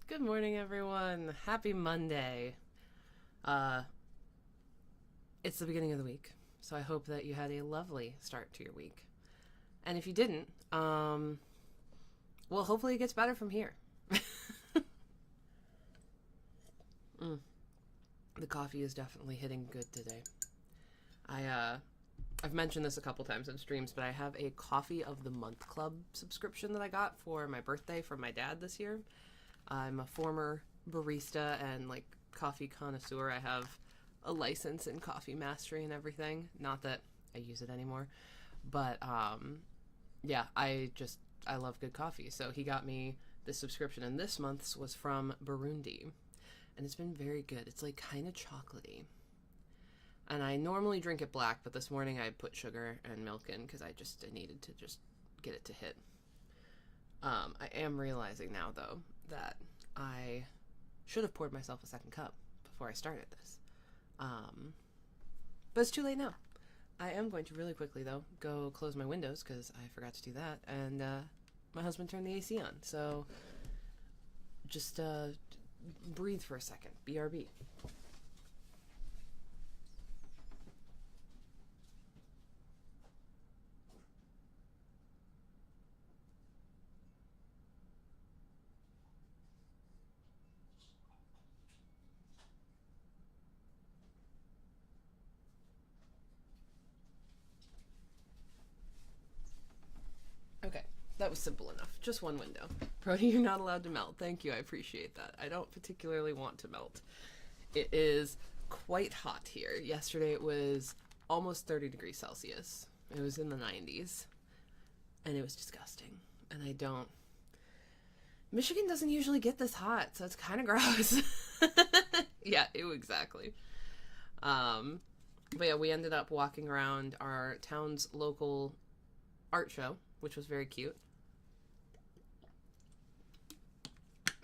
Good morning, everyone. Happy Monday. It's the beginning of the week, so I hope that you had a lovely start to your week. And if you didn't, well, hopefully it gets better from here. The coffee is definitely hitting good today. I've mentioned this a couple times on streams, but I have a Coffee of the Month Club subscription that I got for my birthday from my dad this year. I'm a former barista and coffee connoisseur. I have a license in coffee mastery and everything. Not that I use it anymore, but yeah, I love good coffee. So he got me this subscription, and this month's was from Burundi, and it's been very good. It's kind of chocolatey. And I normally drink it black, but this morning I put sugar and milk in because I needed to just get it to hit. I am realizing now, though, that I should have poured myself a second cup before I started this. But it's too late now. I am going to really quickly, though, go close my windows because I forgot to do that. And my husband turned the AC on. So just breathe for a second. BRB. Okay, that was simple enough. Just one window. Brody, you're not allowed to melt. Thank you, I appreciate that. I don't particularly want to melt. It is quite hot here. Yesterday it was almost 30 degrees Celsius. It was in the 90s. And it was disgusting. And Michigan doesn't usually get this hot, so it's kind of gross. Yeah, ew, exactly. But yeah, we ended up walking around our town's local art show, which was very cute.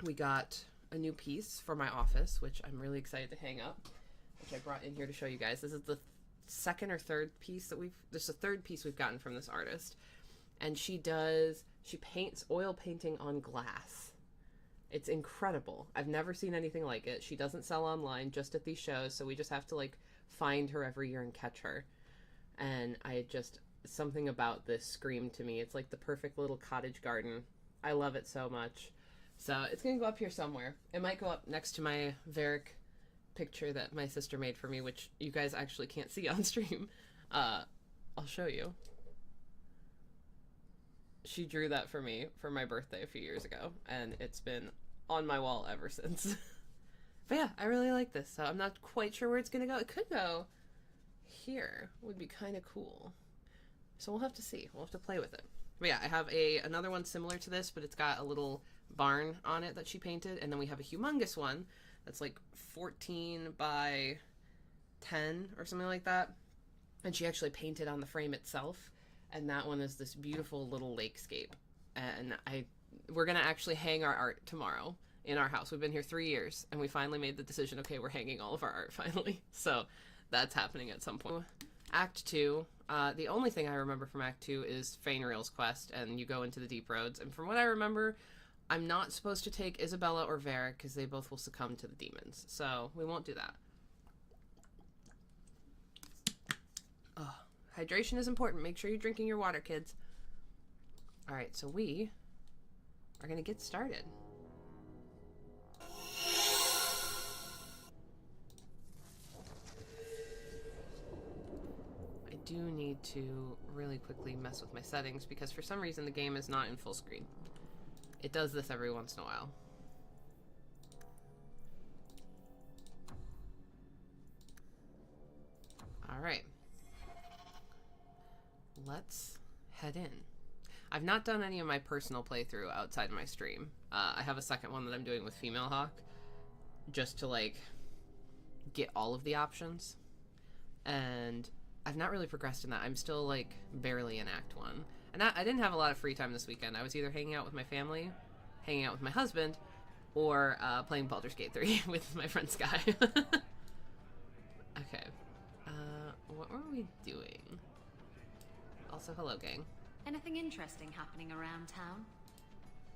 We got a new piece for my office, which I'm really excited to hang up, which I brought in here to show you guys. This is the second or third piece that there's a third piece we've gotten from this artist. And she paints oil painting on glass. It's incredible. I've never seen anything like it. She doesn't sell online, just at these shows, so we just have to find her every year and catch her. And something about this screamed to me. It's the perfect little cottage garden. I love it so much. So it's going to go up here somewhere. It might go up next to my Varric picture that my sister made for me, which you guys actually can't see on stream. I'll show you. She drew that for me for my birthday a few years ago, and it's been on my wall ever since. But yeah, I really like this. So I'm not quite sure where it's going to go. It could go here. Would be kind of cool. So we'll have to see. We'll have to play with it. But yeah, I have another one similar to this, but it's got a little barn on it that she painted. And then we have a humongous one that's 14 by 10 or something like that. And she actually painted on the frame itself. And that one is this beautiful little lakescape. And we're going to actually hang our art tomorrow in our house. We've been here 3 years, and we finally made the decision, okay, we're hanging all of our art finally. So that's happening at some point. Act 2, the only thing I remember from Act 2 is Fainreal's quest, and you go into the Deep Roads. And from what I remember, I'm not supposed to take Isabella or Varric because they both will succumb to the demons. So we won't do that. Oh, hydration is important. Make sure you're drinking your water, kids. All right, so we are going to get started. I do need to really quickly mess with my settings because for some reason the game is not in full screen. It does this every once in a while. All right. Let's head in. I've not done any of my personal playthrough outside of my stream. I have a second one that I'm doing with Female Hawk just to get all of the options. And I've not really progressed in that. I'm still barely in Act 1. And I didn't have a lot of free time this weekend. I was either hanging out with my family, hanging out with my husband, or playing Baldur's Gate 3 with my friend Sky. Okay. What were we doing? Also, hello, gang. Anything interesting happening around town?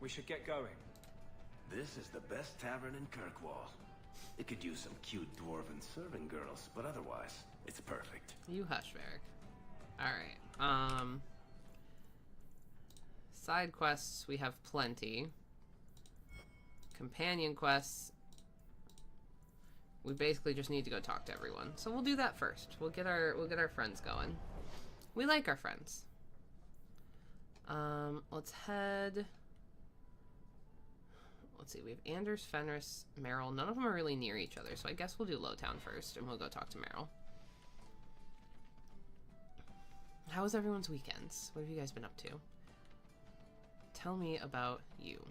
We should get going. This is the best tavern in Kirkwall. It could use some cute dwarven serving girls, but otherwise, it's perfect. You hush, Varric. Alright, side quests, we have plenty. Companion quests, we basically just need to go talk to everyone. So we'll do that first. We'll get our friends going. We like our friends. Let's head... Let's see, we have Anders, Fenris, Merrill. None of them are really near each other, so I guess we'll do Lowtown first, and we'll go talk to Merrill. How was everyone's weekends? What have you guys been up to? Tell me about you.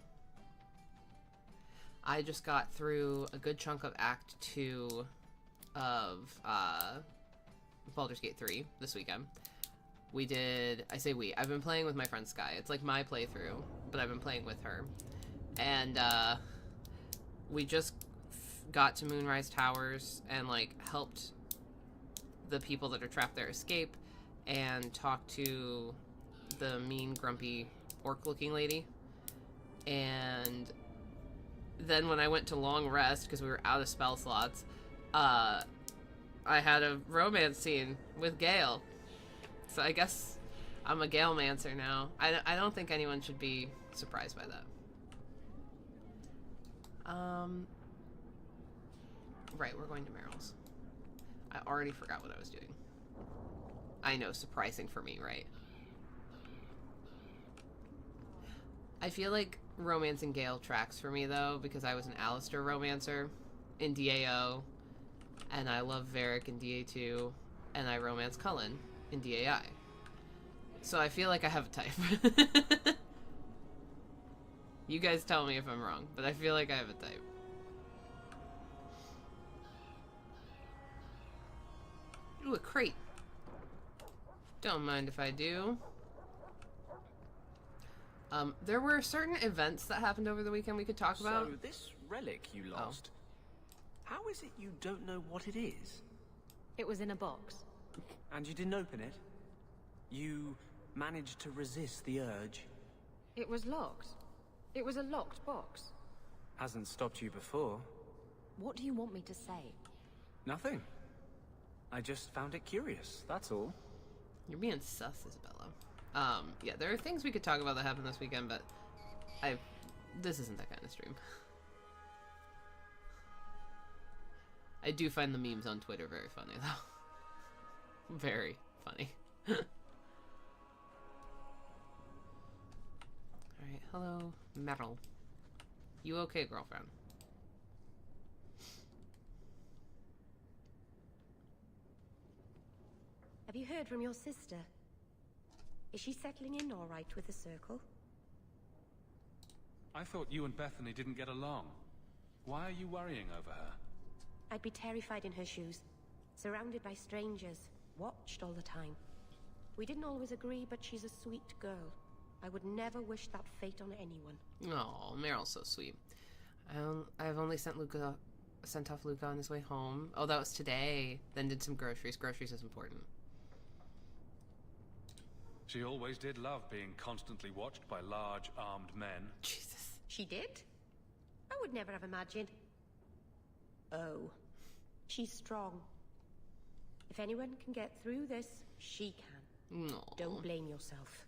I just got through a good chunk of Act 2 of Baldur's Gate 3 this weekend. We did... I say we. I've been playing with my friend Sky. It's like my playthrough, but I've been playing with her. And we just got to Moonrise Towers and, like, helped the people that are trapped there escape and talked to the mean, grumpy, orc-looking lady. And then when I went to long rest, because we were out of spell slots, I had a romance scene with Gale. So I guess I'm a Gale-mancer now. I don't think anyone should be surprised by that. Right, we're going to Merrill's. I already forgot what I was doing. I know, surprising for me, right? I feel like romancing Gale tracks for me, though, because I was an Alistair romancer in DAO, and I love Varric in DA2, and I romance Cullen in DAI. So I feel like I have a type. You guys tell me if I'm wrong, but I feel like I have a type. Ooh, a crate. Don't mind if I do. There were certain events that happened over the weekend we could talk about. So, this relic you lost, how is it you don't know what it is? It was in a box. And you didn't open it? You managed to resist the urge? It was locked. It was a locked box. Hasn't stopped you before. What do you want me to say? Nothing. I just found it curious, that's all. You're being sus, Isabella. Yeah, there are things we could talk about that happened this weekend, but this isn't that kind of stream. I do find the memes on Twitter very funny, though. Very funny. Alright, hello, Meryl. You okay, girlfriend? Have you heard from your sister? Is she settling in all right with the circle? I thought you and Bethany didn't get along. Why are you worrying over her? I'd be terrified in her shoes. Surrounded by strangers. Watched all the time. We didn't always agree, but she's a sweet girl. I would never wish that fate on anyone. Oh, Meryl's so sweet. I've only sent off Luca on his way home. Oh, that was today. Then did some groceries. Groceries is important. She always did love being constantly watched by large, armed men. Jesus. She did? I would never have imagined. Oh. She's strong. If anyone can get through this, she can. No. Don't blame yourself.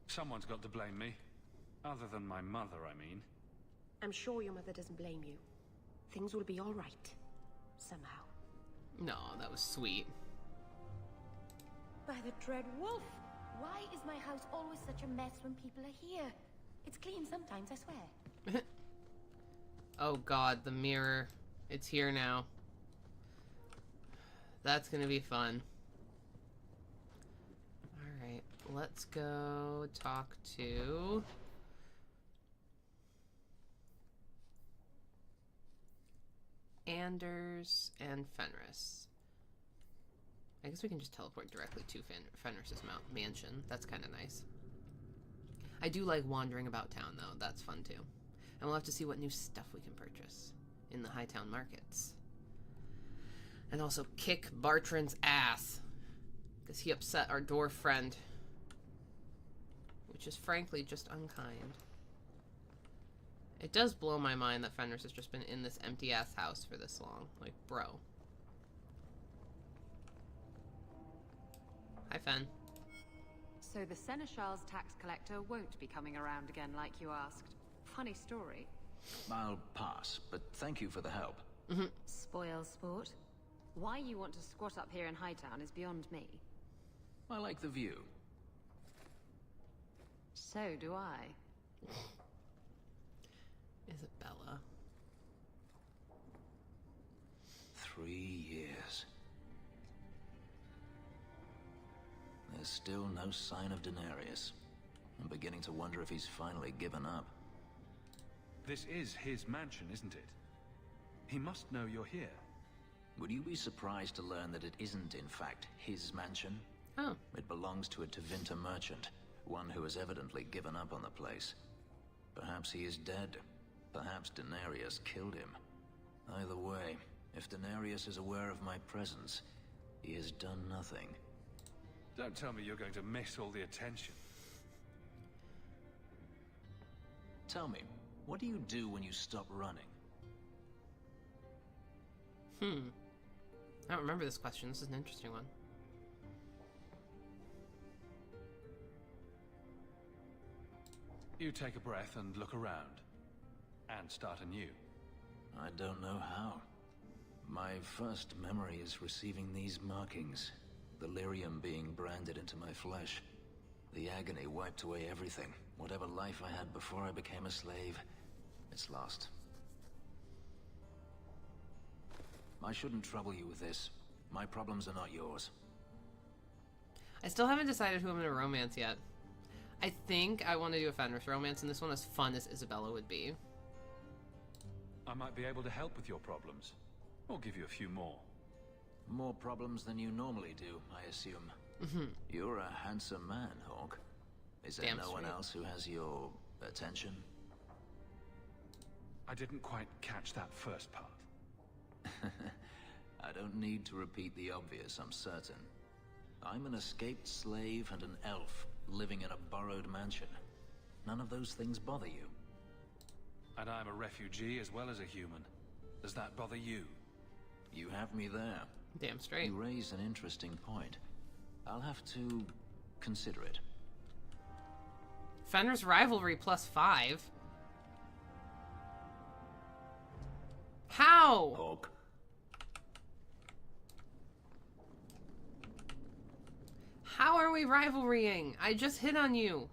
Someone's got to blame me. Other than my mother, I mean. I'm sure your mother doesn't blame you. Things will be all right. Somehow. No, that was sweet. By the dread wolf! Why is my house always such a mess when people are here? It's clean sometimes, I swear. Oh god, the mirror. It's here now. That's gonna be fun. Alright, let's go talk to... Anders and Fenris. I guess we can just teleport directly to Fenris's mansion. That's kind of nice. I do like wandering about town, though. That's fun, too. And we'll have to see what new stuff we can purchase in the Hightown markets. And also kick Bartrand's ass. Because he upset our dwarf friend. Which is frankly just unkind. It does blow my mind that Fenris has just been in this empty-ass house for this long. Like, bro. Hi, Fen. So the Seneschal's tax collector won't be coming around again like you asked. Funny story. I'll pass, but thank you for the help. Spoil sport. Why you want to squat up here in Hightown is beyond me. I like the view. So do I. Isabella. 3 years. There's still no sign of Daenerys. I'm beginning to wonder if he's finally given up. This is his mansion, isn't it? He must know you're here. Would you be surprised to learn that it isn't, in fact, his mansion? Oh. It belongs to a Tevinter merchant, one who has evidently given up on the place. Perhaps he is dead. Perhaps Daenerys killed him. Either way, if Daenerys is aware of my presence, he has done nothing. Don't tell me you're going to miss all the attention. Tell me, what do you do when you stop running? I don't remember this question. This is an interesting one. You take a breath and look around. And start anew. I don't know how. My first memory is receiving these markings. The lyrium being branded into my flesh. The agony wiped away everything. Whatever life I had before I became a slave, it's lost. I shouldn't trouble you with this. My problems are not yours. I still haven't decided who I'm going to romance yet. I think I want to do a Fenris romance, and this one as fun as Isabella would be. I might be able to help with your problems. Or give you a few more. More problems than you normally do, I assume. You're a handsome man, Hawk. Is there Damn no one straight. else who has your attention? I didn't quite catch that first part. I don't need to repeat the obvious, I'm certain. I'm an escaped slave and an elf, living in a borrowed mansion. None of those things bother you. And I'm a refugee as well as a human. Does that bother you? You have me there. Damn straight. You raise an interesting point. I'll have to consider it. Fenris rivalry +5. How? Hawk. How are we rivalrying? I just hit on you.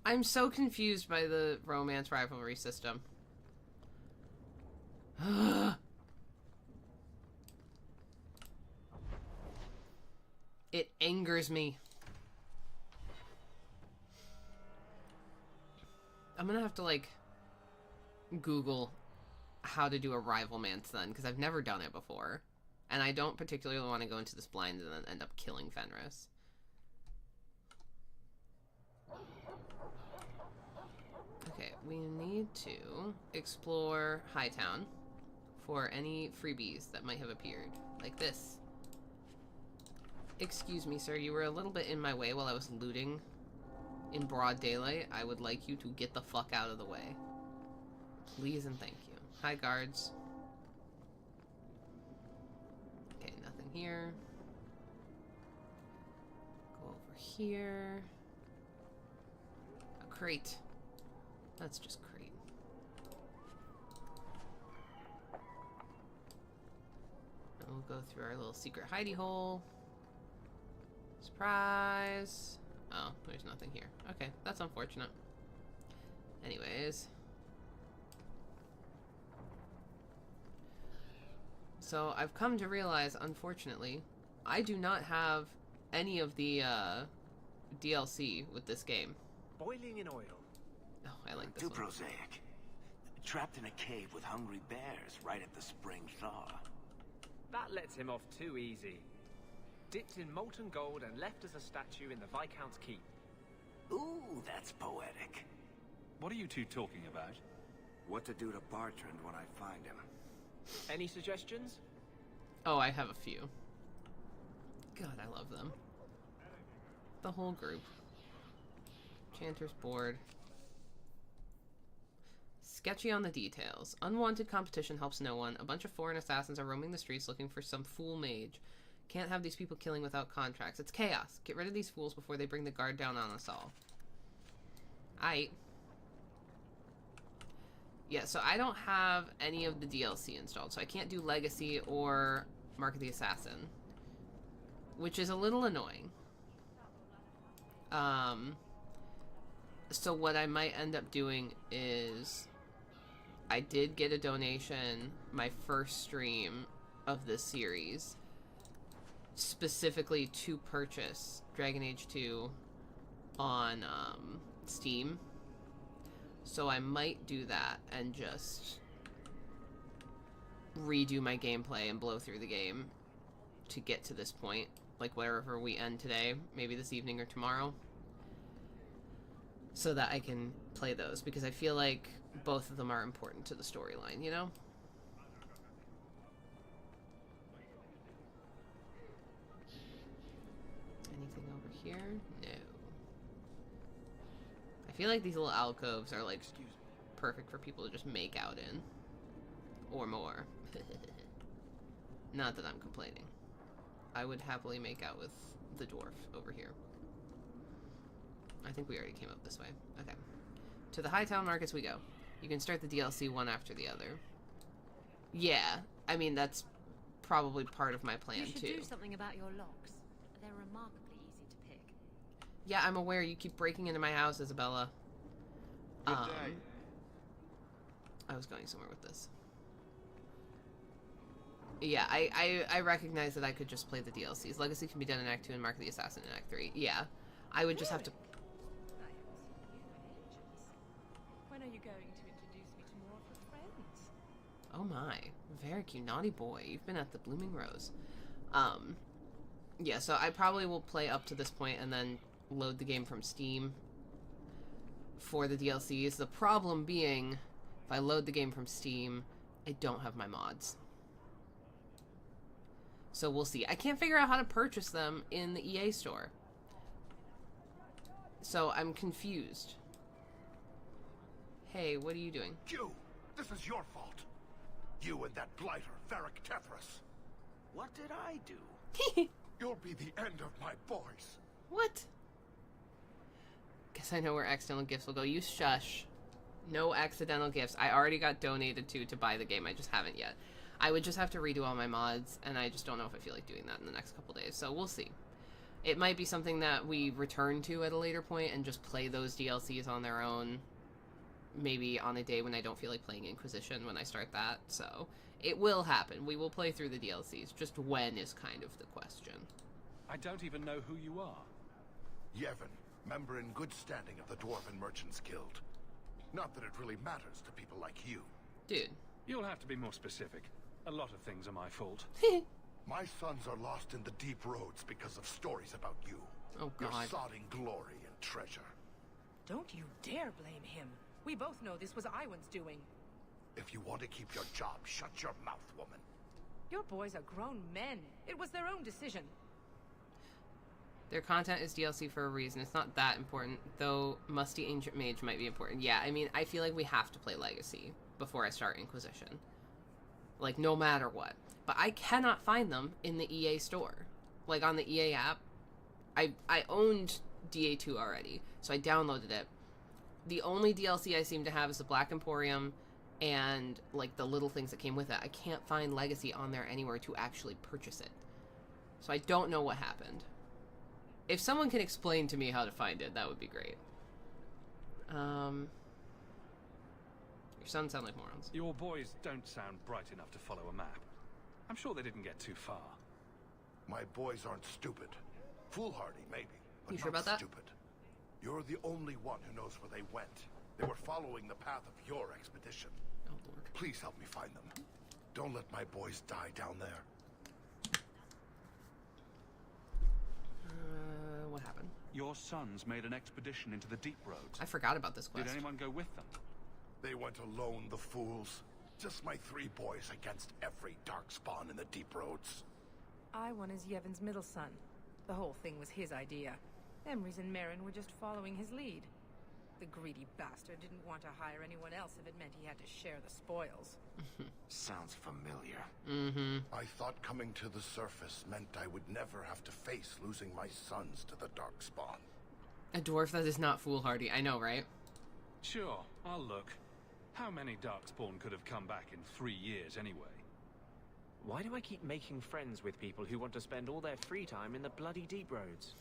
I'm so confused by the romance rivalry system. It angers me. I'm gonna have to, like, Google how to do a rivalmance then, because I've never done it before. And I don't particularly want to go into this blind and then end up killing Fenris. Okay, we need to explore Hightown for any freebies that might have appeared. Like this. Excuse me, sir, you were a little bit in my way while I was looting in broad daylight. I would like you to get the fuck out of the way. Please and thank you. Hi, guards. Okay, nothing here. Go over here. A crate. That's just crate. And we'll go through our little secret hidey hole. Surprise! Oh, there's nothing here. Okay, that's unfortunate. Anyways. So, I've come to realize, unfortunately, I do not have any of the DLC with this game. Boiling in oil. Oh, I like this Too one. prosaic. Trapped in a cave with hungry bears right at the spring thaw. That lets him off too easy. Dipped in molten gold and left as a statue in the Viscount's keep. Ooh, that's poetic. What are you two talking about? What to do to Bartrand when I find him. Any suggestions? Oh, I have a few. God, I love them. The whole group. Chanter's board. Sketchy on the details. Unwanted competition helps no one. A bunch of foreign assassins are roaming the streets looking for some fool mage. Can't have these people killing without contracts. It's chaos. Get rid of these fools before they bring the guard down on us all. Aight. Yeah, so I don't have any of the DLC installed, so I can't do Legacy or Mark of the Assassin, which is a little annoying. So what I might end up doing is, I did get a donation my first stream of this series specifically to purchase Dragon Age 2 on Steam. So I might do that and just redo my gameplay and blow through the game to get to this point. Like wherever we end today, maybe this evening or tomorrow. So that I can play those, because I feel like both of them are important to the storyline, you know? Anything over here? No. I feel like these little alcoves are like perfect for people to just make out in. Or more. Not that I'm complaining. I would happily make out with the dwarf over here. I think we already came up this way. Okay. To the Hightown Markets we go. You can start the DLC one after the other. Yeah. I mean, that's probably part of my plan, You should too. do something about your locks. They're remarkably easy to pick. Yeah, I'm aware. You keep breaking into my house, Isabella. Good day. I was going somewhere with this. Yeah, I recognize that I could just play the DLCs. Legacy can be done in Act 2 and Mark of the Assassin in Act 3. Yeah. I would just have to... When are you going to introduce me to more of your friends? Oh my. Very cute. Naughty boy. You've been at the Blooming Rose. Yeah, so I probably will play up to this point and then load the game from Steam for the DLCs. The problem being, if I load the game from Steam, I don't have my mods. So we'll see. I can't figure out how to purchase them in the EA store. So I'm confused. Hey, what are you doing? You! This is your fault. You and that blighter, Varric Tethras. What did I do? You'll be the end of my boys. What? Guess I know where accidental gifts will go. You shush. No accidental gifts. I already got donated to buy the game. I just haven't yet. I would just have to redo all my mods, and I just don't know if I feel like doing that in the next couple days. So we'll see. It might be something that we return to at a later point and just play those DLCs on their own. Maybe on a day when I don't feel like playing Inquisition when I start that. So it will happen. We will play through the DLCs. Just when is kind of the question. I don't even know who you are. Yevon, member in good standing of the Dwarven Merchants Guild. Not that it really matters to people like you. Dude. You'll have to be more specific. A lot of things are my fault. My sons are lost in the deep roads because of stories about you. Oh, Your God. sodding glory and treasure. Don't you dare blame him. We both know this was Iwan's doing. If you want to keep your job, shut your mouth, woman. Your boys are grown men. It was their own decision. Their content is DLC for a reason. It's not that important, though Musty Ancient Mage might be important. Yeah, I mean, I feel like we have to play Legacy before I start Inquisition. Like, no matter what. But I cannot find them in the EA store. Like, on the EA app. I owned DA2 already, so I downloaded it. The only DLC I seem to have is the Black Emporium and, like, the little things that came with it. I can't find Legacy on there anywhere to actually purchase it. So I don't know what happened. If someone can explain to me how to find it, that would be great. Your sons sound like morons. Your boys don't sound bright enough to follow a map. I'm sure they didn't get too far. My boys aren't stupid. Foolhardy, maybe, but You sure not about that? stupid. You're the only one who knows where they went. They were following the path of your expedition. Oh, Lord. Please help me find them. Don't let my boys die down there. What happened? Your sons made an expedition into the deep roads. I forgot about this quest. Did anyone go with them? They went alone, the fools. Just my 3 boys against every darkspawn in the deep roads. Iwan is Yevon's middle son. The whole thing was his idea. Emrys and Merrin were just following his lead. The greedy bastard didn't want to hire anyone else if it meant he had to share the spoils. Sounds familiar. Mm-hmm. I thought coming to the surface meant I would never have to face losing my sons to the Darkspawn. A dwarf that is not foolhardy. I know, right? Sure, I'll look. How many Darkspawn could have come back in 3 years anyway? Why do I keep making friends with people who want to spend all their free time in the bloody deep roads?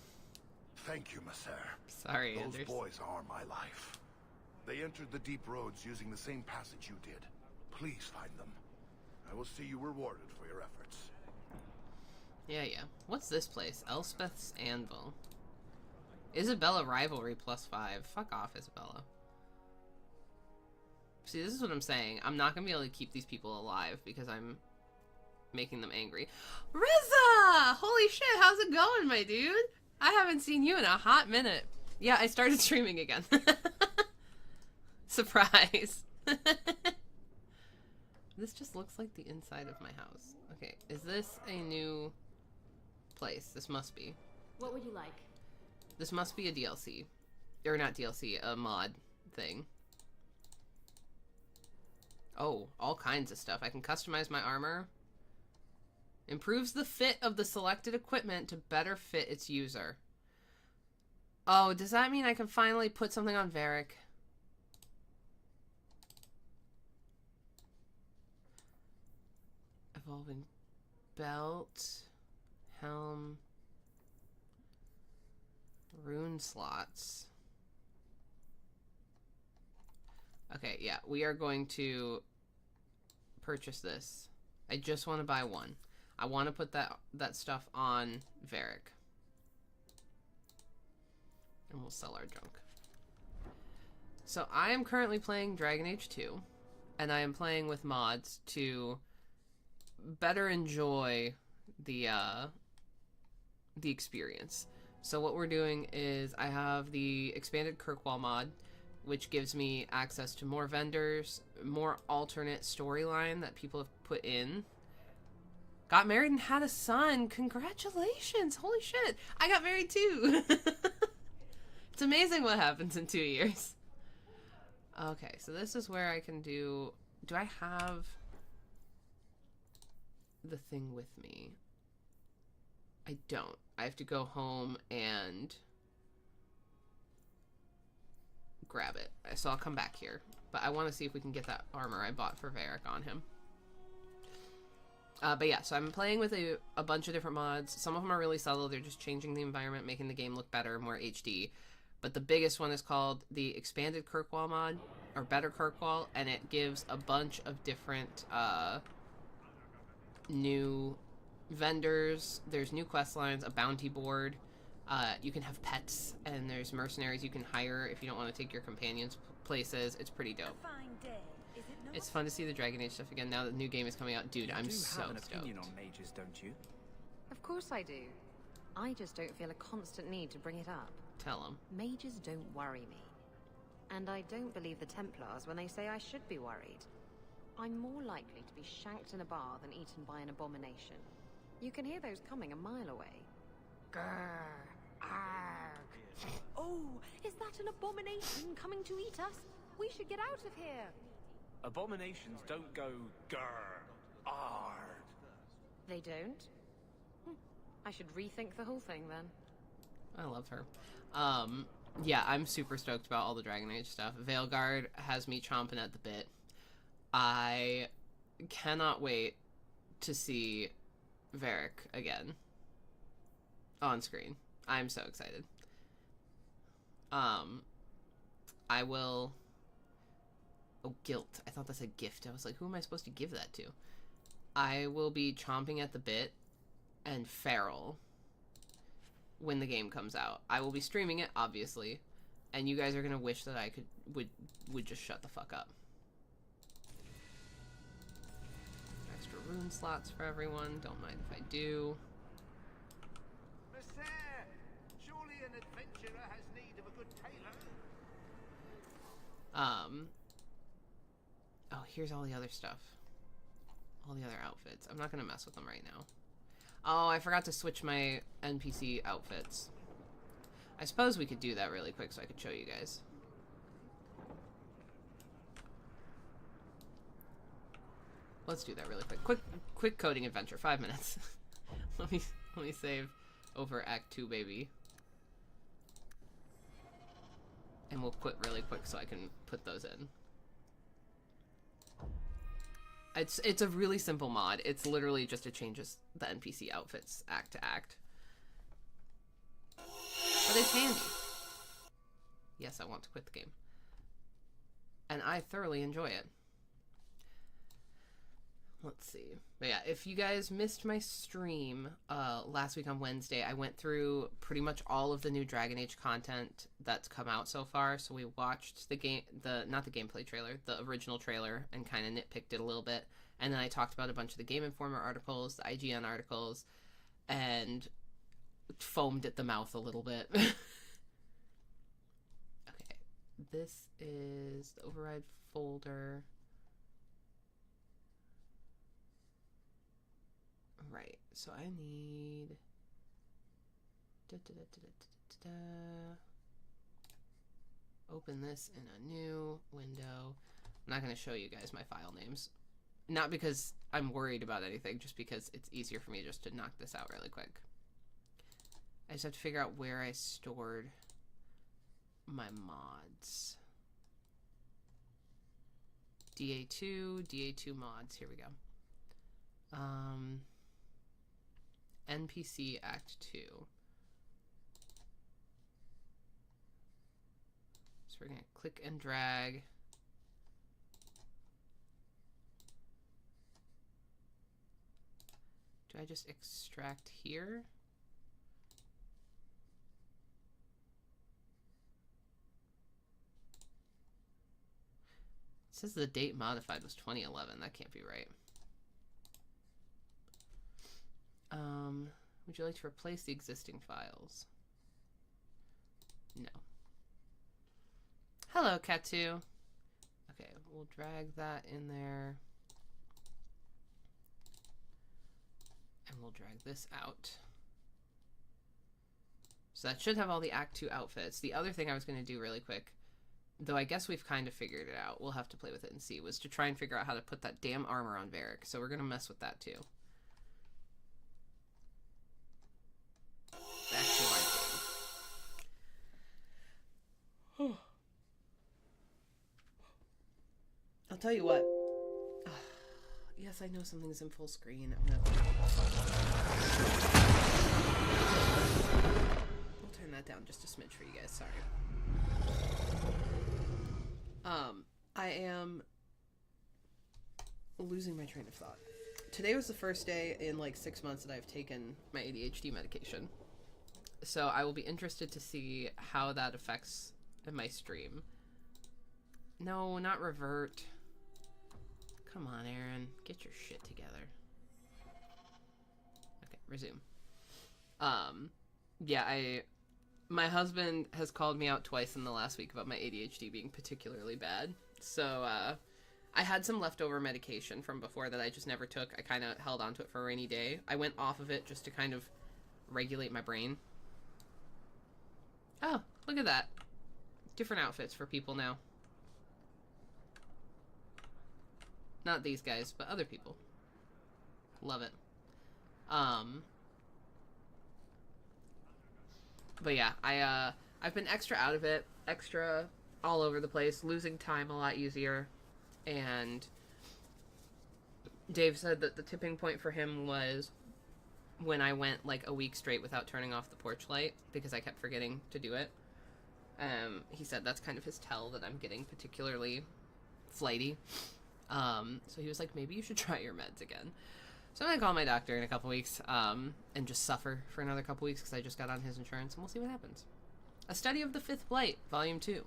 Thank you, Messer. Sorry, Those Anders. boys are my life. They entered the deep roads using the same passage you did. Please find them. I will see you rewarded for your efforts. Yeah. What's this place? Elspeth's Anvil. Isabella Rivalry +5. Fuck off, Isabella. See, this is what I'm saying. I'm not gonna be able to keep these people alive because I'm making them angry. Rizza! Holy shit, how's it going, my dude? I haven't seen you in a hot minute. Yeah, I started streaming again. Surprise. This just looks like the inside of my house. Okay, is this a new place? This must be. What would you like? This must be a DLC. Or not DLC, a mod thing. Oh, all kinds of stuff. I can customize my armor. Improves the fit of the selected equipment to better fit its user. Oh, does that mean I can finally put something on Varric? Evolving belt, helm, rune slots. Okay, yeah, we are going to purchase this. I just want to buy one. I want to put that stuff on Varric. And we'll sell our junk. So I am currently playing Dragon Age 2. And I am playing with mods to better enjoy the experience. So what we're doing is I have the expanded Kirkwall mod, which gives me access to more vendors, more alternate storyline that people have put in. Got married and had a son. Congratulations. Holy shit. I got married too. It's amazing what happens in 2 years. Okay, so this is where I can do... Do I have the thing with me? I don't. I have to go home and grab it. So I'll come back here. But I want to see if we can get that armor I bought for Varric on him. But yeah, so I'm playing with a bunch of different mods. Some of them are really subtle. They're just changing the environment, making the game look better, more HD. But the biggest one is called the Expanded Kirkwall mod, or Better Kirkwall, and it gives a bunch of different new vendors. There's new quest lines, a bounty board. You can have pets, and there's mercenaries you can hire if you don't want to take your companions places. It's pretty dope. It's fun to see the Dragon Age stuff again now that the new game is coming out. Dude, I'm so You have an stoked. opinion on mages, don't you? Of course I do. I just don't feel a constant need to bring it up. Tell them. Mages don't worry me. And I don't believe the Templars when they say I should be worried. I'm more likely to be shanked in a bar than eaten by an abomination. You can hear those coming a mile away. Grrr. Arg. Oh, is that an abomination coming to eat us? We should get out of here. Abominations don't go grrr, ard. They don't? I should rethink the whole thing then. I love her. Yeah, I'm super stoked about all the Dragon Age stuff. Veilguard has me chomping at the bit. I cannot wait to see Varric again on screen. I'm so excited. I will... Oh, guilt. I thought that's a gift. I was like, who am I supposed to give that to? I will be chomping at the bit and feral when the game comes out. I will be streaming it, obviously, and you guys are gonna wish that I would just shut the fuck up. Extra rune slots for everyone. Don't mind if I do. Monsieur, surely an adventurer has need of a good tailor. Oh, here's all the other stuff. All the other outfits. I'm not gonna mess with them right now. Oh, I forgot to switch my NPC outfits. I suppose we could do that really quick so I could show you guys. let's do that really quick coding adventure, 5 minutes. let me save over Act 2, baby. And we'll quit really quick so I can put those in. It's a really simple mod. It's literally just it changes the NPC outfits act to act. But it's handy. Yes, I want to quit the game. And I thoroughly enjoy it. Let's see. But yeah, if you guys missed my stream last week on Wednesday, I went through pretty much all of the new Dragon Age content that's come out so far. So we watched not the gameplay trailer, the original trailer, and kind of nitpicked it a little bit. And then I talked about a bunch of the Game Informer articles, the IGN articles, and foamed at the mouth a little bit. Okay, this is the override folder. Right, so I need open this in a new window. I'm not going to show you guys my file names. Not because I'm worried about anything, just because it's easier for me just to knock this out really quick. I just have to figure out where I stored my mods. DA2 mods, here we go. NPC Act 2. So we're going to click and drag. Do I just extract here? It says the date modified was 2011. That can't be right. Would you like to replace the existing files? No. Hello, Katu. Okay, we'll drag that in there. And we'll drag this out. So that should have all the Act 2 outfits. The other thing I was going to do really quick, though I guess we've kind of figured it out, we'll have to play with it and see, was to try and figure out how to put that damn armor on Varric. So we're going to mess with that too. Back to our game. I'll tell you what. Yes, I know something's in full screen. We'll turn that down just a smidge for you guys. Sorry. I am losing my train of thought. Today was the first day in like 6 months that I've taken my ADHD medication. So I will be interested to see how that affects my stream. No, not revert. Come on, Aaron. Get your shit together. Okay, resume. Yeah, my husband has called me out twice in the last week about my ADHD being particularly bad. So, I had some leftover medication from before that I just never took. I kind of held onto it for a rainy day. I went off of it just to kind of regulate my brain. Oh, look at that. Different outfits for people now. Not these guys, but other people. Love it. But yeah, I've been extra out of it, extra all over the place, losing time a lot easier. And Dave said that the tipping point for him was when I went like a week straight without turning off the porch light because I kept forgetting to do it. He said that's kind of his tell that I'm getting particularly flighty. So he was like, maybe you should try your meds again. So I'm going to call my doctor in a couple weeks, and just suffer for another couple weeks because I just got on his insurance, and we'll see what happens. A Study of the Fifth Blight, Volume 2.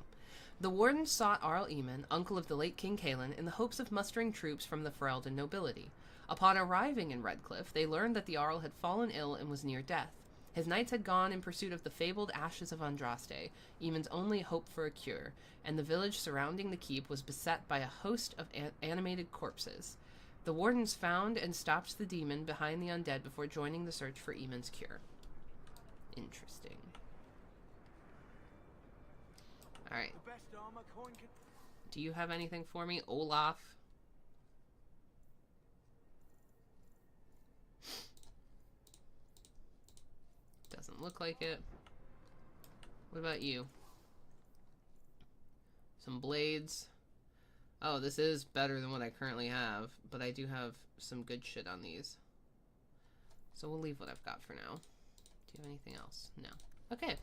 The Wardens sought Arl Eamon, uncle of the late King Cailan, in the hopes of mustering troops from the Ferelden nobility. Upon arriving in Redcliffe, they learned that the Arl had fallen ill and was near death. His knights had gone in pursuit of the fabled Ashes of Andraste, Eamon's only hope for a cure, and the village surrounding the keep was beset by a host of animated corpses. The Wardens found and stopped the demon behind the undead before joining the search for Eamon's cure. Interesting. Alright. Do you have anything for me, Olaf? look like it. What about you? Some blades. Oh, this is better than what I currently have, but I do have some good shit on these. So we'll leave what I've got for now. Do you have anything else? No. Okay.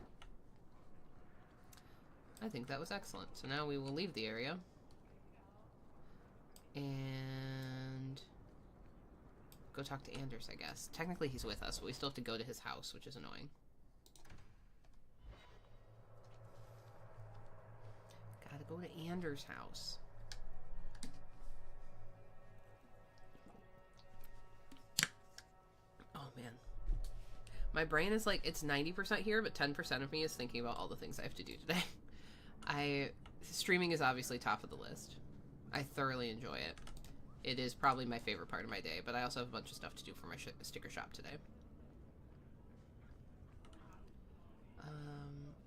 I think that was excellent. So now we will leave the area. And go talk to Anders, I guess. Technically he's with us, but we still have to go to his house, which is annoying. Gotta go to Anders' house. Oh man. My brain is like, it's 90% here, but 10% of me is thinking about all the things I have to do today. Streaming is obviously top of the list. I thoroughly enjoy it. It is probably my favorite part of my day, but I also have a bunch of stuff to do for my sticker shop today.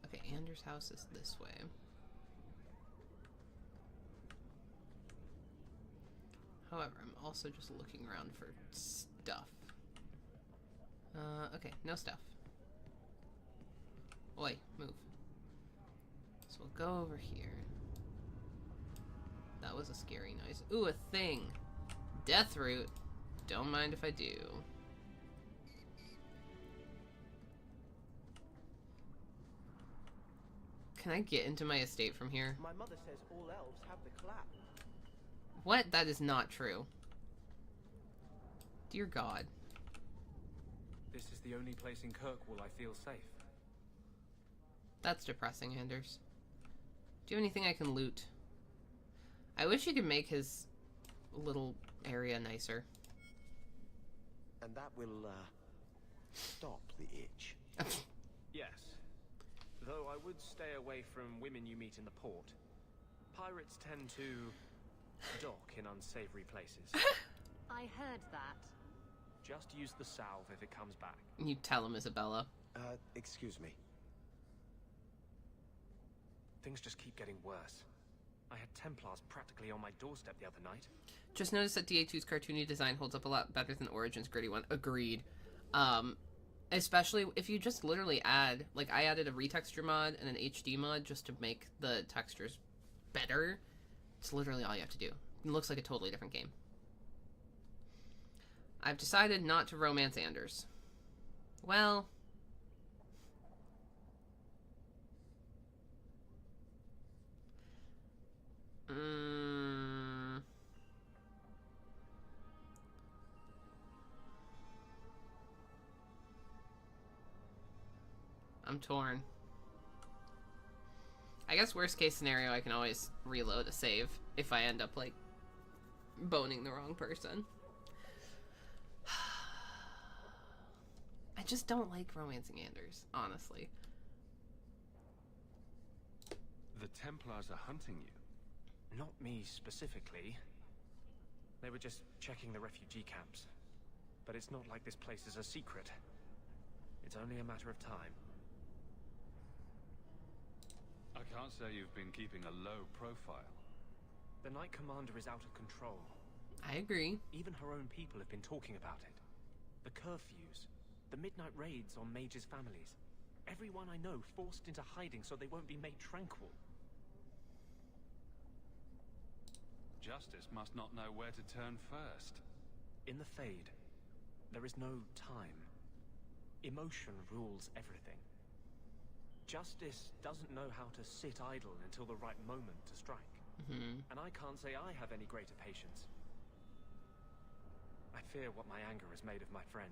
Okay, Anders' house is this way. However, I'm also just looking around for stuff. Okay, no stuff. Oi, move. So we'll go over here. That was a scary noise. Ooh, a thing! Deathroot. Don't mind if I do. Can I get into my estate from here? My mother says all elves have the clap. What? That is not true. Dear God. This is the only place in Kirkwall I feel safe. That's depressing, Anders. Do you have anything I can loot? I wish you could make his little area nicer. And that will, stop the itch. Yes. Though I would stay away from women you meet in the port. Pirates tend to dock in unsavory places. I heard that. Just use the salve if it comes back. You tell him, Isabella. Excuse me. Things just keep getting worse. I had Templars practically on my doorstep the other night. Just noticed that DA2's cartoony design holds up a lot better than Origin's gritty one. Agreed. Especially if you just literally add, like I added a retexture mod and an HD mod just to make the textures better. It's literally all you have to do. It looks like a totally different game. I've decided not to romance Anders. Well... I'm torn. I guess worst case scenario, I can always reload a save if I end up, like, boning the wrong person. I just don't like romancing Anders, honestly. The Templars are hunting you. Not me specifically. They were just checking the refugee camps. But it's not like this place is a secret. It's only a matter of time. I can't say you've been keeping a low profile. The Knight Commander is out of control. I agree. Even her own people have been talking about it. The curfews, the midnight raids on mages' families. Everyone I know forced into hiding so they won't be made tranquil. Justice must not know where to turn first. In the Fade, there is no time. Emotion rules everything. Justice doesn't know how to sit idle until the right moment to strike. And I can't say I have any greater patience. I fear what my anger has made of my friend.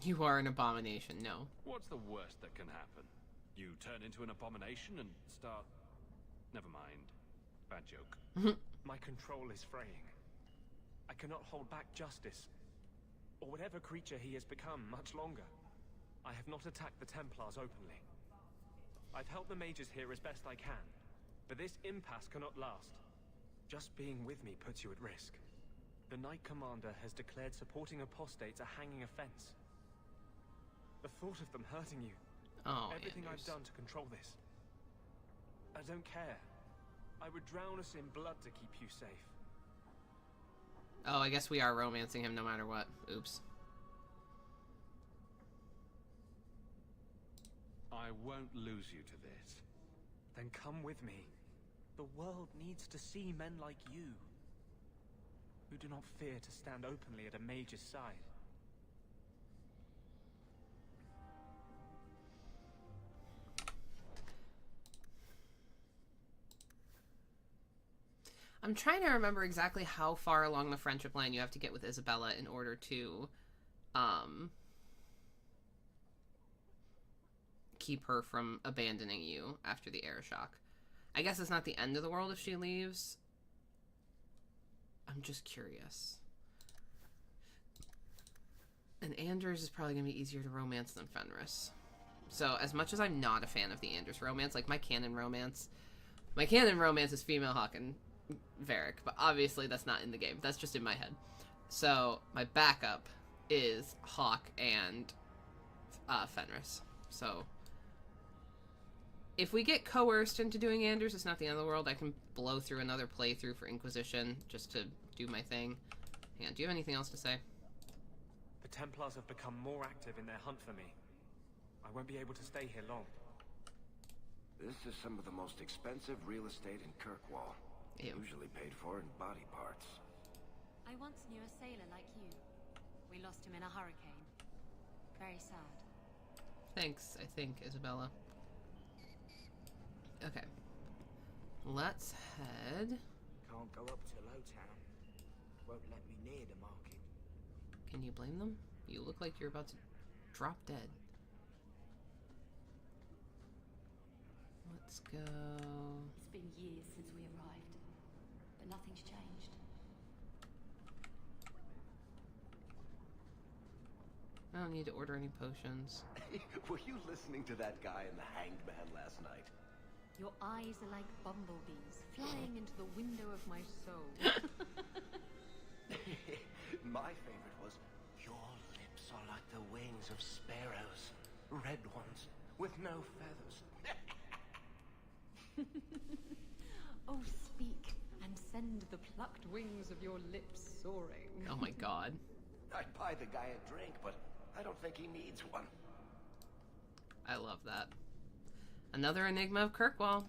You are an abomination, no. What's the worst that can happen? You turn into an abomination and start... Never mind. Bad joke. My control is fraying. I cannot hold back Justice, or whatever creature he has become, much longer. I have not attacked the Templars openly. I've helped the mages here as best I can, but this impasse cannot last. Just being with me puts you at risk. The Knight Commander has declared supporting apostates a hanging offense. The thought of them hurting you. Everything I've done to control this. I don't care. I would drown us in blood to keep you safe. Oh, I guess we are romancing him no matter what. Oops. I won't lose you to this. Then come with me. The world needs to see men like you, who do not fear to stand openly at a mage's side. I'm trying to remember exactly how far along the friendship line you have to get with Isabella in order to keep her from abandoning you after the air shock. I guess it's not the end of the world if she leaves. I'm just curious. And Anders is probably going to be easier to romance than Fenris. So as much as I'm not a fan of the Anders romance, like my canon romance is female Hawke and Varric, but obviously that's not in the game. That's just in my head. So my backup is Hawke and Fenris. So if we get coerced into doing Anders, it's not the end of the world. I can blow through another playthrough for Inquisition just to do my thing. Hang on, do you have anything else to say? The Templars have become more active in their hunt for me. I won't be able to stay here long. This is some of the most expensive real estate in Kirkwall. Ew. Usually paid for in body parts. I once knew a sailor like you. We lost him in a hurricane. Very sad. Thanks, I think, Isabella. Okay. Let's head... Can't go up to Lowtown. Won't let me near the market. Can you blame them? You look like you're about to drop dead. Let's go... It's been years since we arrived, but nothing's changed. I don't need to order any potions. Were you listening to that guy in the Hanged Man last night? Your eyes are like bumblebees flying into the window of my soul. My favorite was, your lips are like the wings of sparrows. Red ones, with no feathers. Oh, speak, and send the plucked wings of your lips soaring. Oh my god. I'd buy the guy a drink, but I don't think he needs one. I love that. Another enigma of Kirkwall.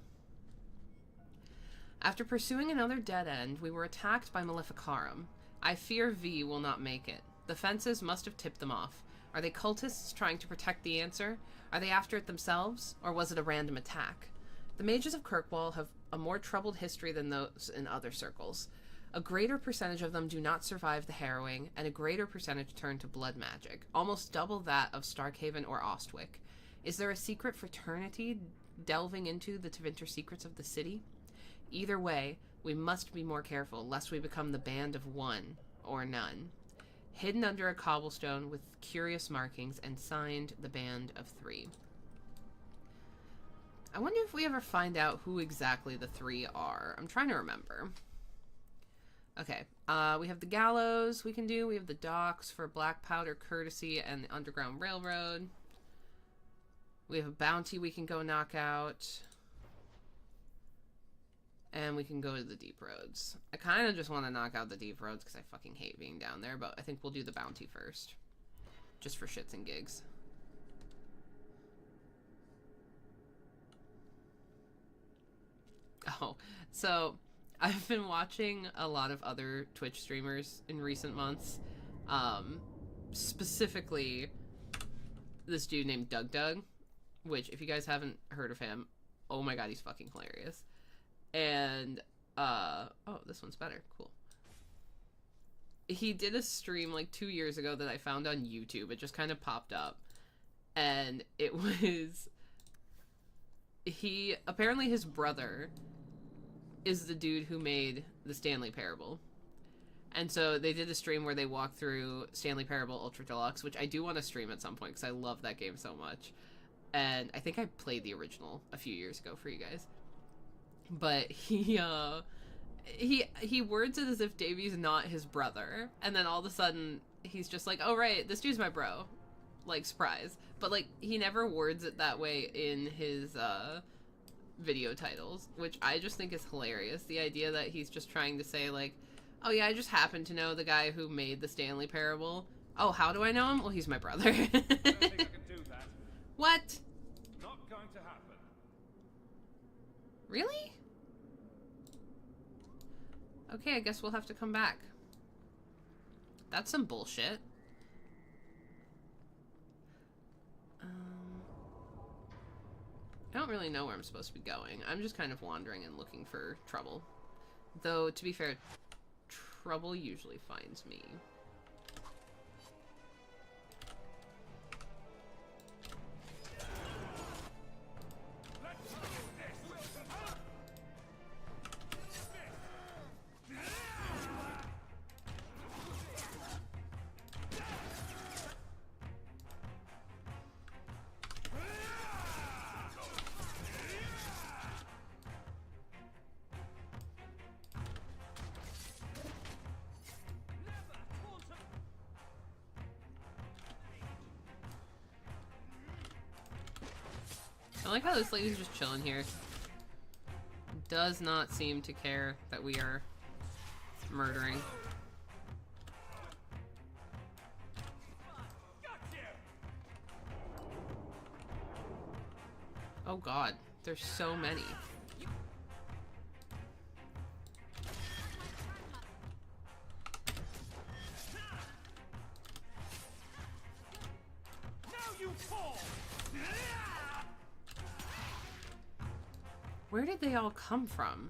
After pursuing another dead end, we were attacked by Maleficarum. I fear V will not make it. The fences must have tipped them off. Are they cultists trying to protect the answer? Are they after it themselves? Or was it a random attack? The mages of Kirkwall have a more troubled history than those in other circles. A greater percentage of them do not survive the harrowing, and a greater percentage turn to blood magic, almost double that of Starkhaven or Ostwick. Is there a secret fraternity delving into the Tevinter secrets of the city? Either way, we must be more careful, lest we become the band of one, or none. Hidden under a cobblestone with curious markings and signed the Band of Three. I wonder if we ever find out who exactly the three are. I'm trying to remember. Okay, we have the gallows we can do. We have the docks for black powder courtesy and the Underground Railroad. We have a bounty we can go knock out. And we can go to the deep roads. I kind of just want to knock out the deep roads because I fucking hate being down there, but I think we'll do the bounty first. Just for shits and gigs. Oh, so I've been watching a lot of other Twitch streamers in recent months. Specifically, this dude named Doug, which if you guys haven't heard of him, oh my god, he's fucking hilarious. And, oh, this one's better. Cool. He did a stream like 2 years ago that I found on YouTube. It just kind of popped up. And it was... apparently his brother is the dude who made the Stanley Parable. And so they did a stream where they walked through Stanley Parable Ultra Deluxe, which I do want to stream at some point because I love that game so much. And I think I played the original a few years ago for you guys. But he words it as if Davy's not his brother. And then all of a sudden, he's just like, oh right, this dude's my bro. Like, surprise. But like, he never words it that way in his, video titles, which I just think is hilarious. The idea that he's just trying to say like, oh yeah, I just happen to know the guy who made the Stanley Parable. Oh, how do I know him? Well, he's my brother. I don't think I can do that. What? Not going to happen. Really? Okay, I guess we'll have to come back. That's some bullshit. I don't really know where I'm supposed to be going. I'm just kind of wandering and looking for trouble. Though, to be fair, trouble usually finds me. I like how this lady's just chilling here. Does not seem to care that we are murdering. Oh god, there's so many. Where did they all come from?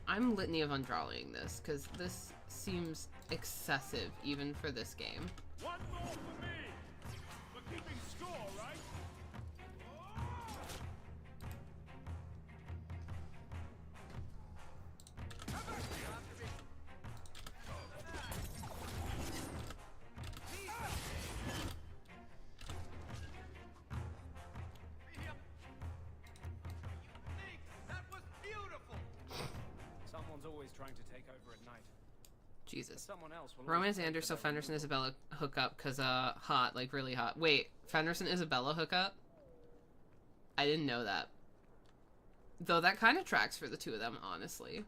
I'm Litany of Undraling this, because this seems excessive, even for this game. One more for me! We're keeping score, right? Always trying to take over at night. Jesus. Someone else will Romance Anders, so Fenris and Isabella hook up because hot, like really hot. Wait, Fenris and Isabella hook up? I didn't know that. Though that kind of tracks for the two of them, honestly.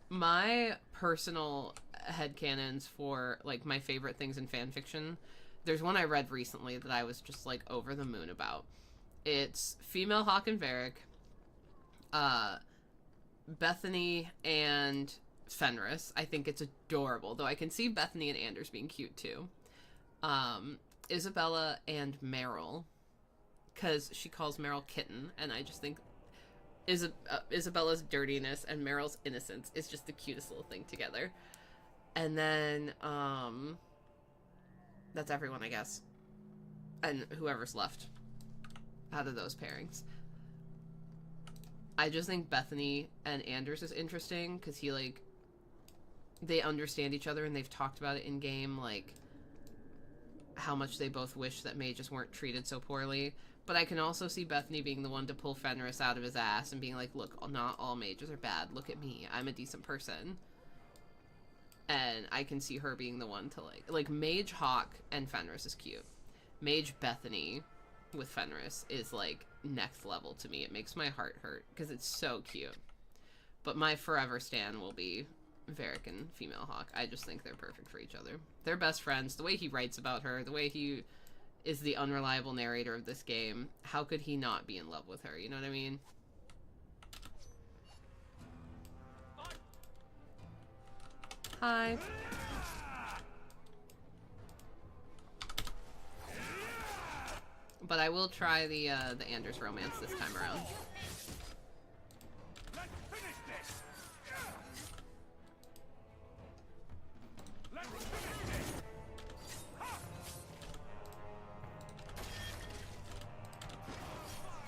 My personal headcanons for like my favorite things in fanfiction, there's one I read recently that I was just like over the moon about. It's female Hawk and Varric, Bethany and Fenris. I think it's adorable, though I can see Bethany and Anders being cute too. Isabella and Meryl, because she calls Meryl kitten, and I just think Isabella's dirtiness and Meryl's innocence is just the cutest little thing together. And then that's everyone, I guess, and whoever's left out of those pairings. I just think Bethany and Anders is interesting because he, like, they understand each other and they've talked about it in game, like, how much they both wish that mages weren't treated so poorly. But I can also see Bethany being the one to pull Fenris out of his ass and being like, look, not all mages are bad. Look at me. I'm a decent person. And I can see her being the one to, like Mage Hawk and Fenris is cute. Mage Bethany with Fenris is, like, next level to me. It makes my heart hurt because it's so cute. But my forever stan will be Varric and Female Hawk. I just think they're perfect for each other. They're best friends. The way he writes about her, the way he is the unreliable narrator of this game, how could he not be in love with her? You know what I mean? Hi. But I will try the Anders romance this time around. Let's finish this. Let's finish this. Ha!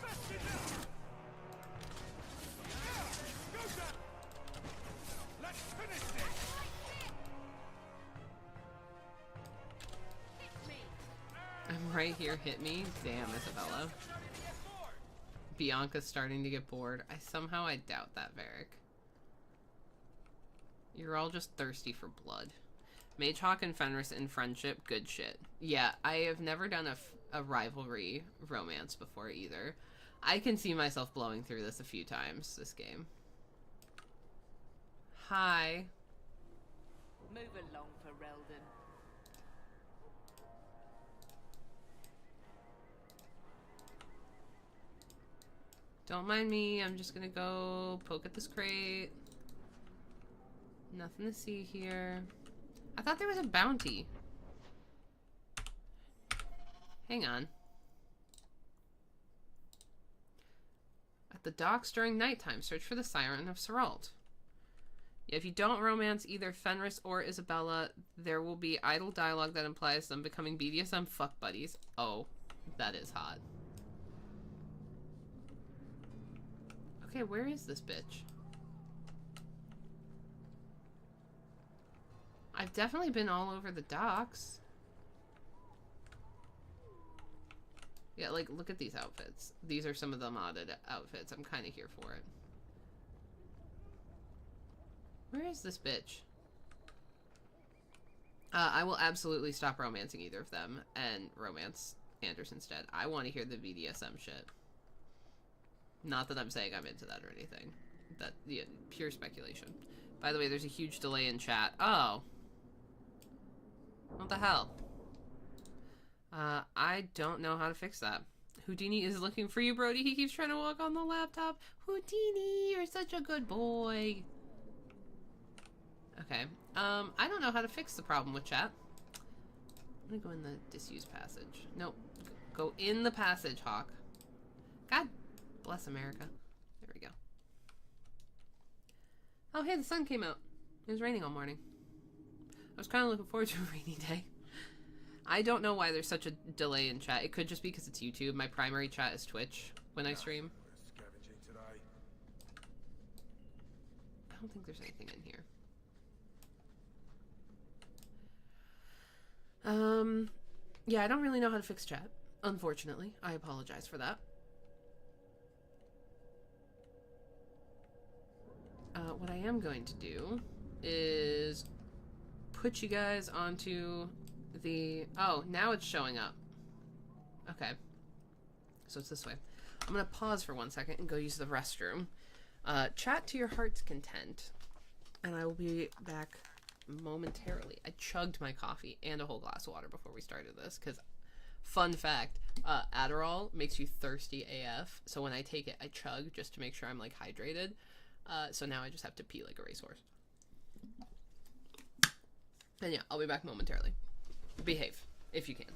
That's enough. Go down. Let's finish this. I'm right here, hit me. Damn, Isabella. Bianca's starting to get bored. I doubt that, Varric. You're all just thirsty for blood. Mage Hawk and Fenris in friendship, good shit. Yeah, I have never done a rivalry romance before either. I can see myself blowing through this a few times, this game. Hi. Move along, Ferelden. Don't mind me. I'm just gonna go poke at this crate. Nothing to see here. I thought there was a bounty. Hang on. At the docks during nighttime, search for the Siren of Seralt. Yeah, if you don't romance either Fenris or Isabella, there will be idle dialogue that implies them becoming BDSM fuck buddies. Oh, that is hot. Okay, where is this bitch? I've definitely been all over the docks. Yeah, like, look at these outfits. These are some of the modded outfits. I'm kind of here for it. Where is this bitch? I will absolutely stop romancing either of them and romance Anders instead. I want to hear the BDSM shit. Not that I'm saying I'm into that or anything. That, yeah, pure speculation. By the way, there's a huge delay in chat. Oh. What the hell? I don't know how to fix that. Houdini is looking for you, Brody. He keeps trying to walk on the laptop. Houdini, you're such a good boy. Okay. I don't know how to fix the problem with chat. I'm gonna go in the disused passage. Nope. Go in the passage, Hawk. God bless America. There we go. Oh, hey, the sun came out. It was raining all morning. I was kind of looking forward to a rainy day. I don't know why there's such a delay in chat. It could just be because it's YouTube. My primary chat is Twitch when I stream. I don't think there's anything in here. Yeah, I don't really know how to fix chat, unfortunately. I apologize for that. What I am going to do is put you guys onto the... Oh, now it's showing up. Okay. So it's this way. I'm going to pause for 1 second and go use the restroom. Chat to your heart's content. And I will be back momentarily. I chugged my coffee and a whole glass of water before we started this because, fun fact, Adderall makes you thirsty AF. So when I take it, I chug just to make sure I'm like hydrated. So now I just have to pee like a racehorse. And yeah, I'll be back momentarily. Behave, if you can.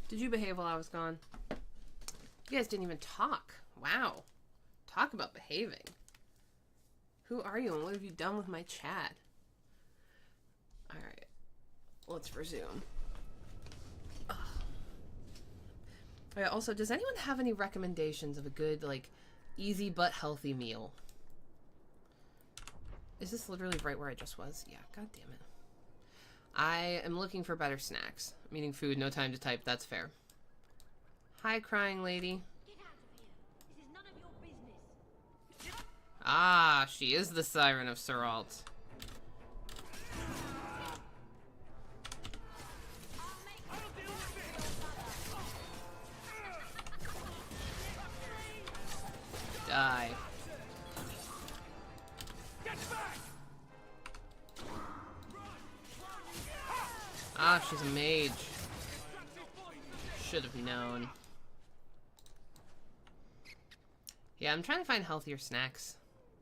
Did you behave while I was gone? You guys didn't even talk. Wow. Talk about behaving. Who are you and what have you done with my chat? Alright. Let's resume. Alright, also, does anyone have any recommendations of a good, like, easy but healthy meal? Is this literally right where I just was? Yeah, god damn it. I am looking for better snacks. Meaning food, no time to type, that's fair. Hi, crying lady. Get out of here. This is none of your business. Ah, she is the Siren of Seralt. Die. Ah, she's a mage. Should have known. Yeah, I'm trying to find healthier snacks.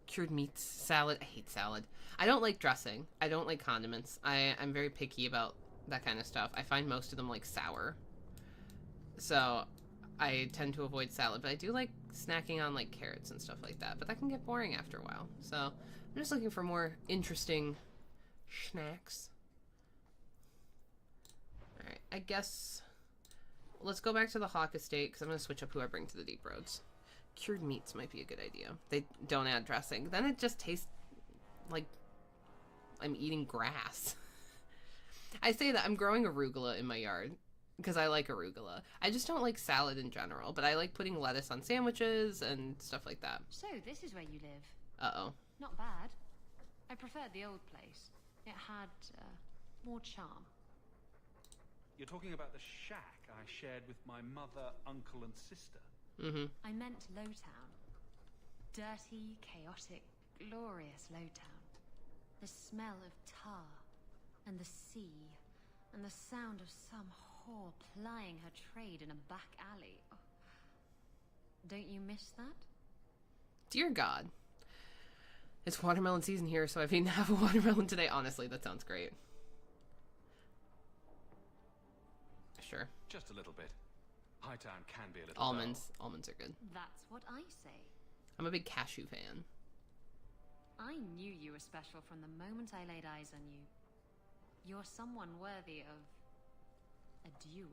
Cured meats, salad. I hate salad. I don't like dressing. I don't like condiments. I'm very picky about that kind of stuff. I find most of them like sour. So I tend to avoid salad, but I do like snacking on like carrots and stuff like that. But that can get boring after a while. So I'm just looking for more interesting snacks. Alright, I guess let's go back to the Hawk Estate because I'm going to switch up who I bring to the Deep Roads. Cured meats might be a good idea. They don't add dressing. Then it just tastes like I'm eating grass. I say that I'm growing arugula in my yard because I like arugula. I just don't like salad in general, but I like putting lettuce on sandwiches and stuff like that. So, this is where you live. Uh-oh. Not bad. I preferred the old place. It had more charm. You're talking about the shack I shared with my mother, uncle, and sister. Mm-hmm. I meant Lowtown. Dirty, chaotic, glorious Lowtown. The smell of tar, and the sea, and the sound of some whore plying her trade in a back alley. Oh. Don't you miss that? Dear God. It's watermelon season here, so I've eaten half a watermelon today. Honestly, that sounds great. Sure. Just a little bit. Hightown can be a little almonds. dull. Almonds are good. That's what I say. I'm a big cashew fan. I knew you were special from the moment I laid eyes on you. You're someone worthy of a duel.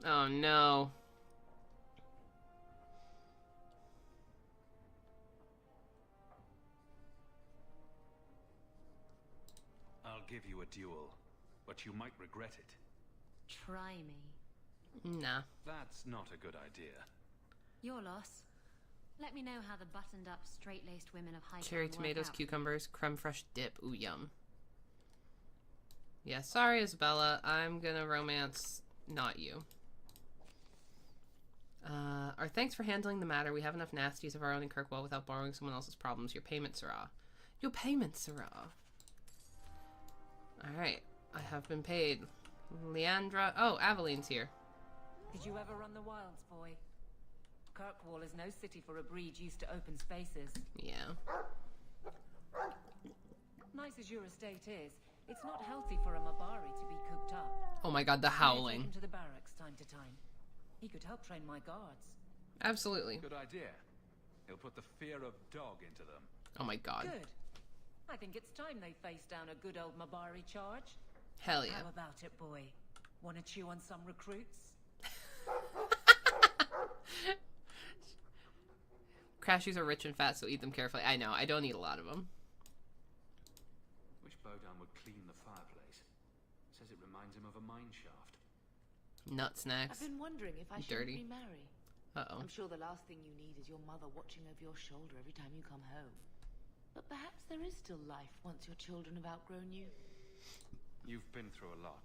Oh no. I'll give you a duel, but you might regret it. Try me. Nah. That's not a good idea. Your loss. Let me know how the buttoned-up, straight-laced women of Hightown Cherry work tomatoes, out. cucumbers, creme fraiche dip. Ooh, yum. Yeah, sorry, Isabella. I'm gonna romance not you. Our thanks for handling the matter. We have enough nasties of our own in Kirkwall without borrowing someone else's problems. Your payment, Sarah. Your payment, Sarah. Alright. I have been paid. Leandra. Oh, Aveline's here. Did you ever run the wilds, boy? Kirkwall is no city for a breed used to open spaces. Yeah. Nice as your estate is, it's not healthy for a Mabari to be cooped up. Oh my god, the howling. Take him to the barracks time to time. He could help train my guards. Absolutely. Good idea. He'll put the fear of dog into them. Oh my god. Good. I think it's time they face down a good old Mabari charge. Hell yeah. How about it, boy? Want to chew on some recruits? Cashews are rich and fat, so eat them carefully. I know, I don't eat a lot of them. Wish Bodhan would clean the fireplace. Says it reminds him of a mine shaft. Nut snacks. I've been wondering if I should Dirty. remarry. Uh-oh. I'm sure the last thing you need is your mother watching over your shoulder every time you come home. But perhaps there is still life once your children have outgrown you. You've been through a lot.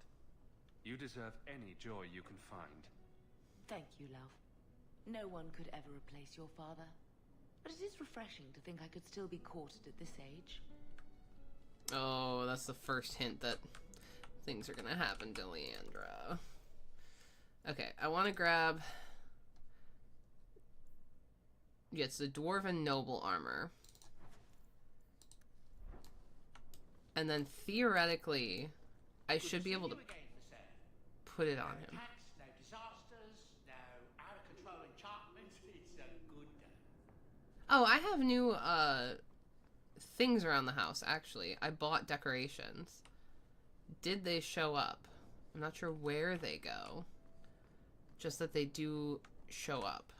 You deserve any joy you can find. Thank you, love. No one could ever replace your father. But it is refreshing to think I could still be courted at this age. Oh, that's the first hint that things are gonna happen to Leandra. Okay, I want to grab... Yeah, it's the Dwarven Noble Armor. And then, theoretically, I should be able to put it on him. No disasters, no out of control enchantments. It's a good day. Oh, I have new things around the house, actually. I bought decorations. Did they show up? I'm not sure where they go. Just that they do show up.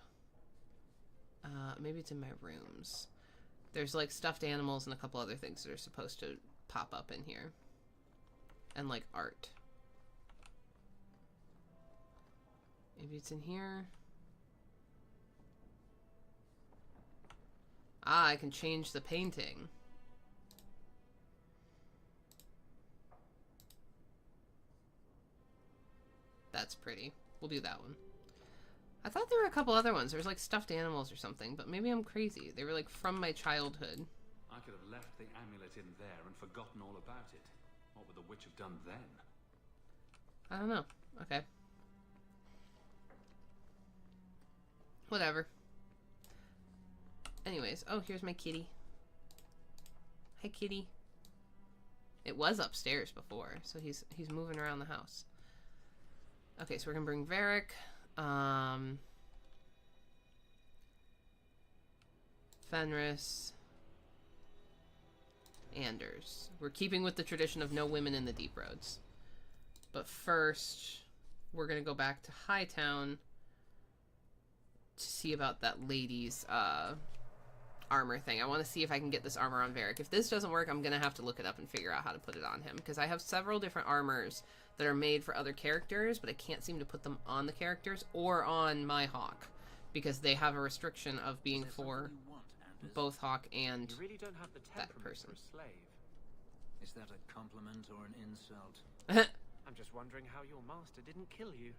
Maybe it's in my rooms. There's like stuffed animals and a couple other things that are supposed to pop up in here. And like art. Maybe it's in here. Ah, I can change the painting. That's pretty. We'll do that one. I thought there were a couple other ones. There was like stuffed animals or something, but maybe I'm crazy. They were like from my childhood. I could have left the amulet in there and forgotten all about it. What would the witch have done then? I don't know. Okay. Whatever. Anyways, oh, here's my kitty. Hi, kitty. It was upstairs before, so he's moving around the house. Okay, so we're gonna bring Varric. Fenris. Anders. We're keeping with the tradition of no women in the Deep Roads. But first, we're gonna go back to Hightown to see about that lady's armor thing. I want to see if I can get this armor on Varric. If this doesn't work, I'm gonna have to look it up and figure out how to put it on him, because I have several different armors that are made for other characters, but I can't seem to put them on the characters or on my Hawk, because they have a restriction of being for both Hawk and You really don't have the that temperament person. for a slave. Is that a compliment or an insult? I'm just wondering how your master didn't kill you.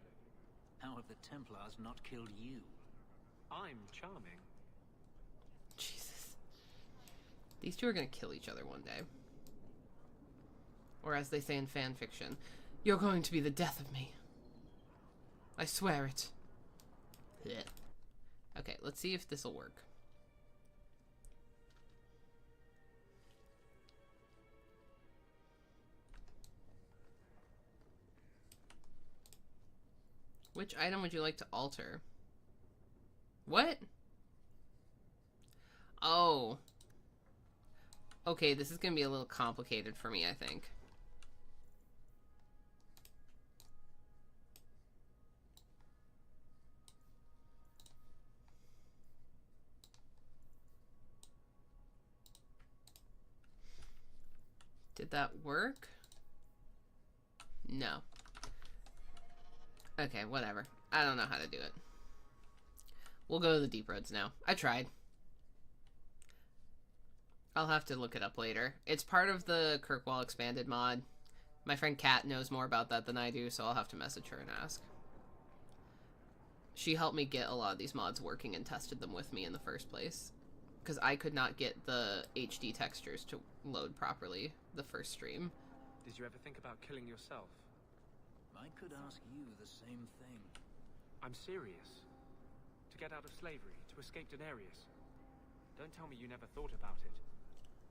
How have the Templars not killed you? I'm charming. Jesus. These two are gonna kill each other one day. Or as they say in fan fiction, you're going to be the death of me. I swear it. Blech. Okay, let's see if this'll work. Which item would you like to alter? What? Oh. Okay, this is gonna be a little complicated for me, I think. Did that work? No. Okay, whatever. I don't know how to do it. We'll go to the Deep Roads now. I tried. I'll have to look it up later. It's part of the Kirkwall expanded mod. My friend Kat knows more about that than I do, so I'll have to message her and ask. She helped me get a lot of these mods working and tested them with me in the first place, because I could not get the HD textures to load properly the first stream. Did you ever think about killing yourself? I could ask you the same thing. I'm serious. To get out of slavery, to escape Daenerys. Don't tell me you never thought about it.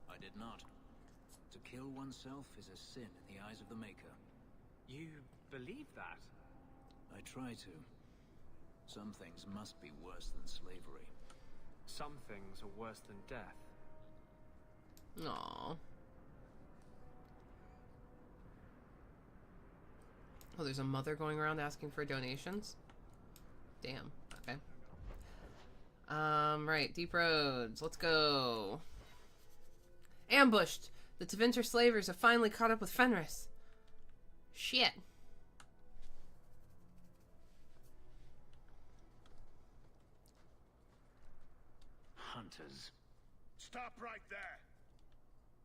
I did not. To kill oneself is a sin in the eyes of the Maker. You believe that? I try to. Some things must be worse than slavery. Some things are worse than death. Aww. Oh, there's a mother going around asking for donations? Damn. Okay. Right. Deep Roads. Let's go. Ambushed! The Tevinter slavers have finally caught up with Fenris. Shit. Hunters. Stop right there.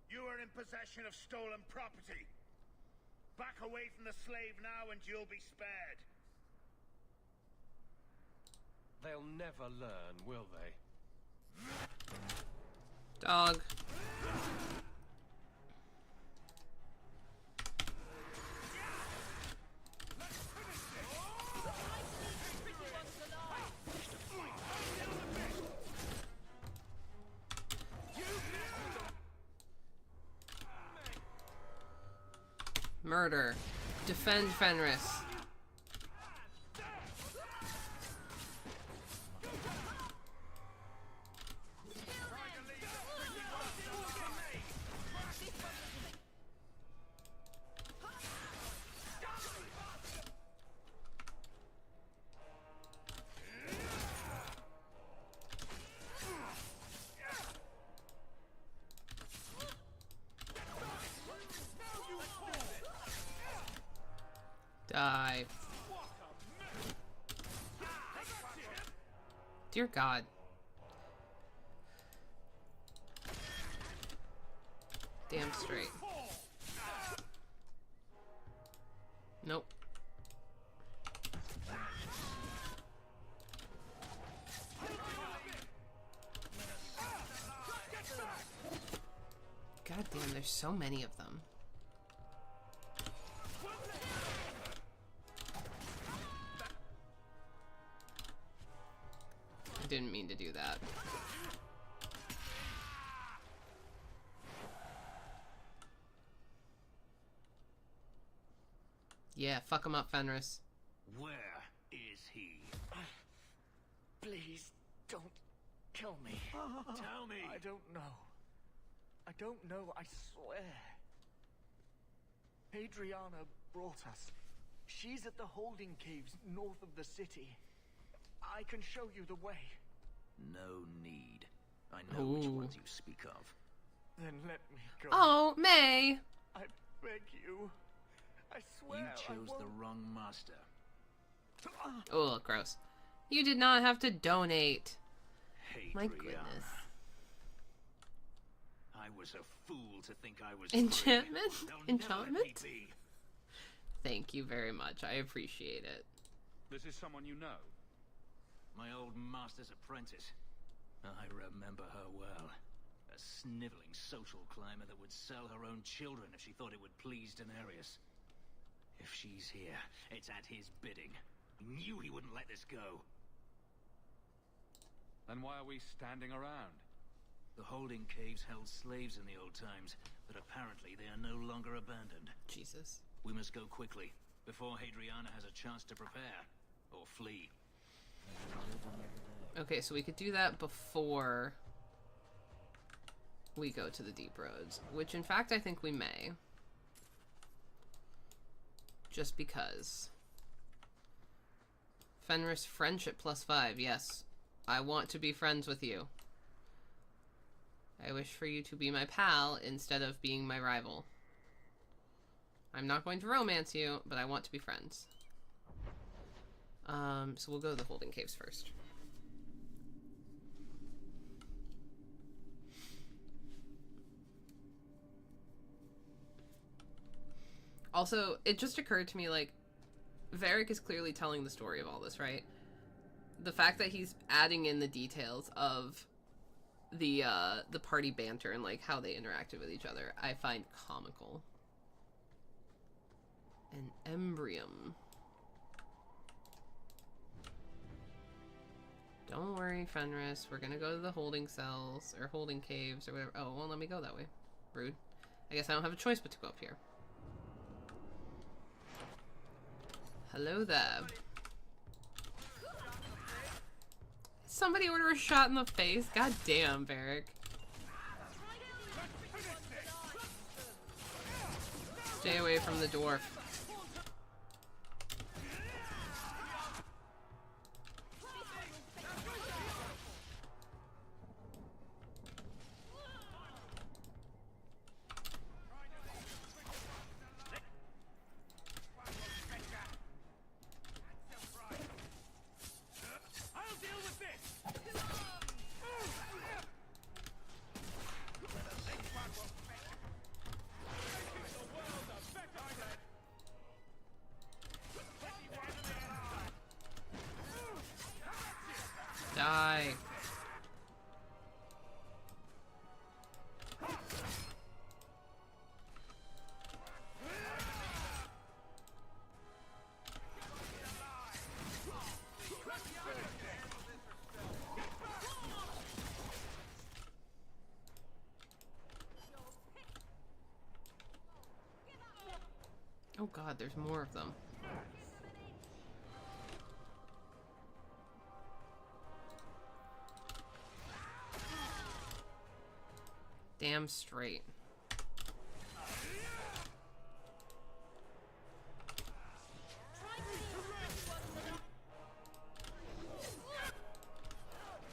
You are in possession of stolen property. Back away from the slave now and you'll be spared. They'll never learn, will they? Dog. Murder. Defend Fenris. Die. Dear God. Damn straight. Nope. God damn, there's so many of them. I didn't mean to do that. Yeah, fuck him up, Fenris. Where is he? Please, don't kill me. Tell me. I don't know. I don't know, I swear. Adriana brought us. She's at the holding caves north of the city. I can show you the way. No need. I know which ones you speak of. Then let me go. Oh, May! I beg you. I swear You chose the wrong master. Oh, gross. You did not have to donate. Hadriana. My goodness. I was a fool to think I was Enchantment? Free. Enchantment? Thank you very much. I appreciate it. This is someone you know? My old master's apprentice. I remember her well. A sniveling social climber that would sell her own children if she thought it would please Daenerys. If she's here, it's at his bidding. He knew he wouldn't let this go. Then why are we standing around? The holding caves held slaves in the old times, but apparently they are no longer abandoned. Jesus. We must go quickly, before Hadriana has a chance to prepare, or flee. Okay, so we could do that before we go to the Deep Roads, which in fact I think we may. Just because. Fenris friendship +5, yes. I want to be friends with you. I wish for you to be my pal instead of being my rival. I'm not going to romance you, but I want to be friends. So we'll go to the holding caves first. Also, it just occurred to me, like, Varric is clearly telling the story of all this, right? The fact that he's adding in the details of the party banter and, like, how they interacted with each other, I find comical. An Embrium. Don't worry, Fenris. We're gonna go to the holding cells, or holding caves, or whatever. Oh, well, let me go that way. Rude. I guess I don't have a choice but to go up here. Hello there. Somebody order a shot in the face? God damn, Varric. Stay away from the dwarf. Die. Oh god, there's more of them. Damn straight.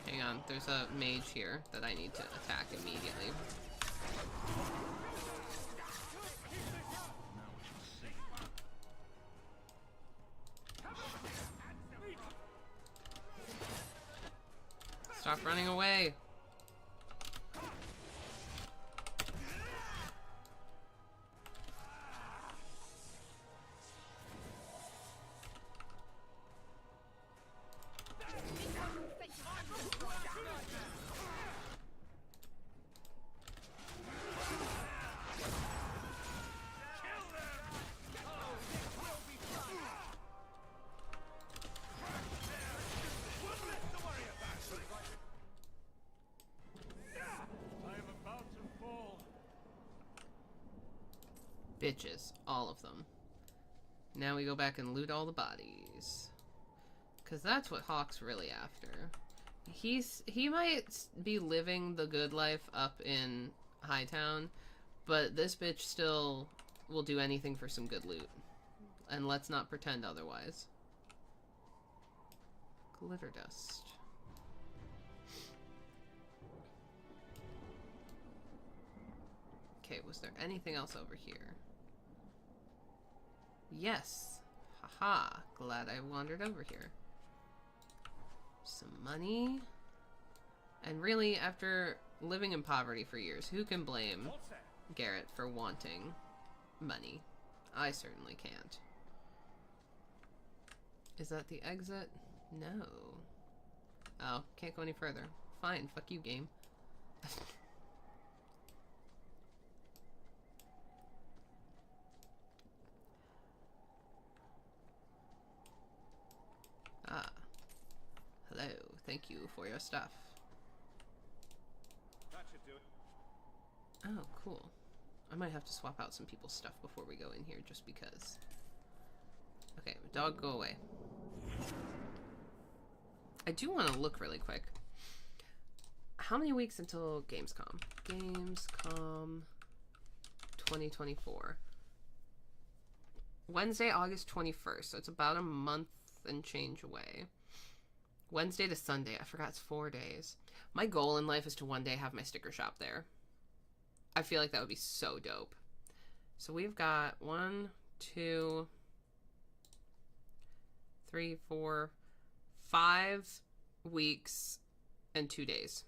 Hang on, there's a mage here that I need to attack immediately. running away. Bitches. All of them. Now we go back and loot all the bodies. Because that's what Hawk's really after. He might be living the good life up in Hightown, but this bitch still will do anything for some good loot. And let's not pretend otherwise. Glitter dust. Okay, was there anything else over here? Yes. Haha. Glad I wandered over here. Some money. And really, after living in poverty for years, who can blame Garrett for wanting money? I certainly can't. Is that the exit? No. Oh, can't go any further. Fine, fuck you, game. Ah. Hello. Thank you for your stuff. That should do it. Oh, cool. I might have to swap out some people's stuff before we go in here, just because. Okay, dog, go away. I do want to look really quick. How many weeks until Gamescom? Gamescom 2024. Wednesday, August 21st, so it's about a month and change away. Wednesday to Sunday. I forgot it's 4 days. My goal in life is to one day have my sticker shop there. I feel like that would be so dope. So we've got 1, 2, 3, 4, 5 weeks and 2 days.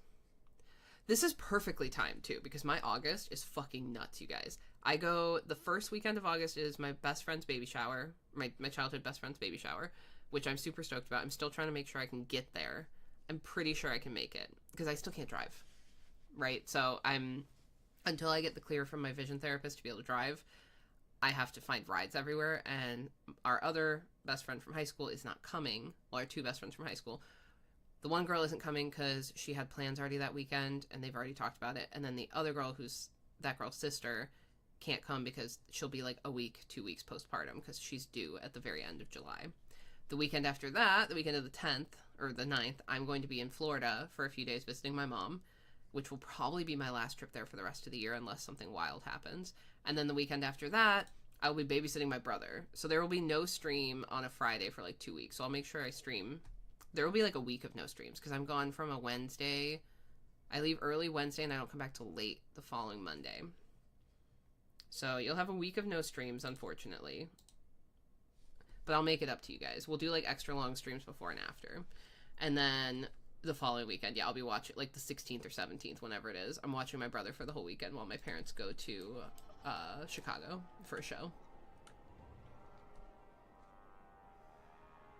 This is perfectly timed too, because my August is fucking nuts, you guys. I go, the first weekend of August is my best friend's baby shower, my childhood best friend's baby shower, which I'm super stoked about. I'm still trying to make sure I can get there. I'm pretty sure I can make it, because I still can't drive, right? So until I get the clear from my vision therapist to be able to drive, I have to find rides everywhere, and our other best friend from high school is not coming. Well, our two best friends from high school. The one girl isn't coming because she had plans already that weekend, and they've already talked about it. And then the other girl, who's that girl's sister, can't come because she'll be like a week, 2 weeks postpartum, because she's due at the very end of July. The weekend after that, the weekend of the 10th, or the 9th, I'm going to be in Florida for a few days visiting my mom, which will probably be my last trip there for the rest of the year unless something wild happens. And then the weekend after that, I'll be babysitting my brother. So there will be no stream on a Friday for like 2 weeks. So I'll make sure I stream. There will be like a week of no streams because I'm gone from a Wednesday. I leave early Wednesday and I don't come back till late the following Monday. So you'll have a week of no streams, unfortunately. But I'll make it up to you guys. We'll do like extra long streams before and after. And then the following weekend, yeah, I'll be watching like the 16th or 17th, whenever it is. I'm watching my brother for the whole weekend while my parents go to Chicago for a show.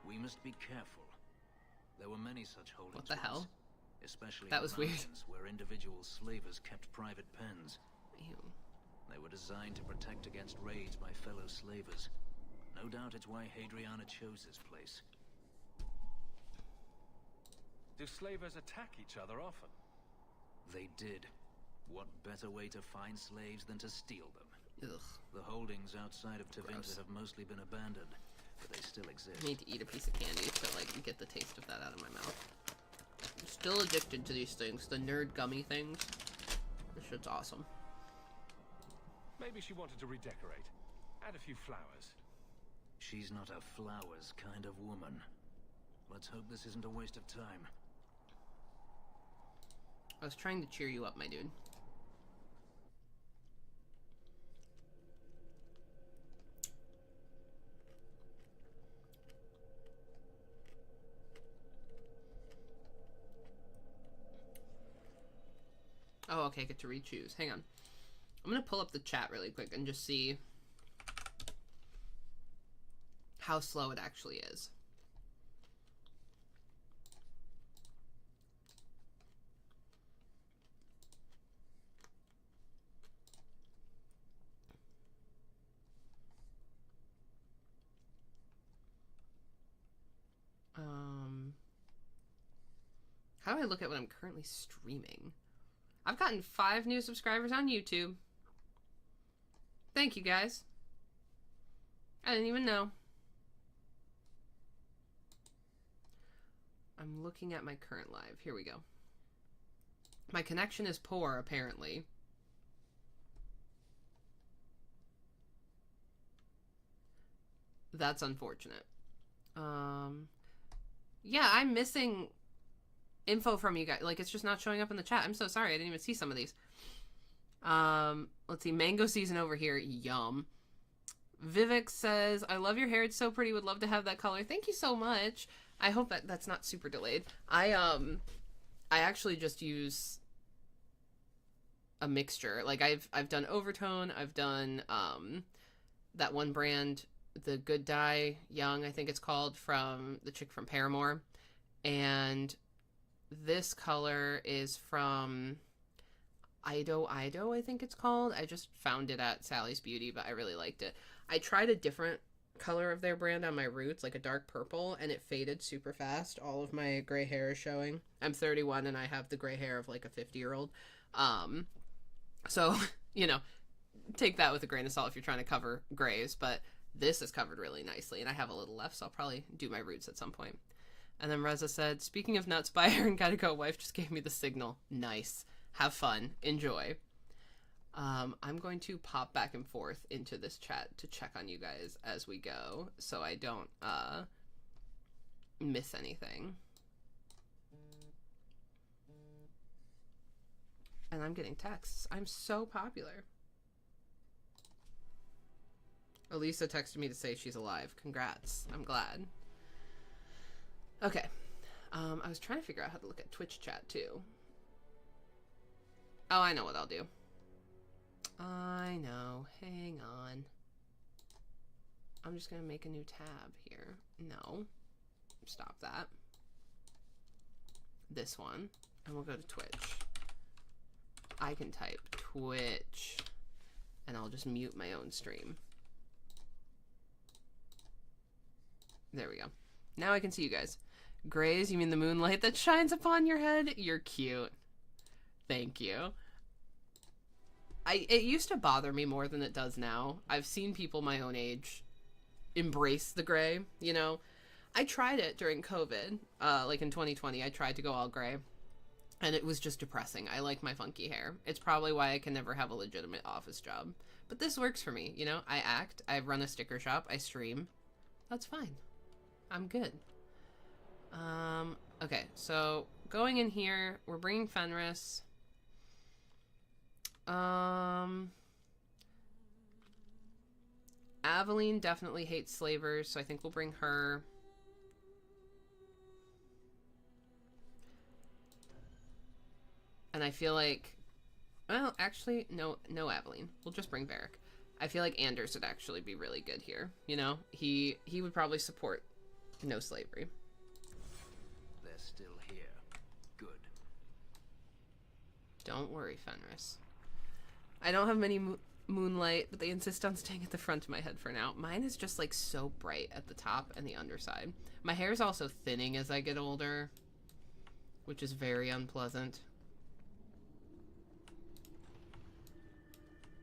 We must be careful. There were many such holdings. What the hell? Especially that was weird. Where individual slavers kept private pens. Ew. They were designed to protect against raids by fellow slavers. No doubt it's why Hadriana chose this place. Do slavers attack each other often? They did. What better way to find slaves than to steal them? Ugh. The holdings outside of Tevinter Gross. have mostly been abandoned, but they still exist. I need to eat a piece of candy to like get the taste of that out of my mouth. I'm still addicted to these things, the nerd gummy things. This shit's awesome. Maybe she wanted to redecorate. Add a few flowers. She's not a flowers kind of woman. Let's hope this isn't a waste of time. I was trying to cheer you up, my dude. okay, I get to re-choose. Hang on. I'm gonna pull up the chat really quick and just see how slow it actually is. How do I look at what I'm currently streaming? I've gotten 5 new subscribers on YouTube. Thank you, guys. I didn't even know. I'm looking at my current live. Here we go. My connection is poor, apparently. That's unfortunate. Yeah, I'm missing info from you guys. Like, it's just not showing up in the chat. I'm so sorry. I didn't even see some of these. Let's see. Mango season over here. Yum. Vivek says, I love your hair. It's so pretty. Would love to have that color. Thank you so much. I hope that that's not super delayed. I actually just use a mixture. Like, I've done Overtone. I've done, that one brand, the Good Dye Young, I think it's called, from the chick from Paramore. And this color is from Ido, I think it's called. I just found it at Sally's Beauty, but I really liked it. I tried a different color of their brand on my roots, like a dark purple, and it faded super fast. All of my gray hair is showing. I'm 31 and I have the gray hair of like a 50-year-old. So, you know, take that with a grain of salt if you're trying to cover grays, but this is covered really nicely, and I have a little left, so I'll probably do my roots at some point. And then Reza said, speaking of nuts, Byron, gotta go. Wife just gave me the signal. Nice. Have fun. Enjoy. I'm going to pop back and forth into this chat to check on you guys as we go, so I don't miss anything. And I'm getting texts. I'm so popular. Elisa texted me to say she's alive. Congrats. I'm glad. Okay. I was trying to figure out how to look at Twitch chat too. Oh, I know what I'll do. I know. Hang on. I'm just going to make a new tab here. No. Stop that. This one. And we'll go to Twitch. I can type Twitch. And I'll just mute my own stream. There we go. Now I can see you guys. Grays, you mean the moonlight that shines upon your head? You're cute. Thank you. It used to bother me more than it does now. I've seen people my own age embrace the gray, you know. I tried it during COVID, like in 2020. I tried to go all gray, and it was just depressing. I like my funky hair. It's probably why I can never have a legitimate office job. But this works for me, you know. I act, I run a sticker shop, I stream. That's fine. I'm good. Okay, so going in here, we're bringing Fenris. Aveline definitely hates slavers, so I think we'll bring her. And I feel like, well, actually, no Aveline. We'll just bring Varric. I feel like Anders would actually be really good here. You know, he would probably support no slavery. They're still here. Good. Don't worry, Fenris. I don't have many moonlight, but they insist on staying at the front of my head for now. Mine is just like so bright at the top and the underside. My hair is also thinning as I get older, which is very unpleasant.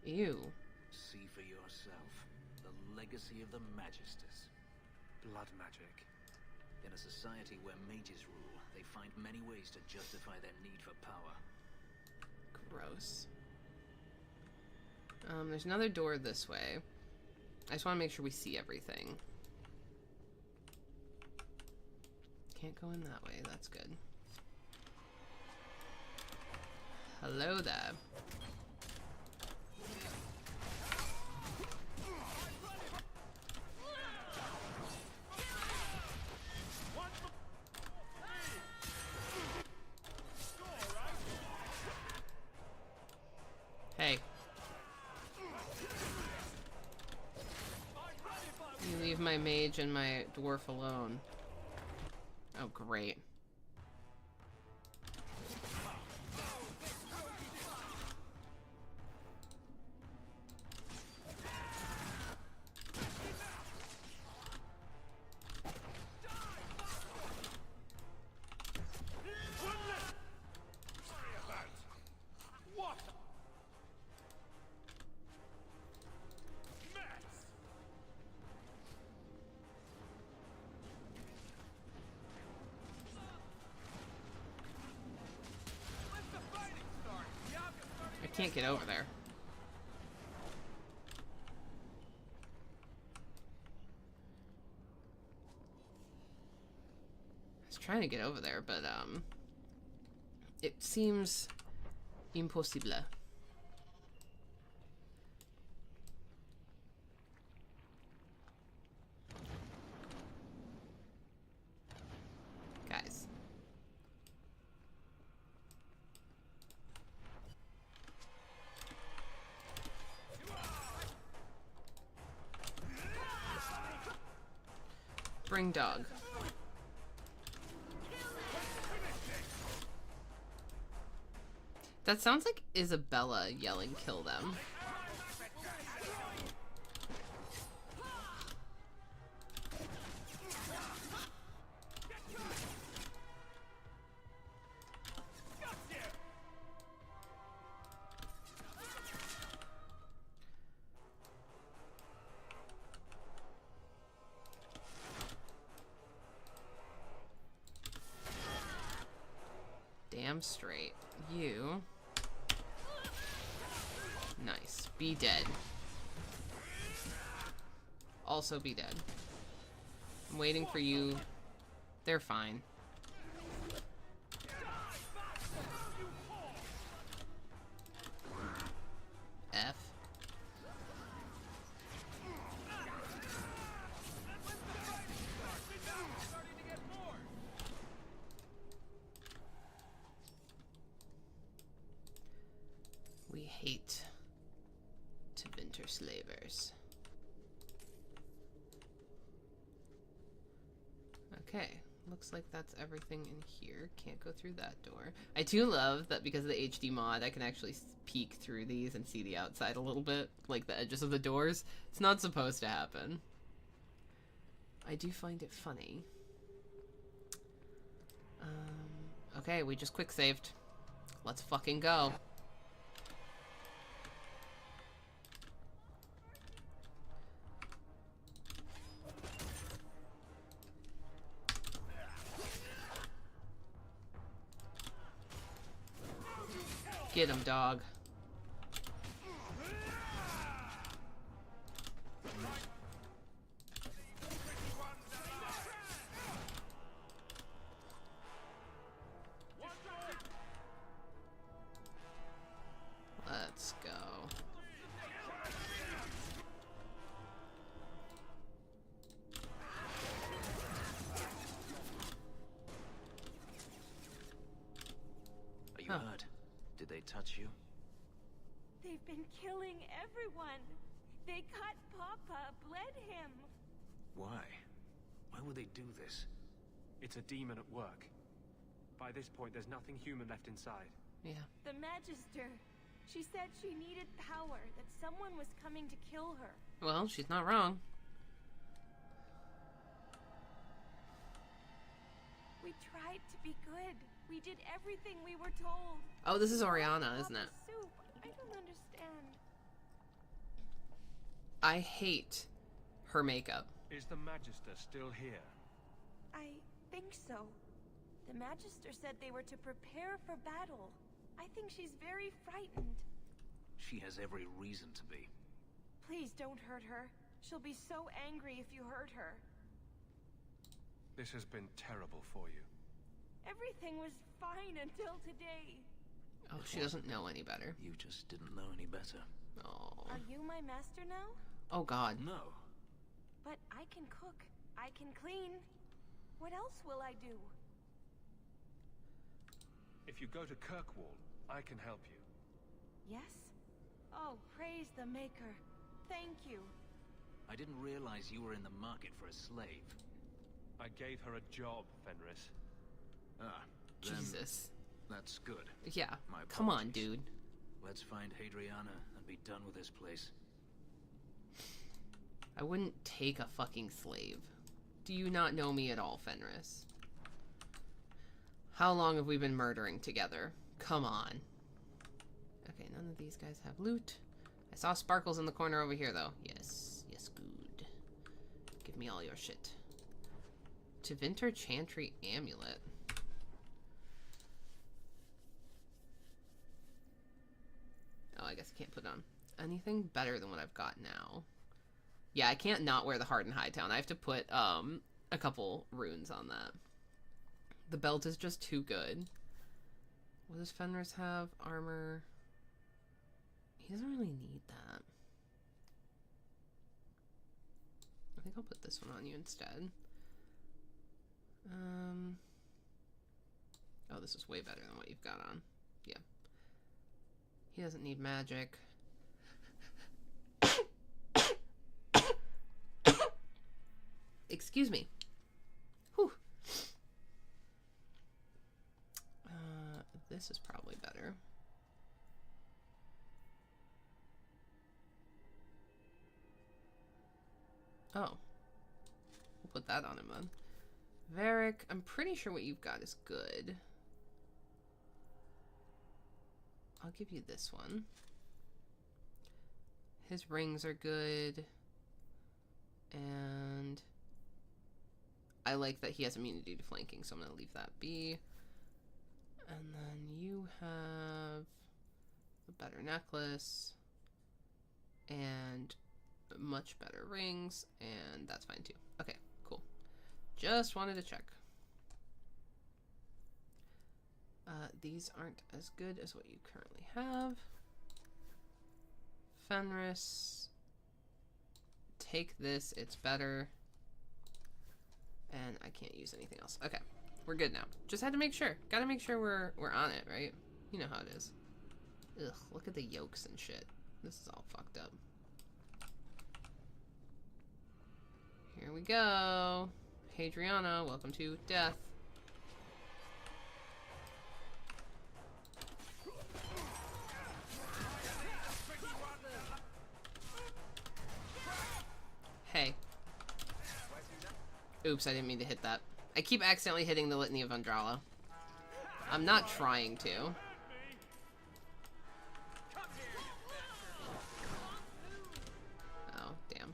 Ew. See for yourself. The legacy of the Magisters. Blood magic. In a society where mages rule, they find many ways to justify their need for power. Gross. There's another door this way. I just want to make sure we see everything. Can't go in that way. That's good. Hello there. my mage and my dwarf alone. Oh, great. I can't get over there. I was trying to get over there, but it seems impossible. Guys. Bring dog. That sounds like Isabella yelling, "Kill them." Damn straight. You. Nice. Be dead. Also be dead. I'm waiting for you. They're fine. F. We hate to winter slavers. Okay, looks like that's everything in here. Can't go through that door. I do love that because of the HD mod, I can actually peek through these and see the outside a little bit, like the edges of the doors. It's not supposed to happen. I do find it funny. Okay, we just quick saved. Let's fucking go. Get him, dog. Let's go. Are you hurt? Did they touch you? They've been killing everyone. They cut Papa, bled him. Why? Why would they do this? It's a demon at work. By this point, there's nothing human left inside. Yeah. The Magister. She said she needed power, that someone was coming to kill her. Well, she's not wrong. We tried to be good. We did everything we were told. Oh, this is Oriana, isn't it? Soup. I don't understand. I hate her makeup. Is the Magister still here? I think so. The Magister said they were to prepare for battle. I think she's very frightened. She has every reason to be. Please don't hurt her. She'll be so angry if you hurt her. This has been terrible for you. Everything was fine until today. Oh, she doesn't know any better. You just didn't know any better. Oh. Are you my master now? Oh, God. No. But I can cook. I can clean. What else will I do? If you go to Kirkwall, I can help you. Yes? Oh, praise the Maker. Thank you. I didn't realize you were in the market for a slave. I gave her a job, Fenris. Ah, then Jesus. that's good. Yeah. My Come on, apologies. dude. Let's find Hadriana and be done with this place. I wouldn't take a fucking slave. Do you not know me at all, Fenris? How long have we been murdering together? Come on. Okay, none of these guys have loot. I saw sparkles in the corner over here, though. Yes. Yes, good. Give me all your shit. Tevinter Chantry Amulet. Oh, I guess I can't put on anything better than what I've got now. Yeah, I can't not wear the Hardened Hightown. I have to put a couple runes on that. The belt is just too good. What does Fenris have? Armor. He doesn't really need that. I think I'll put this one on you instead. Oh, this is way better than what you've got on. Yeah. He doesn't need magic. Excuse me. Whew. This is probably better. Oh. We'll put that on him then. Varric, I'm pretty sure what you've got is good. I'll give you this one. His rings are good. And I like that he has immunity to flanking, so I'm going to leave that be. And then you have a better necklace and much better rings, and that's fine too. Okay, cool. Just wanted to check. These aren't as good as what you currently have. Fenris, take this, it's better. And I can't use anything else. Okay, we're good now. Just had to make sure. Gotta make sure we're on it, right? You know how it is. Ugh, look at the yolks and shit. This is all fucked up. Here we go. Hadriana, welcome to death. Hey. Oops, I didn't mean to hit that. I keep accidentally hitting the Litany of Andrala. I'm not trying to. Oh, damn.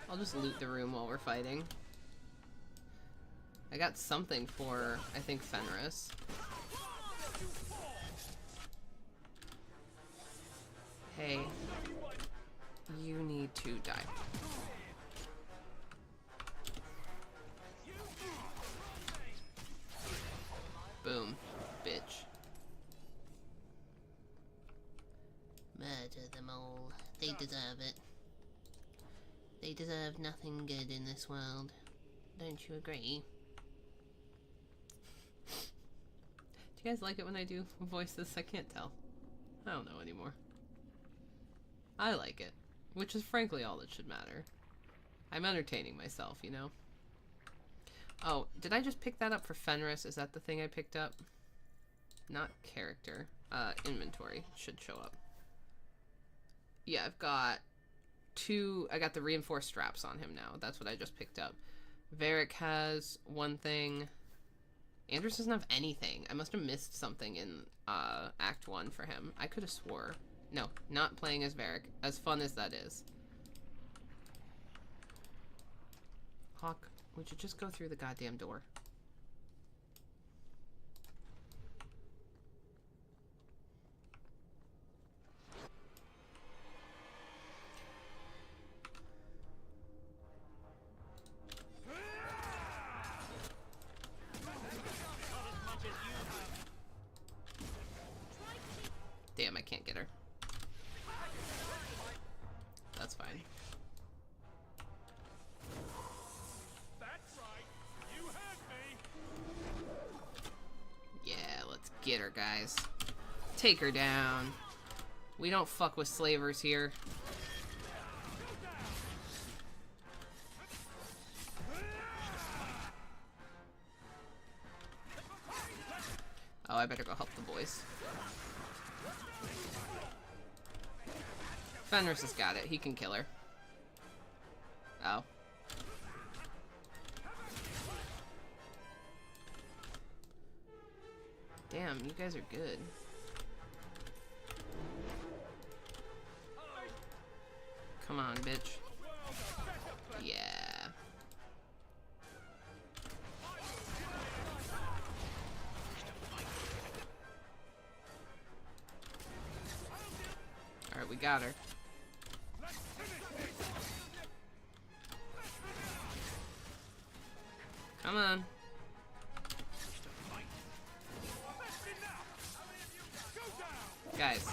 I'll just loot the room while we're fighting. I got something for, I think, Fenris. Hey. You need to die. Boom, bitch. Murder them all. They deserve it. They deserve nothing good in this world. Don't you agree? Do you guys like it when I do voices? I can't tell. I don't know anymore. I like it, which is frankly all that should matter. I'm entertaining myself, you know? Oh, did I just pick that up for Fenris? Is that the thing I picked up? Not character. Inventory should show up. Yeah, I've got I got the reinforced straps on him now. That's what I just picked up. Varric has one thing. Andros doesn't have anything. I must have missed something in Act 1 for him. I could have swore. No, not playing as Varric. As fun as that is. Hawk, would you just go through the goddamn door? Damn, I can't get her. That's fine. That's right. You heard me. Yeah, let's get her, guys. Take her down. We don't fuck with slavers here. I better go help the boys. Fenris has got it. He can kill her. Oh. Damn, you guys are good. Come on, bitch. Yeah. Alright, we got her. Come on. Guys.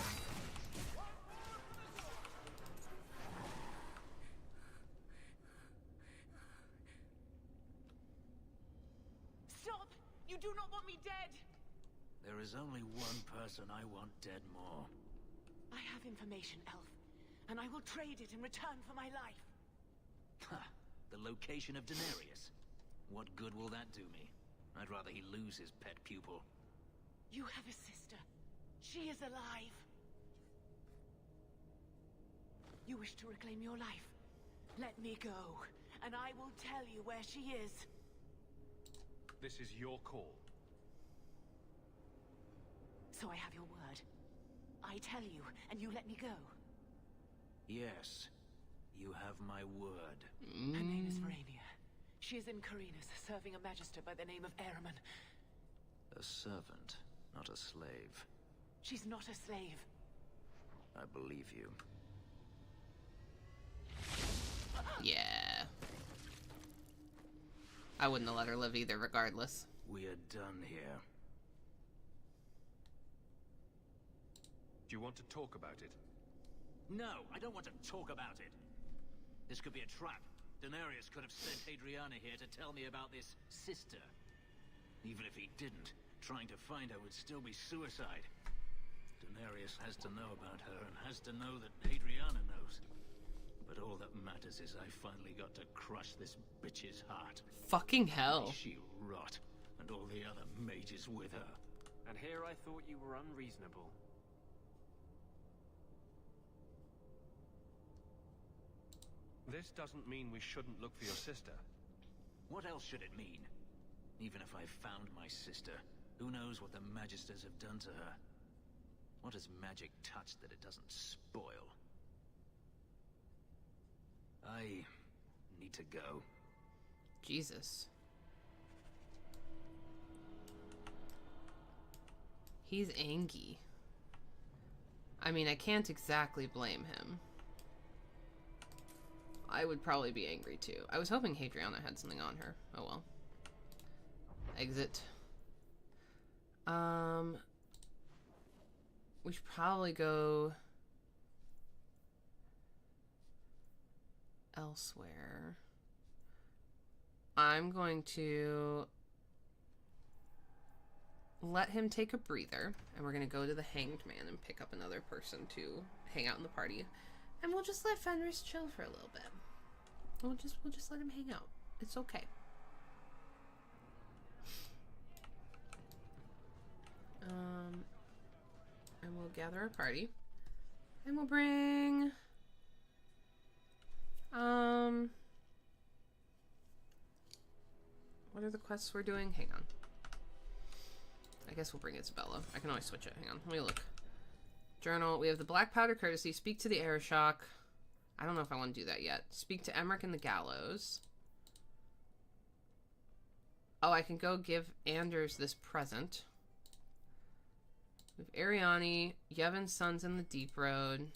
Stop! You do not want me dead! There is only one person I want dead more. I have information, Elf, and I will trade it in return for my life. Ha! The location of Denarius. What good will that do me? I'd rather he lose his pet pupil. You have a sister. She is alive. You wish to reclaim your life? Let me go, and I will tell you where she is. This is your call. So I have your word. I tell you, and you let me go. Yes, you have my word. Her name is Verania. She is in Carinus, serving a magister by the name of Ahriman. A servant, not a slave. She's not a slave. I believe you. Yeah. I wouldn't have let her live either, regardless. We are done here. Do you want to talk about it? No, I don't want to talk about it. This could be a trap. Denarius could have sent Hadriana here to tell me about this sister. Even if he didn't, trying to find her would still be suicide. Denarius has to know about her and has to know that Hadriana knows. But all that matters is I finally got to crush this bitch's heart. Fucking hell. May she rot, and all the other mages with her. And here I thought you were unreasonable. This doesn't mean we shouldn't look for your sister. What else should it mean? Even if I found my sister, who knows what the Magisters have done to her? What has magic touched that it doesn't spoil? I need to go. Jesus. He's angry. I mean, I can't exactly blame him. I would probably be angry too. I was hoping Hadriana had something on her. Oh well. Exit. We should probably go elsewhere. I'm going to let him take a breather, and we're going to go to the Hanged Man and pick up another person to hang out in the party. And we'll just let Fenris chill for a little bit. We'll just let him hang out. It's okay. And we'll gather our party. And we'll bring what are the quests we're doing? Hang on. I guess we'll bring Isabella. I can always switch it. Hang on. Let me look. Journal. We have the Black Powder Courtesy. Speak to the Airshok. I don't know if I want to do that yet. Speak to Emmerich and the Gallows. Oh, I can go give Anders this present. We have Ariani, Yevon's Sons in the Deep Road.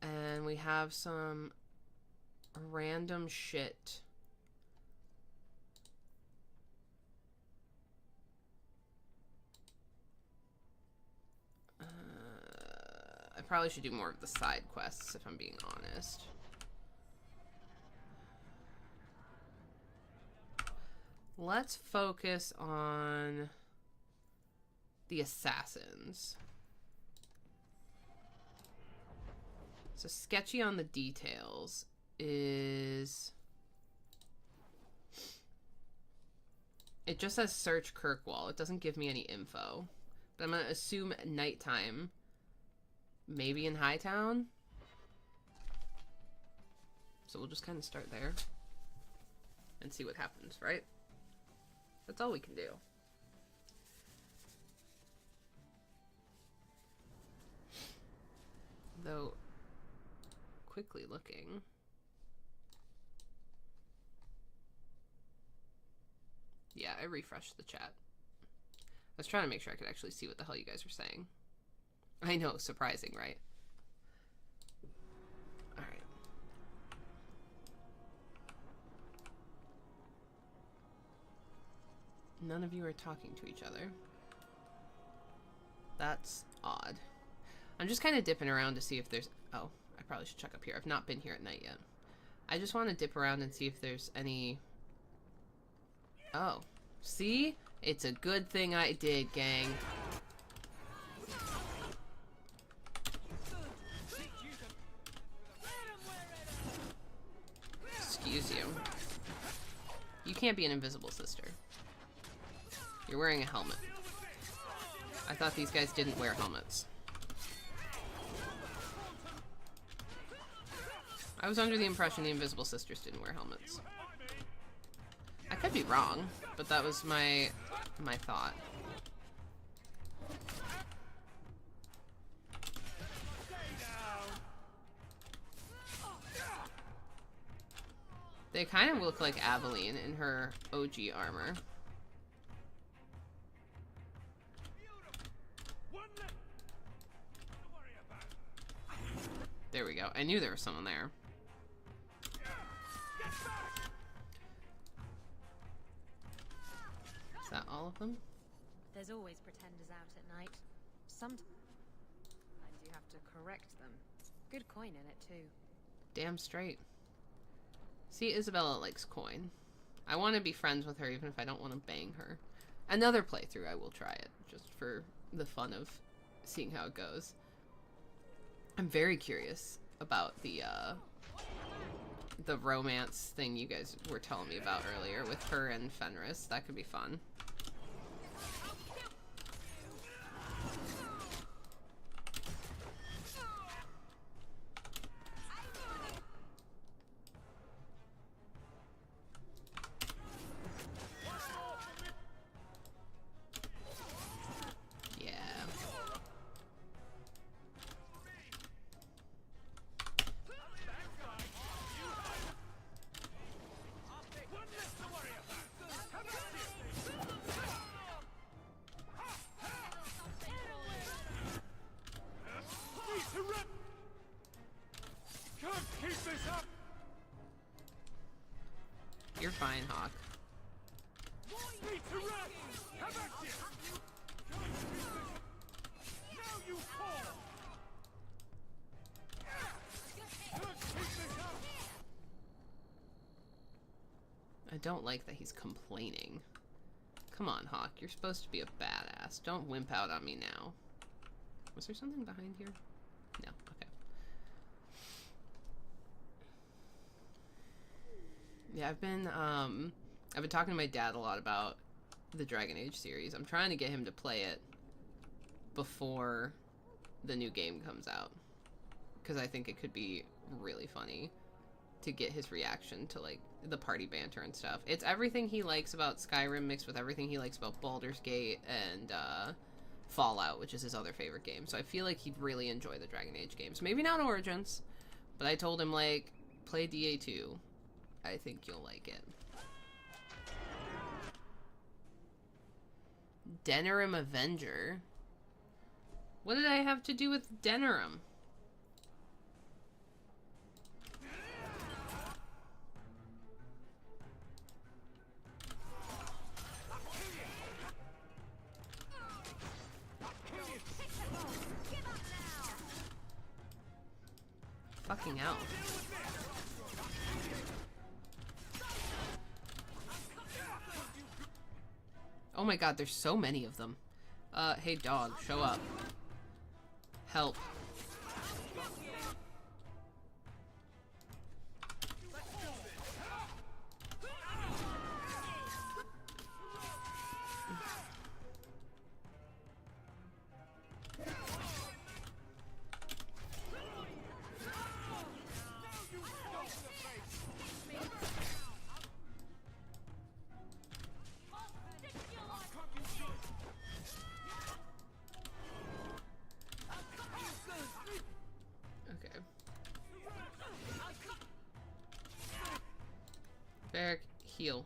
And we have some random shit. I probably should do more of the side quests, if I'm being honest. Let's focus on the assassins. So sketchy on the details is It just says search Kirkwall. It doesn't give me any info. But I'm gonna assume nighttime. Maybe in Hightown? So we'll just kind of start there. And see what happens, right? That's all we can do. Though, quickly looking... Yeah, I refreshed the chat. I was trying to make sure I could actually see what the hell you guys were saying. I know, surprising, right? Alright. None of you are talking to each other. That's odd. I'm just kind of dipping around to see if there's... Oh, I probably should check up here. I've not been here at night yet. I just want to dip around and see if there's any... Oh. See? It's a good thing I did, gang. Excuse you. You can't be an invisible sister. You're wearing a helmet. I thought these guys didn't wear helmets. I was under the impression the invisible sisters didn't wear helmets. I could be wrong, but that was my thought. They kind of look like Aveline in her OG armor. There we go. I knew there was someone there. Is that all of them? There's always pretenders out at night. Sometimes you have to correct them. Good coin in it, too. Damn straight. See, Isabella likes coin. I want to be friends with her even if I don't want to bang her. Another playthrough, I will try it, just for the fun of seeing how it goes. I'm very curious about the romance thing you guys were telling me about earlier with her and Fenris. That could be fun. You're fine, Hawk. I don't like that he's complaining. Come on, Hawk. You're supposed to be a badass. Don't wimp out on me now. Was there something behind here? No. Okay. Yeah, I've been talking to my dad a lot about the Dragon Age series. I'm trying to get him to play it before the new game comes out, because I think it could be really funny to get his reaction to, like, the party banter and stuff. It's everything he likes about Skyrim mixed with everything he likes about Baldur's Gate and Fallout, which is his other favorite game. So I feel like he'd really enjoy the Dragon Age games. Maybe not Origins, but I told him, like, play DA2. I think you'll like it. Denerim Avenger? What did I have to do with Denerim? Fucking hell. Oh my god, there's so many of them. Hey dog, show up. Help. Heal.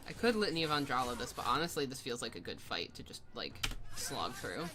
I could Litany of Andrala this, but honestly this feels like a good fight to just, like, slog through.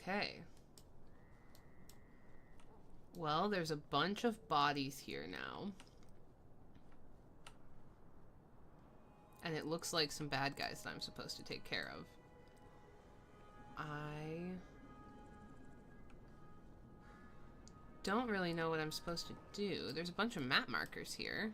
Okay. Well, there's a bunch of bodies here now. And it looks like some bad guys that I'm supposed to take care of. I don't really know what I'm supposed to do. There's a bunch of map markers here.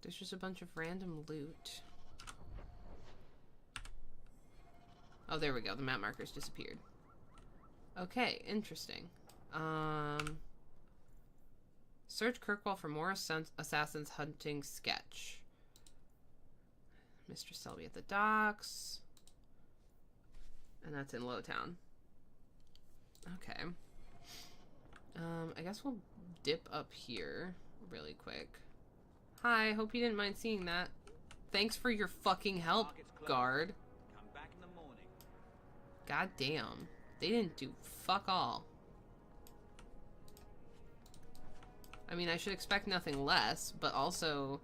There's just a bunch of random loot. Oh, there we go. The map markers disappeared. Okay, interesting. Search Kirkwall for more assassins hunting sketch. Mistress Selby at the docks. And that's in Lowtown. Okay. I guess we'll dip up here really quick. Hi, hope you didn't mind seeing that. Thanks for your fucking help, guard. Come back in the morning. God damn. They didn't do fuck all. I mean, I should expect nothing less, but also,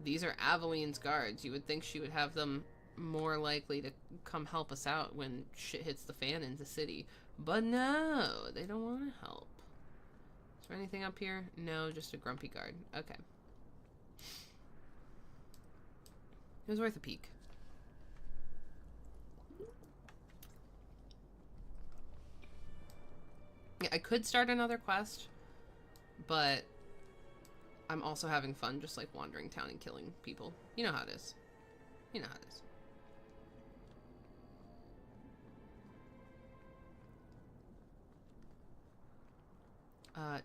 these are Aveline's guards. You would think she would have them more likely to come help us out when shit hits the fan in the city. But no, they don't want to help. Is there anything up here? No, just a grumpy guard. Okay. It was worth a peek. Yeah, I could start another quest, but I'm also having fun just like wandering town and killing people. You know how it is. You know how it is.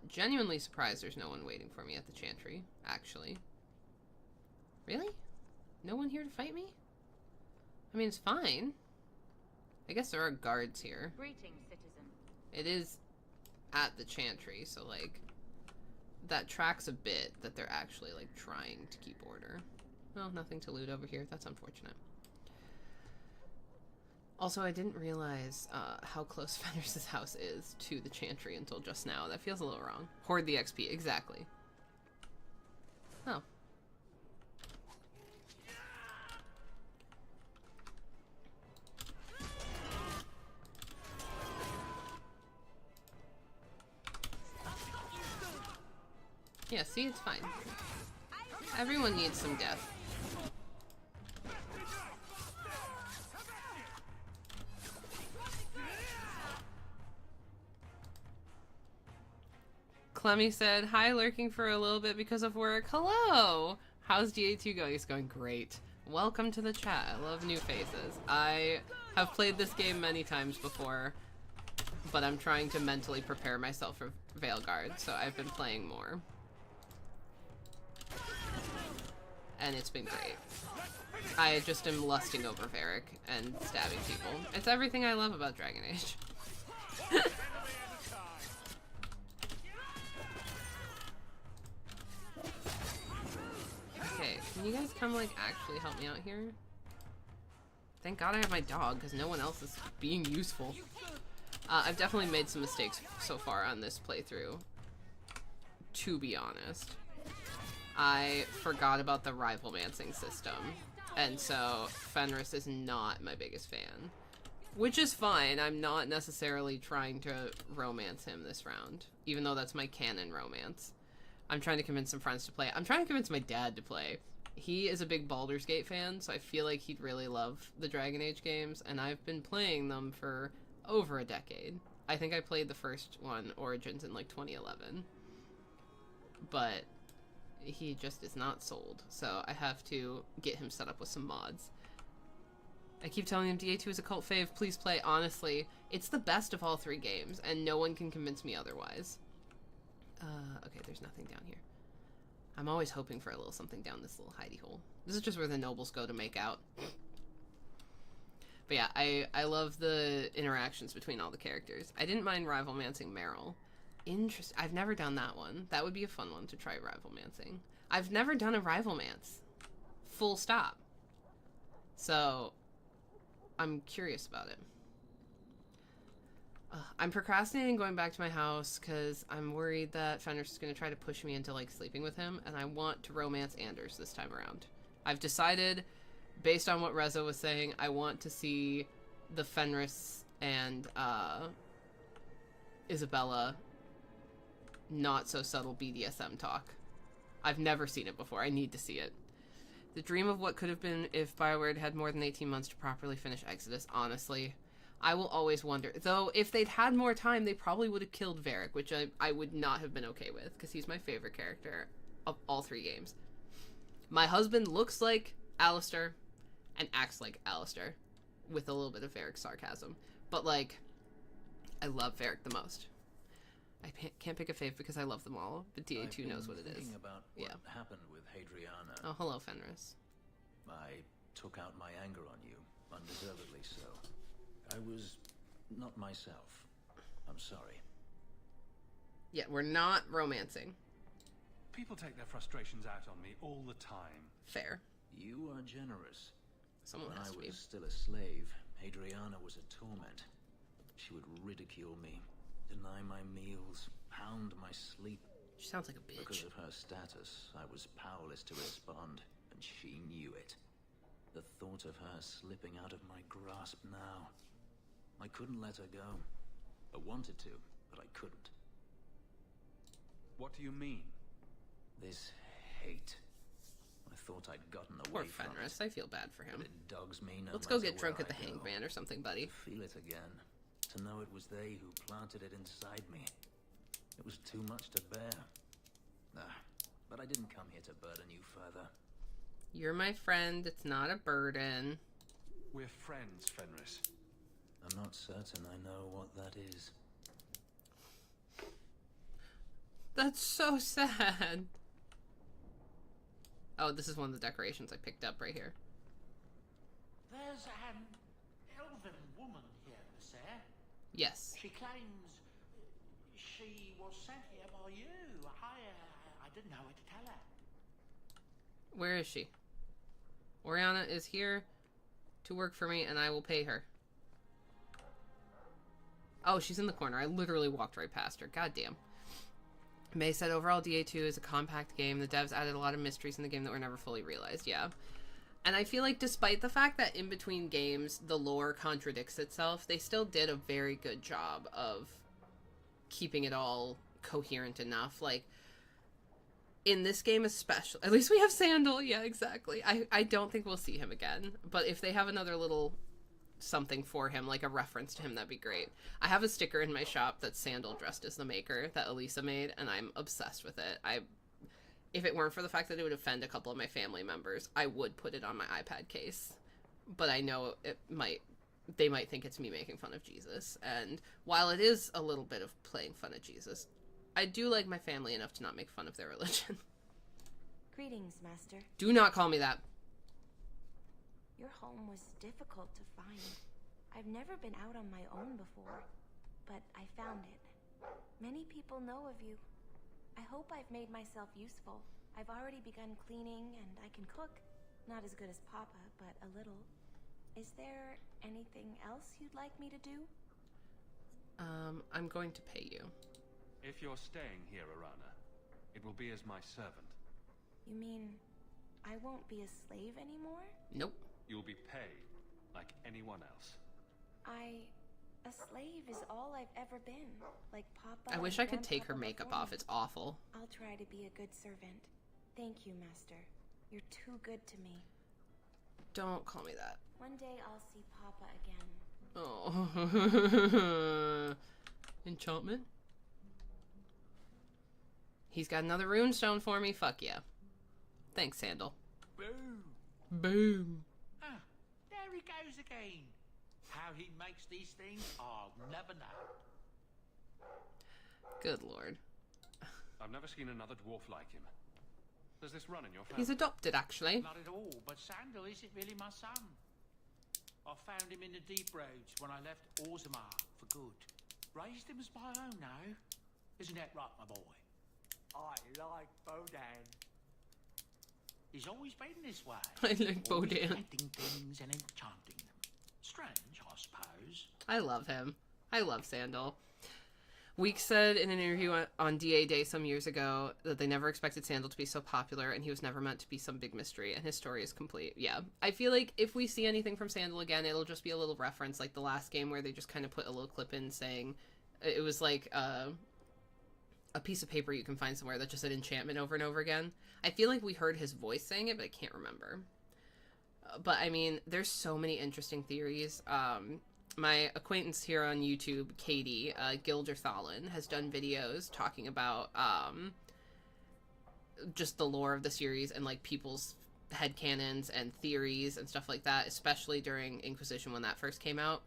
Genuinely surprised there's no one waiting for me at the Chantry, actually. Really? No one here to fight me? I mean, it's fine. I guess there are guards here. Greetings, citizen. It is at the Chantry, so, like, that tracks a bit that they're actually, like, trying to keep order. Well, nothing to loot over here. That's unfortunate. Also, I didn't realize how close Fenris's house is to the Chantry until just now. That feels a little wrong. Hoard the XP, exactly. Oh. Yeah, see, it's fine. Everyone needs some death. Clemmy said, hi, lurking for a little bit because of work. Hello! How's DA2 going? It's going great. Welcome to the chat. I love new faces. I have played this game many times before, but I'm trying to mentally prepare myself for Veilguard, so I've been playing more. And it's been great. I just am lusting over Varric and stabbing people. It's everything I love about Dragon Age. Okay, can you guys come, like, actually help me out here? Thank God I have my dog, because no one else is being useful. I've definitely made some mistakes so far on this playthrough, to be honest. I forgot about the rivalmancing system, and so Fenris is not my biggest fan. Which is fine, I'm not necessarily trying to romance him this round, even though that's my canon romance. I'm trying to convince some friends to play. I'm trying to convince my dad to play. he is a big Baldur's Gate fan, so I feel like he'd really love the Dragon Age games, and I've been playing them for over a decade. I think I played the first one, Origins, in like 2011. But he just is not sold, so I have to get him set up with some mods. I keep telling him DA2 is a cult fave, please play. Honestly, it's the best of all 3 games, and no one can convince me otherwise. Okay, there's nothing down here. I'm always hoping for a little something down this little hidey hole. This is just where the nobles go to make out. But yeah, I love the interactions between all the characters. I didn't mind rivalmancing Meryl. Interesting. I've never done that one. That would be a fun one to try rivalmancing. I've never done a rivalmance. Full stop. So, I'm curious about it. I'm procrastinating going back to my house because I'm worried that Fenris is going to try to push me into, like, sleeping with him, and I want to romance Anders this time around. I've decided, based on what Reza was saying, I want to see the Fenris and Isabella not-so-subtle BDSM talk. I've never seen it before. I need to see it. The dream of what could have been if BioWare had more than 18 months to properly finish Exodus, honestly. I will always wonder. Though, if they'd had more time, they probably would have killed Varric, which I would not have been okay with, because he's my favorite character of all 3 games. My husband looks like Alistair and acts like Alistair, with a little bit of Varric sarcasm. But, like, I love Varric the most. I can't pick a fave because I love them all, but DA2 knows what it is. About what happened with Hadriana. Oh, hello, Fenris. I took out my anger on you, undeservedly so. I was not myself. I'm sorry. Yeah, we're not romancing. People take their frustrations out on me all the time. Fair. You are generous. Someone has to be. When I was still a slave, Hadriana was a torment. She would ridicule me, deny my meals, pound my sleep. She sounds like a bitch. Because of her status, I was powerless to respond, and she knew it. The thought of her slipping out of my grasp now. I couldn't let her go. I wanted to, but I couldn't. What do you mean? This hate. I thought I'd gotten away from it. Poor Fenris, I feel bad for him. But it dogs me no Let's go matter get drunk where at the I go. Hangman or something, buddy. To feel it again. To know it was they who planted it inside me. It was too much to bear. But I didn't come here to burden you further. You're my friend. It's not a burden. We're friends, Fenris. I'm not certain I know what that is. That's so sad. Oh, this is one of the decorations I picked up right here. There's an elven woman here, sir. Yes. She claims she was sent here by you. I didn't know what to tell her. Where is she? Oriana is here to work for me, and I will pay her. Oh, she's in the corner. I literally walked right past her. Goddamn. May said, overall, DA2 is a compact game. The devs added a lot of mysteries in the game that were never fully realized. Yeah. And I feel like despite the fact that in between games, the lore contradicts itself, they still did a very good job of keeping it all coherent enough. Like, in this game especially, at least we have Sandal. Yeah, exactly. I don't think we'll see him again. But if they have another little something for him, like a reference to him, that'd be great. I have a sticker in my shop that's Sandal dressed as the Maker that Elisa made, and I'm obsessed with it. If it weren't for the fact that it would offend a couple of my family members, I would put it on my iPad case. But I know they might think it's me making fun of Jesus. And while it is a little bit of playing fun of Jesus, I do like my family enough to not make fun of their religion. Greetings, Master. Do not call me that. Your home was difficult to find. I've never been out on my own before, but I found it. Many people know of you. I hope I've made myself useful. I've already begun cleaning, and I can cook. Not as good as Papa, but a little. Is there anything else you'd like me to do? I'm going to pay you. If you're staying here, Arana, it will be as my servant. You mean I won't be a slave anymore? Nope. You'll be paid like anyone else. A slave is all I've ever been, like Papa. I wish I could take her makeup off. It's awful. I'll try to be a good servant. Thank you, Master. You're too good to me. Don't call me that. One day I'll see Papa again. Oh. Enchantment? He's got another runestone for me. Fuck yeah. Thanks, Sandal. Boom. Boom. Ah, there he goes again. How he makes these things, I'll never know. Good lord. I've never seen another dwarf like him. Does this run in your family? He's adopted, actually. Not at all, but Sandal isn't really my son. I found him in the Deep Roads when I left Orzammar for good. Raised him as my own now. Isn't that right, my boy? I like Bodan. He's always been this way. I like Always Bodan. collecting things and enchanting them. Strange, I suppose. I love him. I love Sandal. Week said in an interview on DA Day some years ago that they never expected Sandal to be so popular and he was never meant to be some big mystery, and his story is complete. Yeah. I feel like if we see anything from Sandal again, it'll just be a little reference like the last game where they just kind of put a little clip in saying it was like a piece of paper you can find somewhere that just said enchantment over and over again. I feel like we heard his voice saying it, but I can't remember. But I mean, there's so many interesting theories. My acquaintance here on YouTube, Katie, Gilder Thalin, has done videos talking about just the lore of the series and like people's headcanons and theories and stuff like that, especially during Inquisition when that first came out.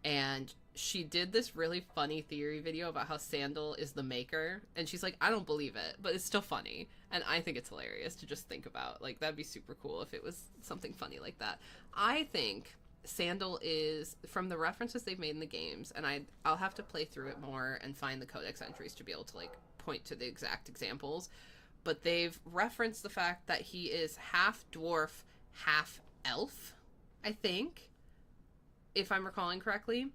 And she did this really funny theory video about how Sandal is the maker, and she's like, I don't believe it, but it's still funny, and I think it's hilarious to just think about. Like, that'd be super cool if it was something funny like that. I think Sandal is, from the references they've made in the games, and I'll have to play through it more and find the codex entries to be able to like point to the exact examples, but they've referenced the fact that he is half dwarf, half elf, I think, if I'm recalling correctly.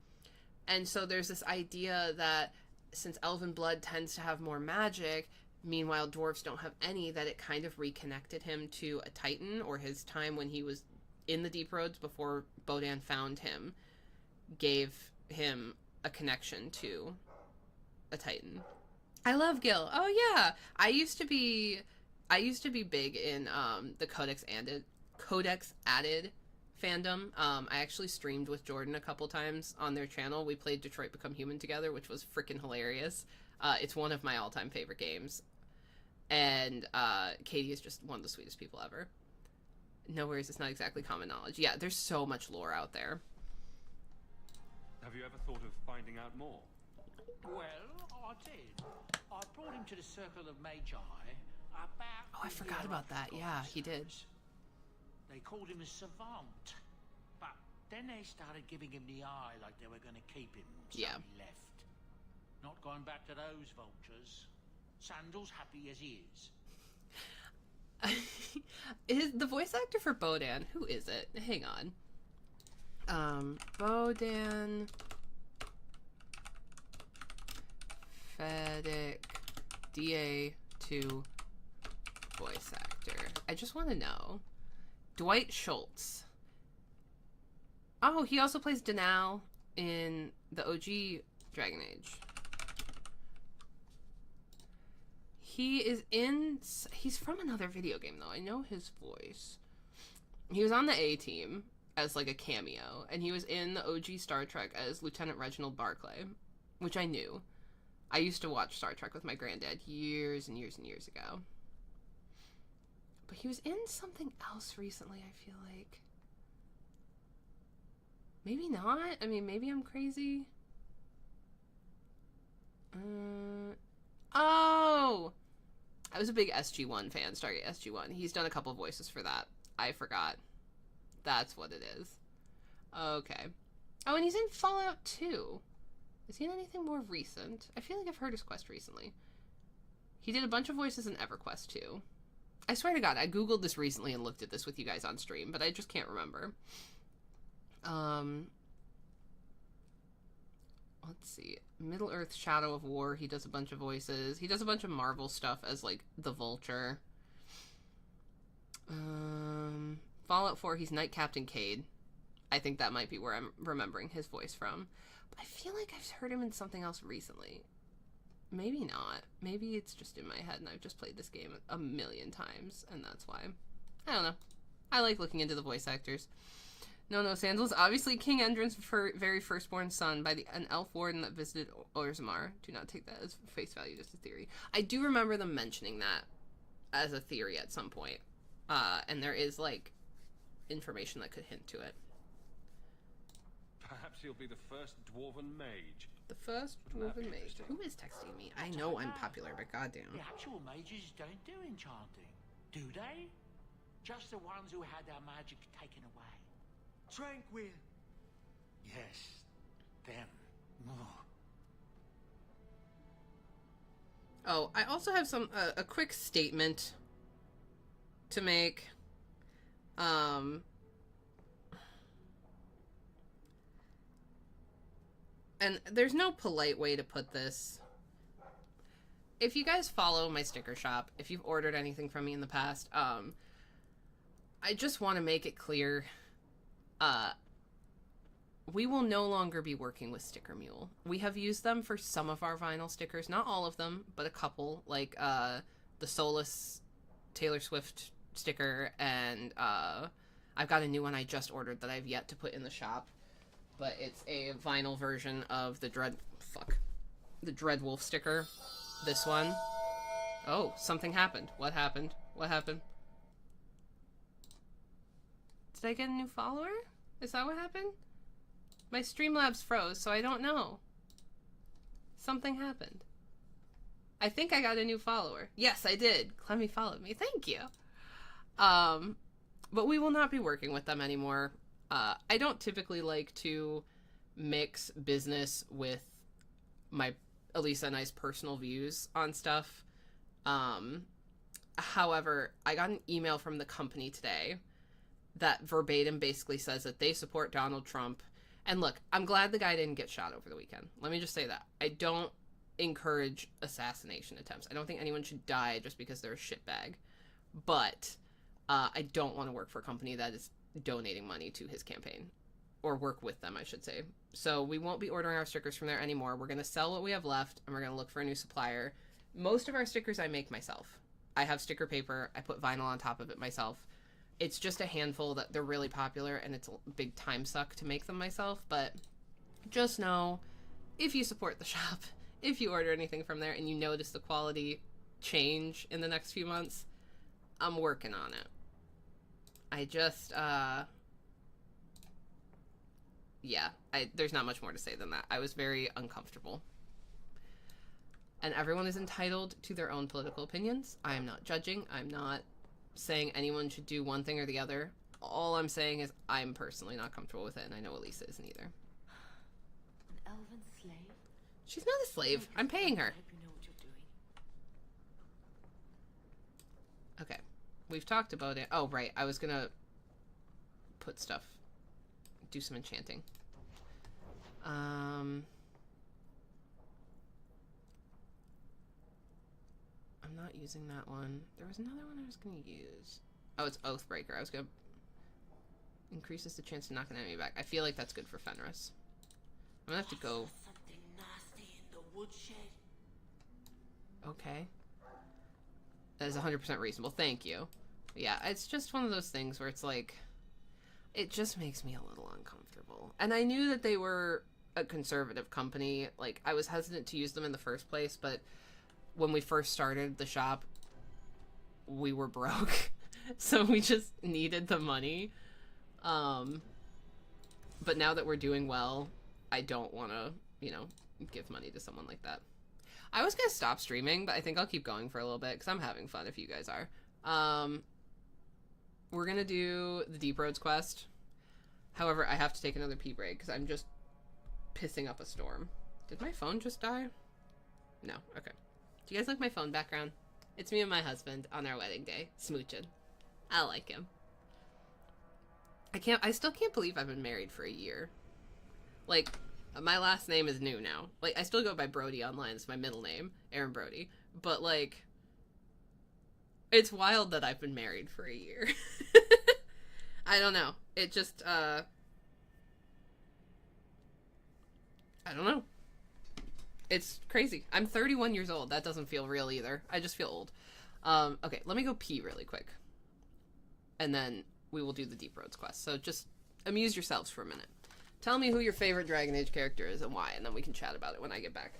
And so there's this idea that since elven blood tends to have more magic, meanwhile dwarves don't have any, that it kind of reconnected him to a Titan, or his time when he was in the Deep Roads before Bodan found him gave him a connection to a Titan. I love Gil. Oh yeah, I used to be big in the Codex Added fandom. I actually streamed with Jordan a couple times on their channel. We played Detroit Become Human together, which was freaking hilarious. It's one of my all-time favorite games, and Katie is just one of the sweetest people ever. No worries, it's not exactly common knowledge. Yeah, there's so much lore out there. Have you ever thought of finding out more? Well, I did. I brought him to the Circle of Magi about... Oh, I forgot about that. Yeah, he did. They called him a savant, but then they started giving him the eye like they were going to keep him, so he left. Not going back to those vultures. Sandal's happy as he is. Is the voice actor for Bodan? Who is it? Hang on. Bodan Fedek DA2 voice actor. I just want to know. Dwight Schultz. Oh, he also plays Danal in the OG Dragon Age. He's from another video game, though. I know his voice. He was on the A-Team as, like, a cameo, and he was in the OG Star Trek as Lieutenant Reginald Barclay, which I knew. I used to watch Star Trek with my granddad years and years and years ago. But he was in something else recently, I feel like. Maybe not. I mean, maybe I'm crazy. Oh! I was a big SG-1 fan, Stargate SG-1. He's done a couple voices for that. I forgot. That's what it is. Okay. Oh, and he's in Fallout 2. Is he in anything more recent? I feel like I've heard his quest recently. He did a bunch of voices in EverQuest 2. I swear to God, I googled this recently and looked at this with you guys on stream, but I just can't remember. Let's see. Middle-earth Shadow of War, he does a bunch of voices. He does a bunch of Marvel stuff as, like, the Vulture. Fallout 4, he's Knight Captain Cade. I think that might be where I'm remembering his voice from. But I feel like I've heard him in something else recently. Maybe not. Maybe it's just in my head and I've just played this game a million times, and that's why. I don't know. I like looking into the voice actors. No, Sandal is obviously King Endron's very firstborn son by an elf warden that visited Orzammar. Do not take that as face value, just a theory. I do remember them mentioning that as a theory at some point. And there is, like, information that could hint to it. Perhaps he'll be the first dwarven mage. The first dwarven mage. Who is texting me? I know I'm popular, but goddamn. The actual mages don't do enchanting, do they? Just the ones who had their magic taken away. Tranquil. Yes, them. Oh, I also have a quick statement to make. And there's no polite way to put this. If you guys follow my sticker shop, if you've ordered anything from me in the past, I just want to make it clear, we will no longer be working with Sticker Mule. We have used them for some of our vinyl stickers, not all of them, but a couple, like the Solus Taylor Swift sticker, and I've got a new one I just ordered that I've yet to put in the shop, but it's a vinyl version of the Dreadwolf sticker. This one. Oh, something happened. What happened? What happened? Did I get a new follower? Is that what happened? My Streamlabs froze, so I don't know. Something happened. I think I got a new follower. Yes, I did. Clemmy followed me. Thank you. But we will not be working with them anymore. I don't typically like to mix business with my Elisa and I's personal views on stuff. However, I got an email from the company today that verbatim basically says that they support Donald Trump. And look, I'm glad the guy didn't get shot over the weekend. Let me just say that. I don't encourage assassination attempts. I don't think anyone should die just because they're a shitbag. But I don't want to work for a company that is donating money to his campaign. Or work with them, I should say. So we won't be ordering our stickers from there anymore. We're going to sell what we have left, and we're going to look for a new supplier. Most of our stickers I make myself. I have sticker paper. I put vinyl on top of it myself. It's just a handful that they're really popular, and it's a big time suck to make them myself. But just know, if you support the shop, if you order anything from there, and you notice the quality change in the next few months, I'm working on it. I just, yeah, there's not much more to say than that. I was very uncomfortable. And everyone is entitled to their own political opinions. I am not judging. I'm not saying anyone should do one thing or the other. All I'm saying is I'm personally not comfortable with it, and I know Elisa isn't either. An elven slave? She's not a slave. I'm paying her. I hope you know what you're doing. Okay. We've talked about it. Oh, right. I was gonna put stuff. Do some enchanting. I'm not using that one. There was another one I was gonna use. Oh, it's Oathbreaker. I was gonna... Increases the chance to knock an enemy back. I feel like that's good for Fenris. I'm gonna have to go... Something nasty in the woodshed. Okay. That is 100% reasonable. Thank you. Yeah, it's just one of those things where it's like... It just makes me a little uncomfortable. And I knew that they were a conservative company. Like, I was hesitant to use them in the first place, but when we first started the shop, we were broke. So we just needed the money. But now that we're doing well, I don't want to, give money to someone like that. I was going to stop streaming, but I think I'll keep going for a little bit because I'm having fun if you guys are. We're going to do the Deep Roads quest. However, I have to take another pee break because I'm just pissing up a storm. Did my phone just die? No. Okay. Do you guys like my phone background? It's me and my husband on our wedding day, smooching. I like him. I still can't believe I've been married for a year. Like, my last name is new now. Like, I still go by Brody online. It's my middle name, Aaron Brody. But, like, it's wild that I've been married for a year. I don't know. It just, I don't know. It's crazy. I'm 31 years old. That doesn't feel real either. I just feel old. Okay, let me go pee really quick. and then we will do the Deep Roads quest. So just amuse yourselves for a minute. Tell me who your favorite Dragon Age character is and why, and then we can chat about it when I get back.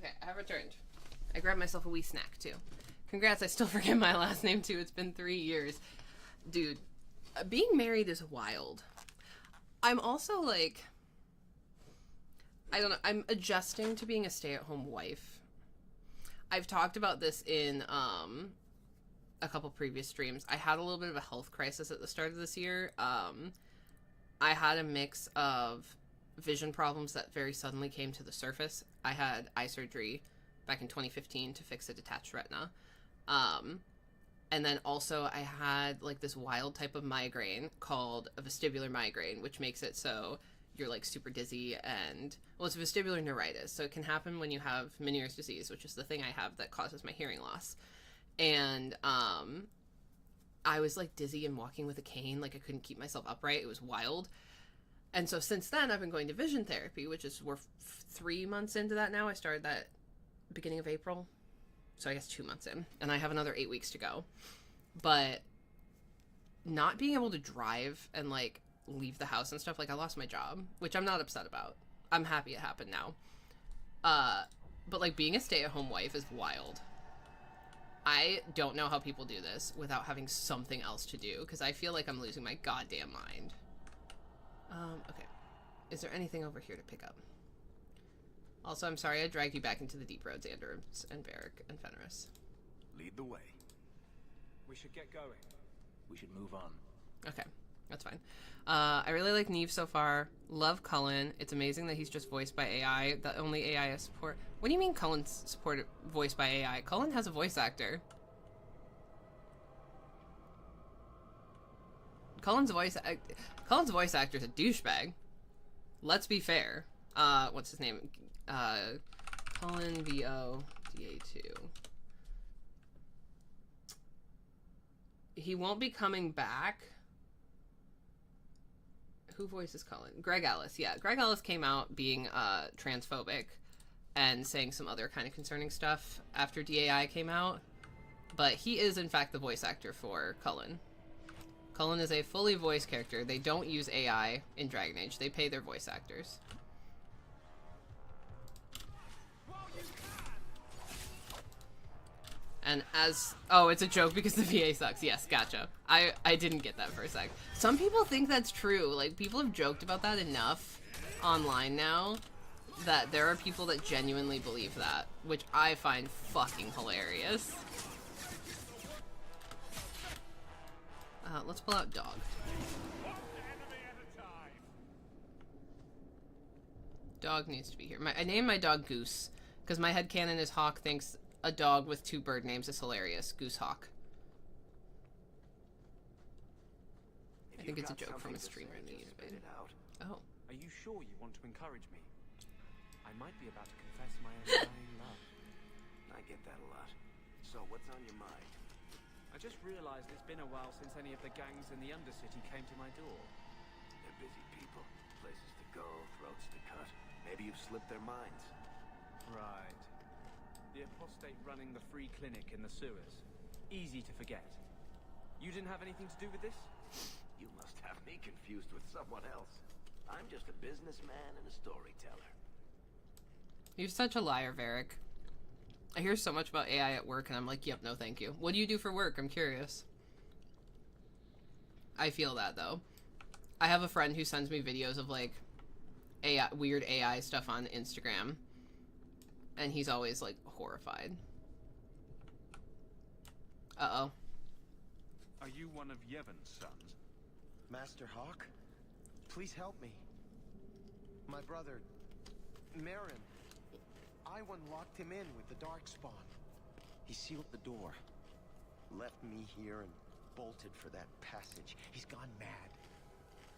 Okay, I have returned. I grabbed myself a wee snack, too. Congrats, I still forget my last name, too. It's been 3 years. Dude, being married is wild. I'm also, like... I don't know. I'm adjusting to being a stay-at-home wife. I've talked about this in a couple previous streams. I had a little bit of a health crisis at the start of this year. I had a mix of vision problems that very suddenly came to the surface. I had eye surgery back in 2015 to fix a detached retina. And then also I had like this wild type of migraine called a vestibular migraine, which makes it so you're like super dizzy and, well, it's vestibular neuritis. So it can happen when you have Meniere's disease, which is the thing I have that causes my hearing loss. And I was like dizzy and walking with a cane. Like I couldn't keep myself upright. It was wild. And so since then, I've been going to vision therapy, which is, we're 3 months into that now. I started that beginning of April. So I guess 2 months in. And I have another 8 weeks to go. But not being able to drive and, like, leave the house and stuff, like, I lost my job, which I'm not upset about. I'm happy it happened now. But, like, being a stay-at-home wife is wild. I don't know how people do this without having something else to do, because I feel like I'm losing my goddamn mind. Okay. Is there anything over here to pick up? Also, I'm sorry I dragged you back into the Deep Roads, Anders and Varric and Fenris. Lead the way. We should get going. We should move on. Okay, that's fine. I really like Neve so far. Love Cullen. It's amazing that he's just voiced by AI. The only AI I support. What do you mean Cullen's supported voiced by AI? Cullen has a voice actor. Cullen's voice actor's a douchebag. Let's be fair. What's his name? Cullen VO DA2. He won't be coming back. Who voices Cullen? Greg Ellis. Yeah, Greg Ellis came out being transphobic and saying some other kind of concerning stuff after DAI came out. But he is, in fact, the voice actor for Cullen. Cullen is a fully voiced character. They don't use AI in Dragon Age. They pay their voice actors. And as... Oh, it's a joke because the VA sucks. Yes, gotcha. I didn't get that for a sec. Some people think that's true. Like, people have joked about that enough online now that there are people that genuinely believe that, which I find fucking hilarious. Let's pull out dog. Dog needs to be here. I named my dog Goose because my headcanon is Hawk thinks a dog with 2 bird names is hilarious. Goose Hawk. I think it's a joke from a streamer in the YouTube. Oh. Are you sure you want to encourage me? I might be about to confess my undying love. I get that a lot. So what's on your mind? I just realized it's been a while since any of the gangs in the Undercity came to my door. They're busy people. Places to go, throats to cut. Maybe you've slipped their minds. Right. The apostate running the free clinic in the sewers. Easy to forget. You didn't have anything to do with this? You must have me confused with someone else. I'm just a businessman and a storyteller. You're such a liar, Varric. I hear so much about AI at work and I'm like, yep, no thank you. What do you do for work? I'm curious. I feel that, though. I have a friend who sends me videos of, like, AI, weird AI stuff on Instagram. And he's always, like, horrified. Uh-oh. Are you one of Yevon's sons? Master Hawk? Please help me. My brother, Merrin. Iwan locked him in with the Darkspawn. He sealed the door. Left me here and bolted for that passage. He's gone mad.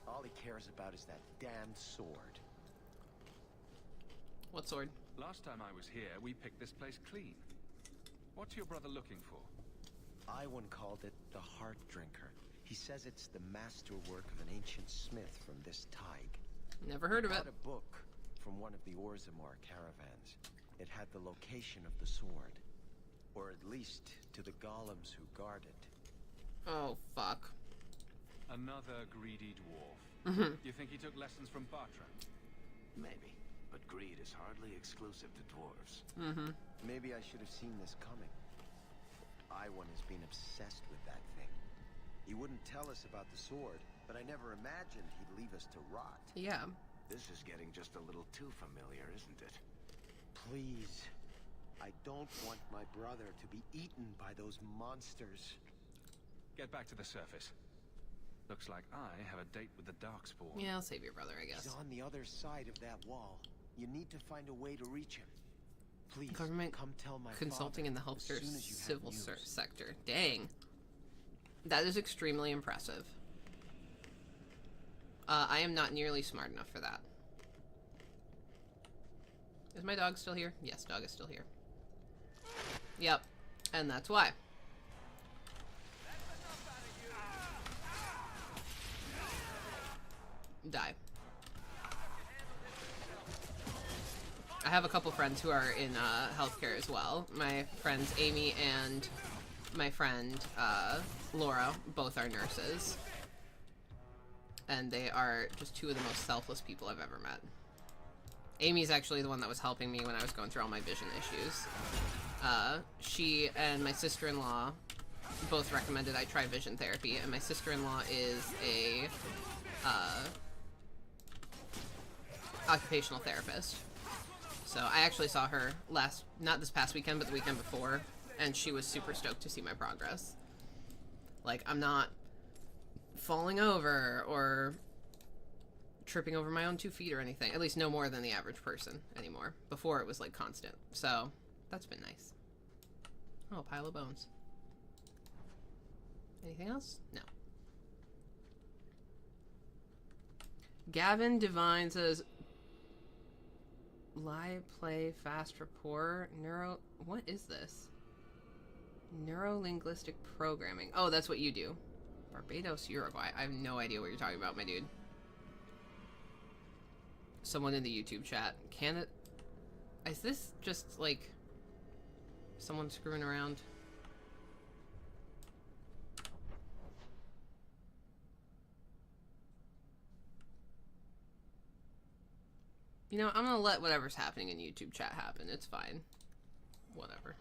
All he cares about is that damned sword. What sword? Last time I was here, we picked this place clean. What's your brother looking for? Iwan called it the Heart Drinker. He says it's the masterwork of an ancient smith from this Tig. Never heard of it. He got a book from one of the Orzammar caravans. It had the location of the sword. Or at least to the golems who guard it. Oh, fuck. Another greedy dwarf. Mhm. You think he took lessons from Bartrand? Maybe. But greed is hardly exclusive to dwarves. Mm-hmm. Maybe I should have seen this coming. Iwan has been obsessed with that thing. He wouldn't tell us about the sword, but I never imagined he'd leave us to rot. Yeah. This is getting just a little too familiar, isn't it? Please. I don't want my brother to be eaten by those monsters. Get back to the surface. Looks like I have a date with the Darkspawn. Yeah, I'll save your brother, I guess. He's on the other side of that wall. You need to find a way to reach him. Please, Government come tell my consulting father in the as healthcare soon as you have civil news. sector. Dang. That is extremely impressive. I am not nearly smart enough for that. Is my dog still here? Yes, dog is still here. Yep. And that's why. Die. I have a couple friends who are in healthcare as well. My friends Amy and my friend Laura both are nurses. And they are just two of the most selfless people I've ever met. Amy's actually the one that was helping me when I was going through all my vision issues. She and my sister-in-law both recommended I try vision therapy, and my sister-in-law is a occupational therapist. So I actually saw her not this past weekend, but the weekend before, and she was super stoked to see my progress. Like, I'm not falling over or tripping over my own 2 feet or anything. At least no more than the average person anymore. Before it was like constant. So that's been nice. Oh, a pile of bones. Anything else? No. Gavin Devine says, Lie, play, fast, rapport, what is this? Neurolinguistic programming. Oh, that's what you do. Barbados, Uruguay. I have no idea what you're talking about, my dude. Someone in the YouTube chat. Is this just, like, someone screwing around? You know, I'm gonna let whatever's happening in YouTube chat happen. It's fine. Whatever.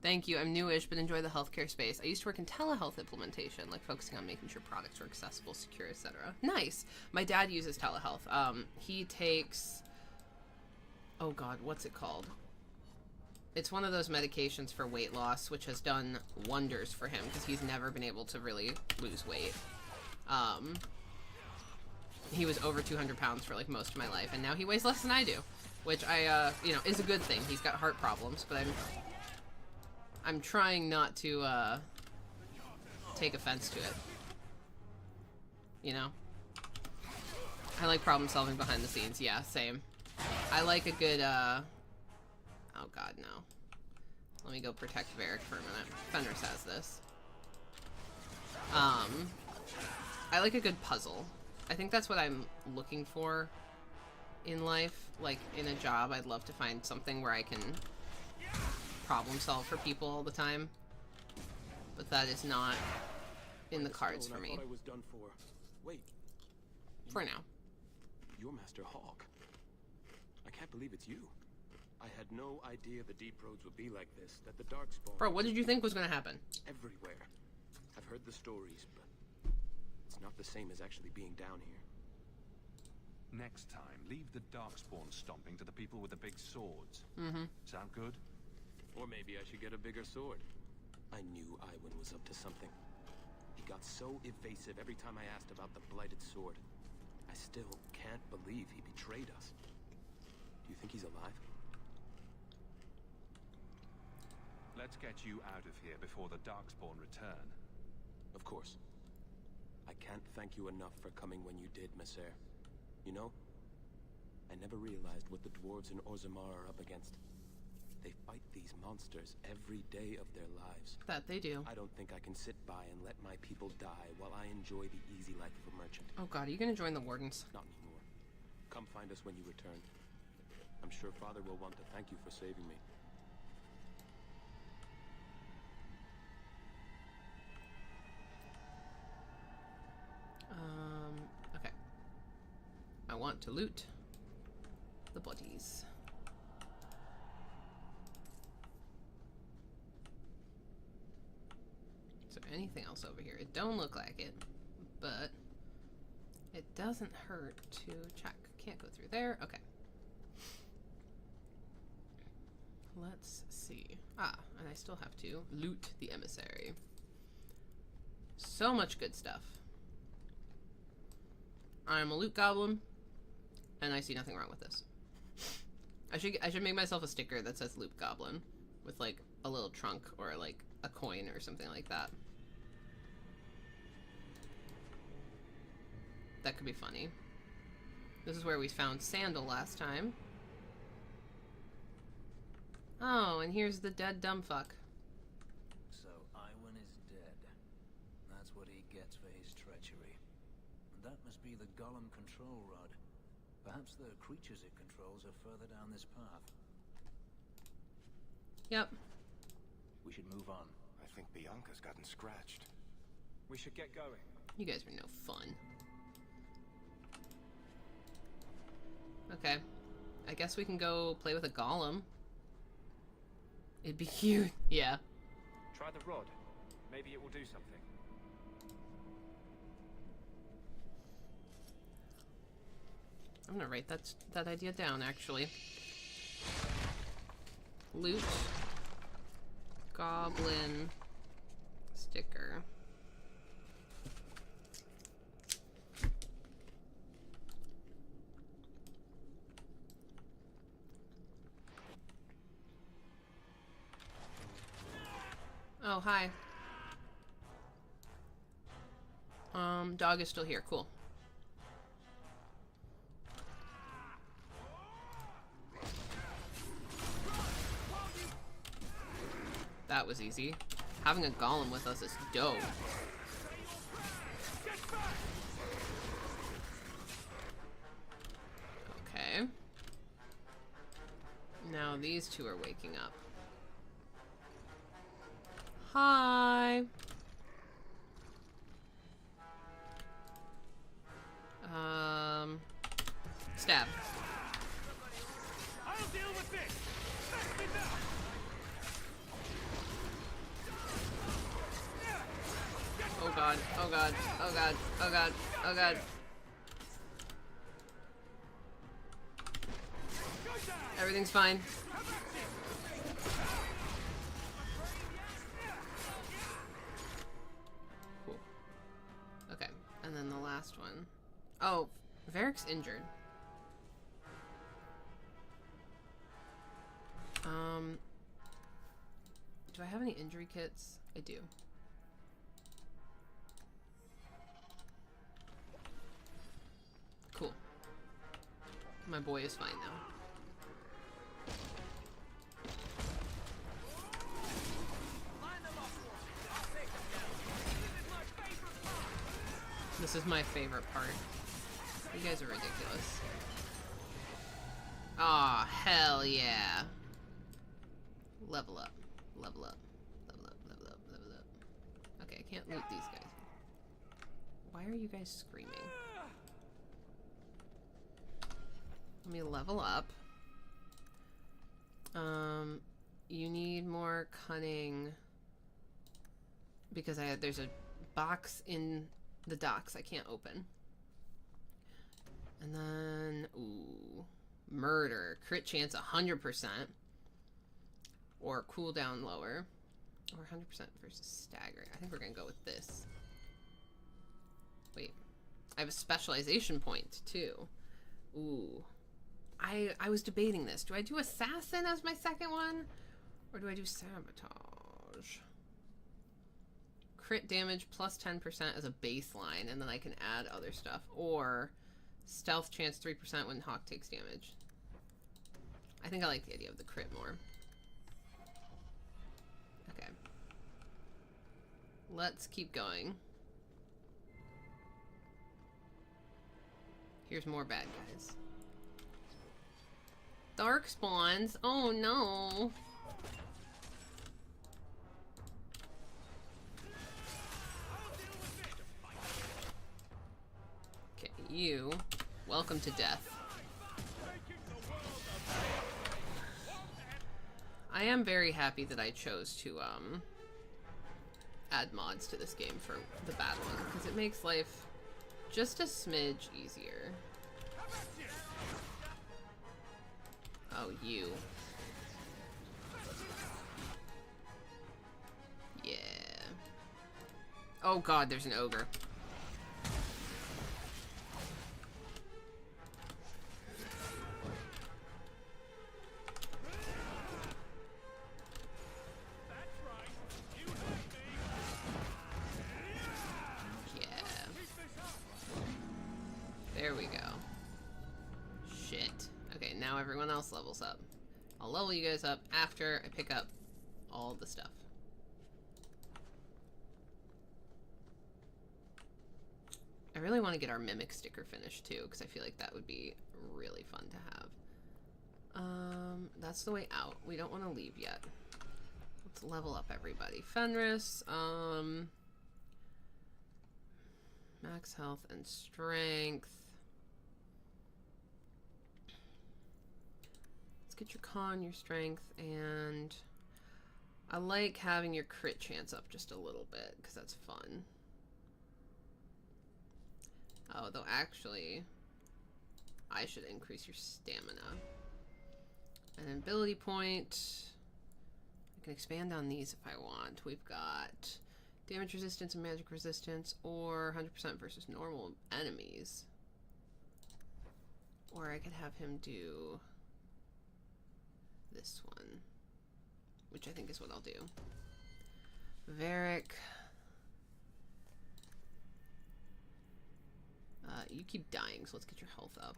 Thank you. I'm newish, but enjoy the healthcare space. I used to work in telehealth implementation, like focusing on making sure products were accessible, secure, etc. Nice. My dad uses telehealth. He takes... Oh god, what's it called? It's one of those medications for weight loss, which has done wonders for him, because he's never been able to really lose weight. He was over 200 pounds for like most of my life, and now he weighs less than I do, which you know, is a good thing. He's got heart problems, but I'm trying not to, take offense to it. You know? I like problem solving behind the scenes. Yeah, same. I like a good, oh god, no. Let me go protect Varric for a minute. Fenris has this. I like a good puzzle. I think that's what I'm looking for in life. Like, in a job, I'd love to find something where I can problem solve for people all the time. But that is not in the cards for me. I was done for. Wait. For now. You're Master Hawk. I can't believe it's you. I had no idea the Deep Roads would be like this, that the Darkspawn... Bro, what did you think was gonna happen? Everywhere. I've heard the stories, but it's not the same as actually being down here. Next time, leave the Darkspawn stomping to the people with the big swords. Mm-hmm. Sound good? Or maybe I should get a bigger sword. I knew Iwan was up to something. He got so evasive every time I asked about the Blighted Sword. I still can't believe he betrayed us. Do you think he's alive? Let's get you out of here before the Darkspawn return. Of course. I can't thank you enough for coming when you did, Messer. You know, I never realized what the dwarves in Orzammar are up against. They fight these monsters every day of their lives. That they do. I don't think I can sit by and let my people die while I enjoy the easy life of a merchant. Oh god, are you gonna join the Wardens? Not anymore. Come find us when you return. I'm sure Father will want to thank you for saving me. Okay. I want to loot the bodies. Is there anything else over here? It don't look like it, but it doesn't hurt to check. Can't go through there. Okay. Let's see. Ah, and I still have to loot the emissary. So much good stuff. I'm a loot goblin, and I see nothing wrong with this. I should make myself a sticker that says loot goblin with like a little trunk or like a coin or something like that. That could be funny. This is where we found Sandal last time. Oh, and here's the dead dumb fuck. So Iwan is dead. That's what he gets for his treachery. And that must be the Golem control rod. Perhaps the creatures it controls are further down this path. Yep. We should move on. I think Bianca's gotten scratched. We should get going. You guys are no fun. Okay. I guess we can go play with a golem. It'd be cute. Yeah. Try the rod. Maybe it will do something. I'm gonna write that idea down, actually. Loot. Goblin. Sticker. Oh, hi. Dog is still here. Cool. That was easy. Having a golem with us is dope. Okay. Now these two are waking up. Hi. Stab. I'll deal with this. That's enough. Oh god, oh god, oh god, oh god, oh god. Everything's fine. Cool. Okay, and then the last one. Oh, Varric's injured. Do I have any injury kits? I do. Cool. My boy is fine now. This is my favorite part. You guys are ridiculous. Aw, hell yeah. Level up. Level up. Level up, level up, level up. Okay, I can't loot these guys. Why are you guys screaming? Let me level up. You need more cunning because there's a box in the docks I can't open. And then, ooh, murder. Crit chance 100%. Or cooldown lower. Or 100% versus staggering. I think we're gonna go with this. Wait. I have a specialization point, too. Ooh. I was debating this. Do I do assassin as my second one? Or do I do sabotage? Crit damage plus 10% as a baseline, and then I can add other stuff. Or stealth chance 3% when Hawk takes damage. I think I like the idea of the crit more. Okay. Let's keep going. Here's more bad guys. Dark spawns. Oh no. Okay, you. Welcome to death. I am very happy that I chose to add mods to this game for the bad one, because it makes life just a smidge easier. Oh, you. Yeah. Oh god, there's an ogre. There we go. Shit. Okay, now everyone else levels up. I'll level you guys up after I pick up all the stuff. I really want to get our Mimic sticker finished too, because I feel like that would be really fun to have. That's the way out. We don't want to leave yet. Let's level up everybody. Fenris, max health and strength. Let's get your con, your strength, and I like having your crit chance up just a little bit because that's fun. Oh, though actually, I should increase your stamina. An ability point. I can expand on these if I want. We've got damage resistance and magic resistance, or 100% versus normal enemies. Or I could have him do this one, which I think is what I'll do. Varric. You keep dying, so let's get your health up.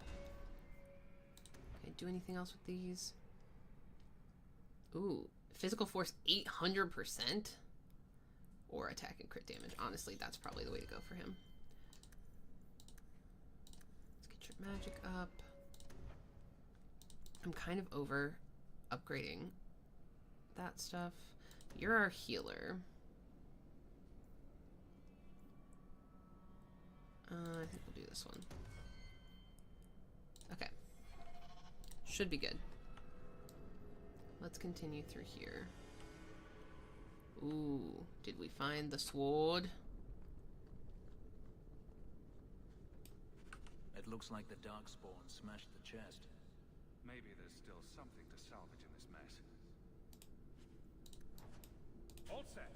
Can I do anything else with these? Ooh, Physical force 800%? Or attack and crit damage. Honestly, that's probably the way to go for him. Let's get your magic up. I'm kind of over upgrading that stuff. You're our healer. I think we'll do this one. Okay. Should be good. Let's continue through here. Ooh, did we find the sword? It looks like the Darkspawn smashed the chest. Maybe there's still something to salvage in this mess. All set.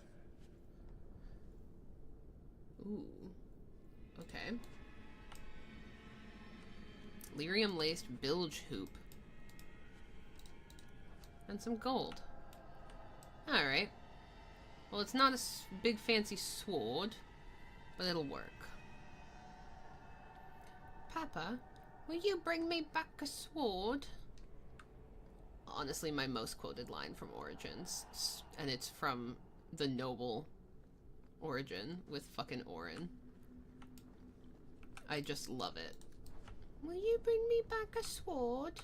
Ooh. Okay. Lyrium laced bilge hoop. And some gold. Alright. Well, it's not a big fancy sword, but it'll work. Papa, will you bring me back a sword? Honestly, my most quoted line from Origins. And it's from the noble Origin with fucking Orin. I just love it. Will you bring me back a sword?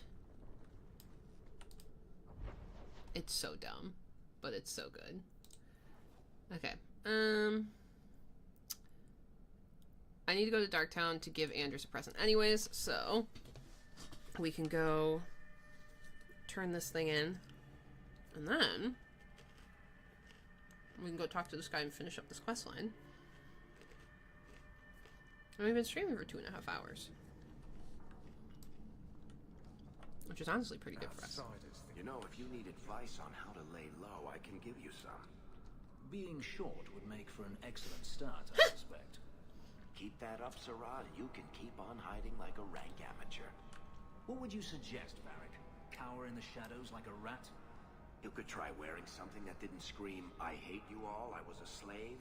It's so dumb, but it's so good. Okay. I need to go to Darktown to give Anders a present anyways, so we can go turn this thing in, and then we can go talk to this guy and finish up this quest line. And we've been streaming for 2.5 hours. Which is honestly pretty good for us. You know, if you need advice on how to lay low, I can give you some. Being short would make for an excellent start, I suspect. Keep that up, Sarad, and you can keep on hiding like a rank amateur. What would you suggest, Varric? Cower in the shadows like a rat? You could try wearing something that didn't scream, I hate you all, I was a slave.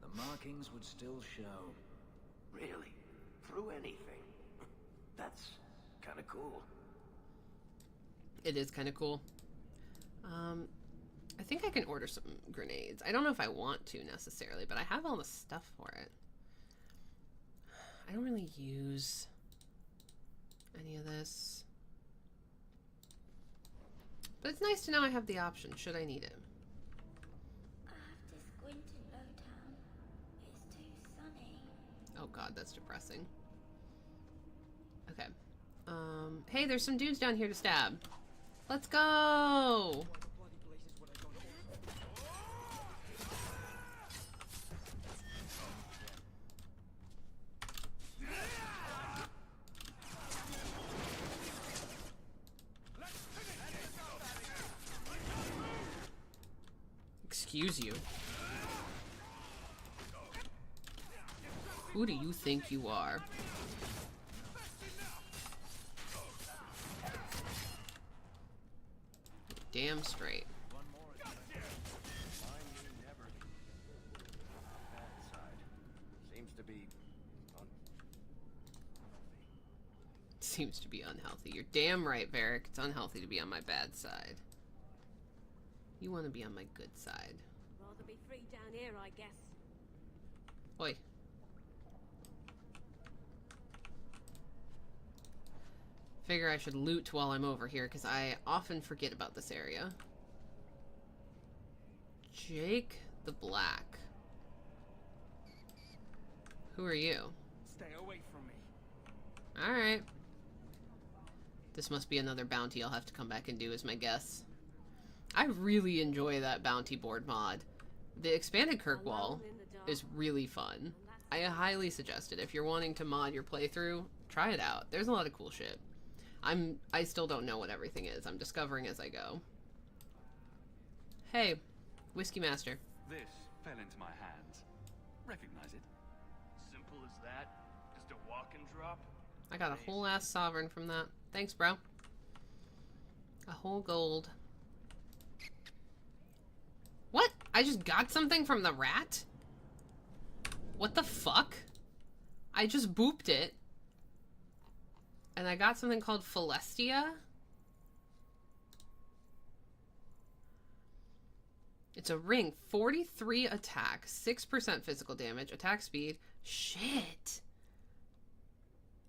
The markings would still show. Really? Through anything? That's kind of cool. It is kind of cool. I think I can order some grenades. I don't know if I want to necessarily, but I have all the stuff for it. I don't really use any of this. But it's nice to know I have the option, should I need it. I have to squint in Lowtown. It's too sunny. Oh god, that's depressing. Okay. Hey, there's some dudes down here to stab. Let's go! Excuse you. Who do you think you are? Damn straight. Seems to be unhealthy. You're damn right, Varric. It's unhealthy to be on my bad side. You want to be on my good side. Rather be free down here, I guess. Oi. Figure I should loot while I'm over here, because I often forget about this area. Jake the Black. Who are you? Stay away from me. Alright. This must be another bounty I'll have to come back and do, is my guess. I really enjoy that bounty board mod. The expanded Kirkwall is really fun. I highly suggest it. If you're wanting to mod your playthrough, try it out. There's a lot of cool shit. I still don't know what everything is. I'm discovering as I go. Hey, Whiskey Master. This fell into my hands. Recognize it? Simple as that? Just a walk and drop? I got a whole ass sovereign from that. Thanks, bro. A whole gold. What? I just got something from the rat? What the fuck? I just booped it. And I got something called Celestia? It's a ring. 43 attack, 6% physical damage, attack speed. Shit.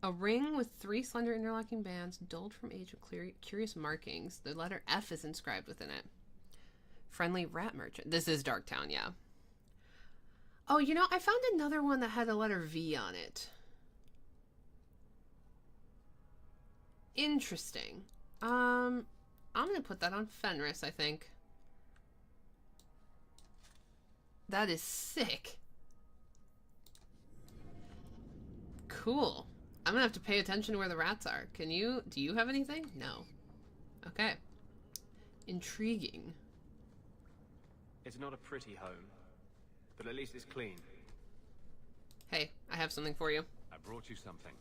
A ring with 3 slender interlocking bands, dulled from age of curious markings. The letter F is inscribed within it. Friendly rat merchant. This is Darktown, yeah. Oh, you know, I found another one that had a letter V on it. Interesting. I'm gonna put that on Fenris, I think. That is sick. Cool. I'm gonna have to pay attention to where the rats are. Do you have anything? No. Okay. Intriguing. It's not a pretty home, but at least it's clean. Hey, I have something for you. I brought you something.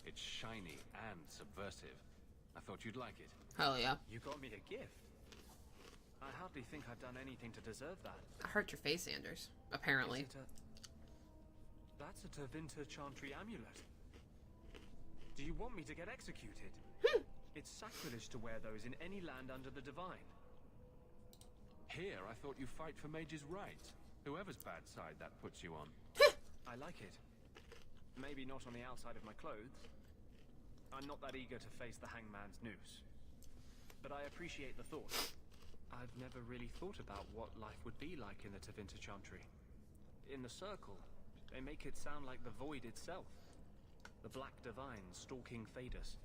It's shiny and subversive. I thought you'd like it. Hell yeah. You got me a gift. I hardly think I've done anything to deserve that. I hurt your face, Anders. Apparently. That's a Tevinter Chantry amulet. Do you want me to get executed? It's sacrilege to wear those in any land under the Divine. Here, I thought you fight for mages' rights. Whoever's bad side that puts you on. I like it. Maybe not on the outside of my clothes. I'm not that eager to face the hangman's noose. But I appreciate the thought. I've never really thought about what life would be like in the Tevinter Chantry. In the Circle, they make it sound like the Void itself. The Black Divine stalking Thedas,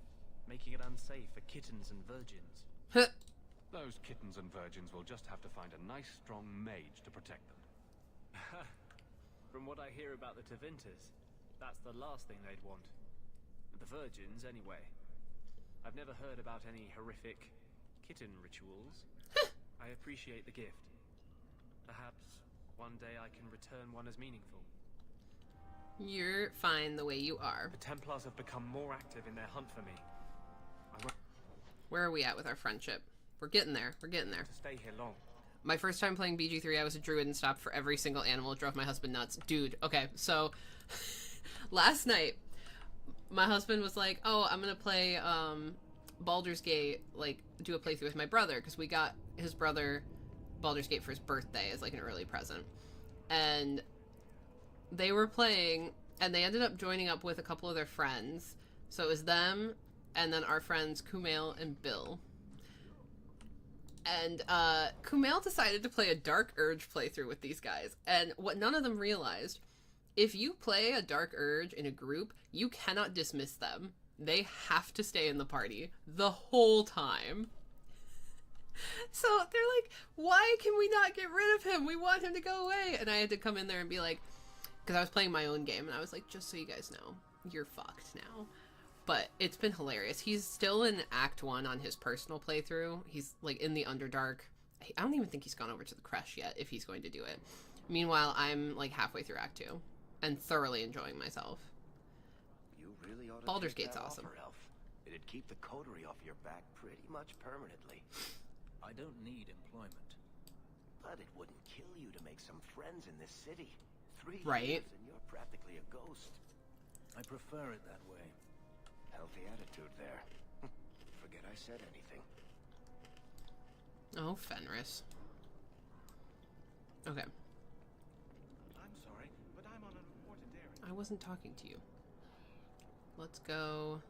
making it unsafe for kittens and virgins. Those kittens and virgins will just have to find a nice, strong mage to protect them. From what I hear about the Tevinters, that's the last thing they'd want. The virgins, anyway. I've never heard about any horrific kitten rituals. I appreciate the gift. Perhaps one day I can return one as meaningful. You're fine the way you are. The Templars have become more active in their hunt for me. Where are we at with our friendship? We're getting there. We're getting there. To stay here long. My first time playing BG3, I was a druid and stopped for every single animal. It drove my husband nuts. Dude, okay, so last night, my husband was like, oh, I'm going to play Baldur's Gate, like, do a playthrough with my brother, because we got his brother Baldur's Gate for his birthday as, like, an early present. And they were playing, and they ended up joining up with a couple of their friends. So it was them, and then our friends Kumail and Bill. And Kumail decided to play a Dark Urge playthrough with these guys. And what none of them realized, if you play a Dark Urge in a group, you cannot dismiss them. They have to stay in the party the whole time. So they're like, why can we not get rid of him? We want him to go away. And I had to come in there and be like, because I was playing my own game, and I was like, just so you guys know, you're fucked now. But it's been hilarious. He's still in Act 1 on his personal playthrough. He's, like, in the Underdark. I don't even think he's gone over to the Crush yet, if he's going to do it. Meanwhile, I'm, like, halfway through Act 2. And thoroughly enjoying myself. You really ought to Baldur's take Gate's that awesome. offer, Elf. It'd keep the coterie off your back pretty much permanently. I don't need employment. But it wouldn't kill you to make some friends in this city. 3 Right. years and you're practically a ghost. I prefer it that way. Healthy attitude there. Forget I said anything. Oh, Fenris. Okay. I'm sorry, but I'm on an important errand. I wasn't talking to you. Let's go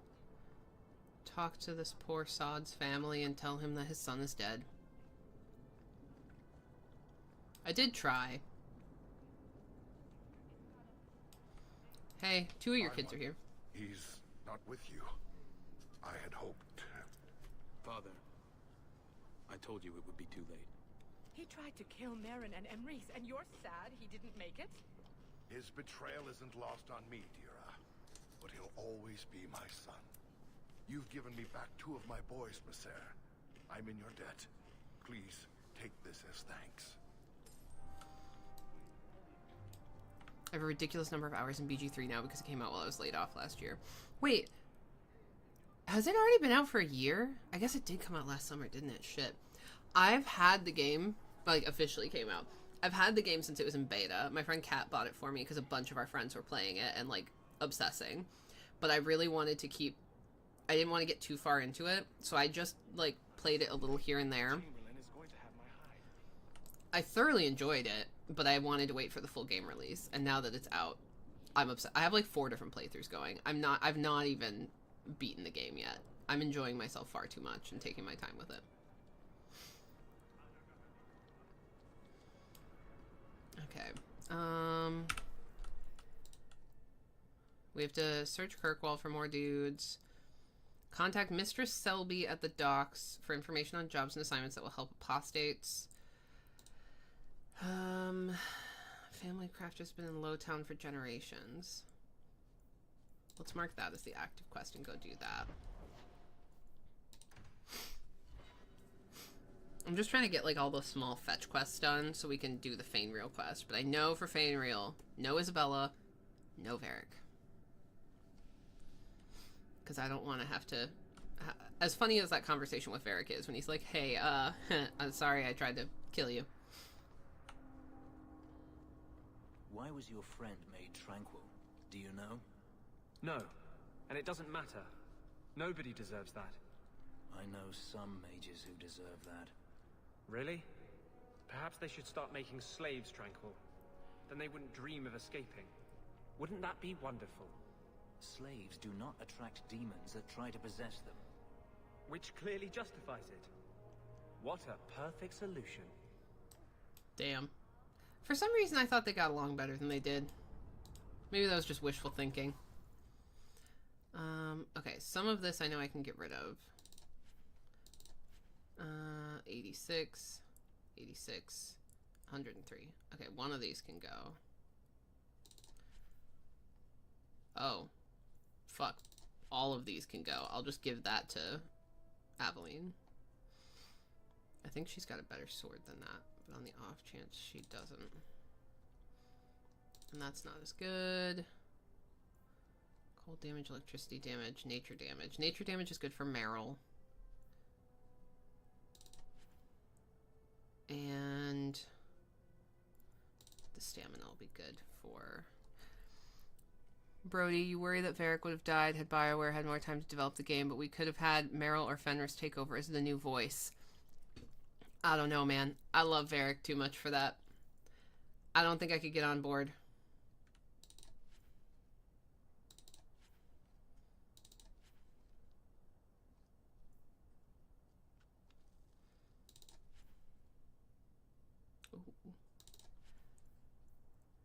talk to this poor Sod's family and tell him that his son is dead. I did try. Hey, 2 of your kids are here. He's not with you. I had hoped. Father, I told you it would be too late. He tried to kill Merrin and Emrys, and you're sad he didn't make it? His betrayal isn't lost on me, Dira. But he'll always be my son. You've given me back 2 of my boys, Maser. I'm in your debt. Please, take this as thanks. I have a ridiculous number of hours in BG3 now because it came out while I was laid off last year. Wait. Has it already been out for a year? I guess it did come out last summer, didn't it? Shit. I've had the game, like, officially came out. I've had the game since it was in beta. My friend Kat bought it for me because a bunch of our friends were playing it and, like, obsessing. But I really wanted to keep... I didn't want to get too far into it, so I just, like, played it a little here and there. I thoroughly enjoyed it, but I wanted to wait for the full game release, and now that it's out, I'm upset. I have like 4 different playthroughs going. I've not even beaten the game yet. I'm enjoying myself far too much and taking my time with it. Okay. We have to search Kirkwall for more dudes. Contact Mistress Selby at the docks for information on jobs and assignments that will help apostates. Family crafter's been in Lowtown for generations. Let's mark that as the active quest and go do that. I'm just trying to get like all the small fetch quests done so we can do the Fainreal quest. But I know for Fainreal, no Isabella, no Varric. Because I don't want to have to... As funny as that conversation with Varric is when he's like, hey, I'm sorry I tried to kill you. Why was your friend made tranquil? Do you know? No, and it doesn't matter. Nobody deserves that. I know some mages who deserve that. Really? Perhaps they should start making slaves tranquil. Then they wouldn't dream of escaping. Wouldn't that be wonderful? Slaves do not attract demons that try to possess them. Which clearly justifies it. What a perfect solution. Damn. For some reason I thought they got along better than they did. Maybe that was just wishful thinking. Okay, some of this I know I can get rid of. 86, 86, 103. Okay, one of these can go. Oh. Fuck. All of these can go. I'll just give that to Aveline. I think she's got a better sword than that, but on the off chance she doesn't. And that's not as good. Cold damage, electricity damage, nature damage. Nature damage is good for Meryl. And the stamina will be good for Brody. You worry that Varric would have died had BioWare had more time to develop the game, but we could have had Meryl or Fenris take over as the new voice. I don't know, man. I love Varric too much for that. I don't think I could get on board.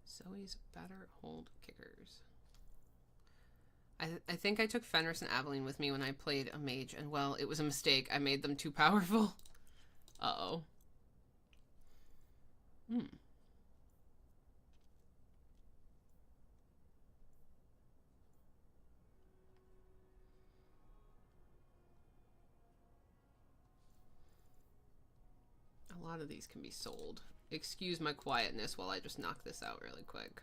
Zoe's better hold kickers. I think I took Fenris and Aveline with me when I played a mage, and well, it was a mistake. I made them too powerful. Uh-oh. A lot of these can be sold. Excuse my quietness while I just knock this out really quick.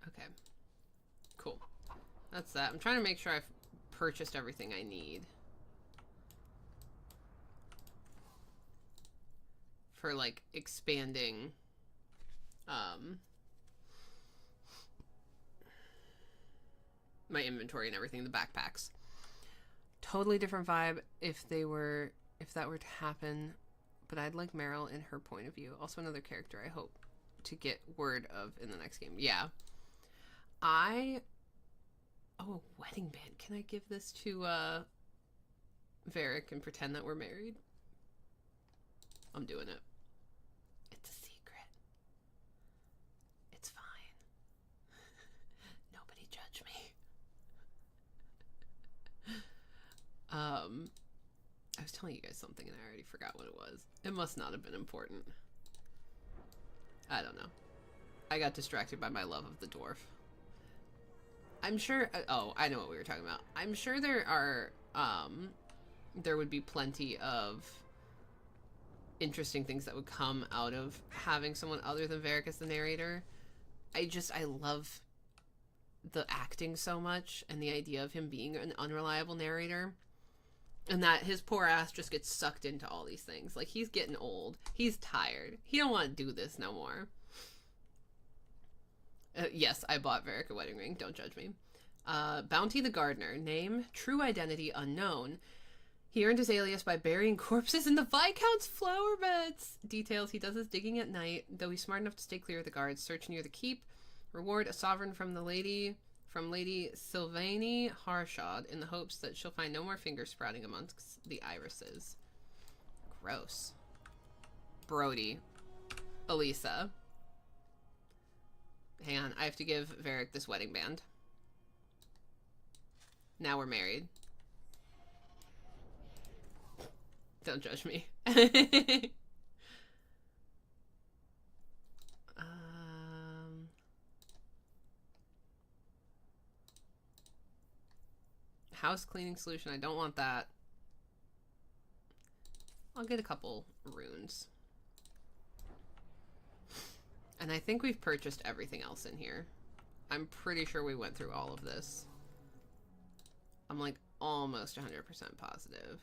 Okay. Cool. That's that. I'm trying to make sure I've purchased everything I need for like expanding my inventory and everything, the backpacks. Totally different vibe if that were to happen, but I'd like Meryl in her point of view. Also another character I hope to get word of in the next game. Yeah. Oh, a wedding band. Can I give this to Varric and pretend that we're married? I'm doing it. It's a secret. It's fine. Nobody judge me. I was telling you guys something and I already forgot what it was. It must not have been important. I don't know. I got distracted by my love of the dwarf. I'm sure, oh, I know what we were talking about. I'm sure there are, there would be plenty of interesting things that would come out of having someone other than Varric as the narrator. I love the acting so much and the idea of him being an unreliable narrator. And that his poor ass just gets sucked into all these things. Like, he's getting old. He's tired. He don't want to do this no more. Yes, I bought Varric a wedding ring. Don't judge me. Bounty the Gardener. Name, true identity unknown. He earned his alias by burying corpses in the Viscount's flower beds. Details, he does his digging at night, though he's smart enough to stay clear of the guards. Search near the keep. Reward a sovereign from Lady Sylvanie Harshad in the hopes that she'll find no more fingers sprouting amongst the irises. Gross. Brody. Elisa. Hang on, I have to give Varric this wedding band. Now we're married. Don't judge me. House cleaning solution. I don't want that. I'll get a couple runes. And I think we've purchased everything else in here. I'm pretty sure we went through all of this. I'm like almost 100% positive.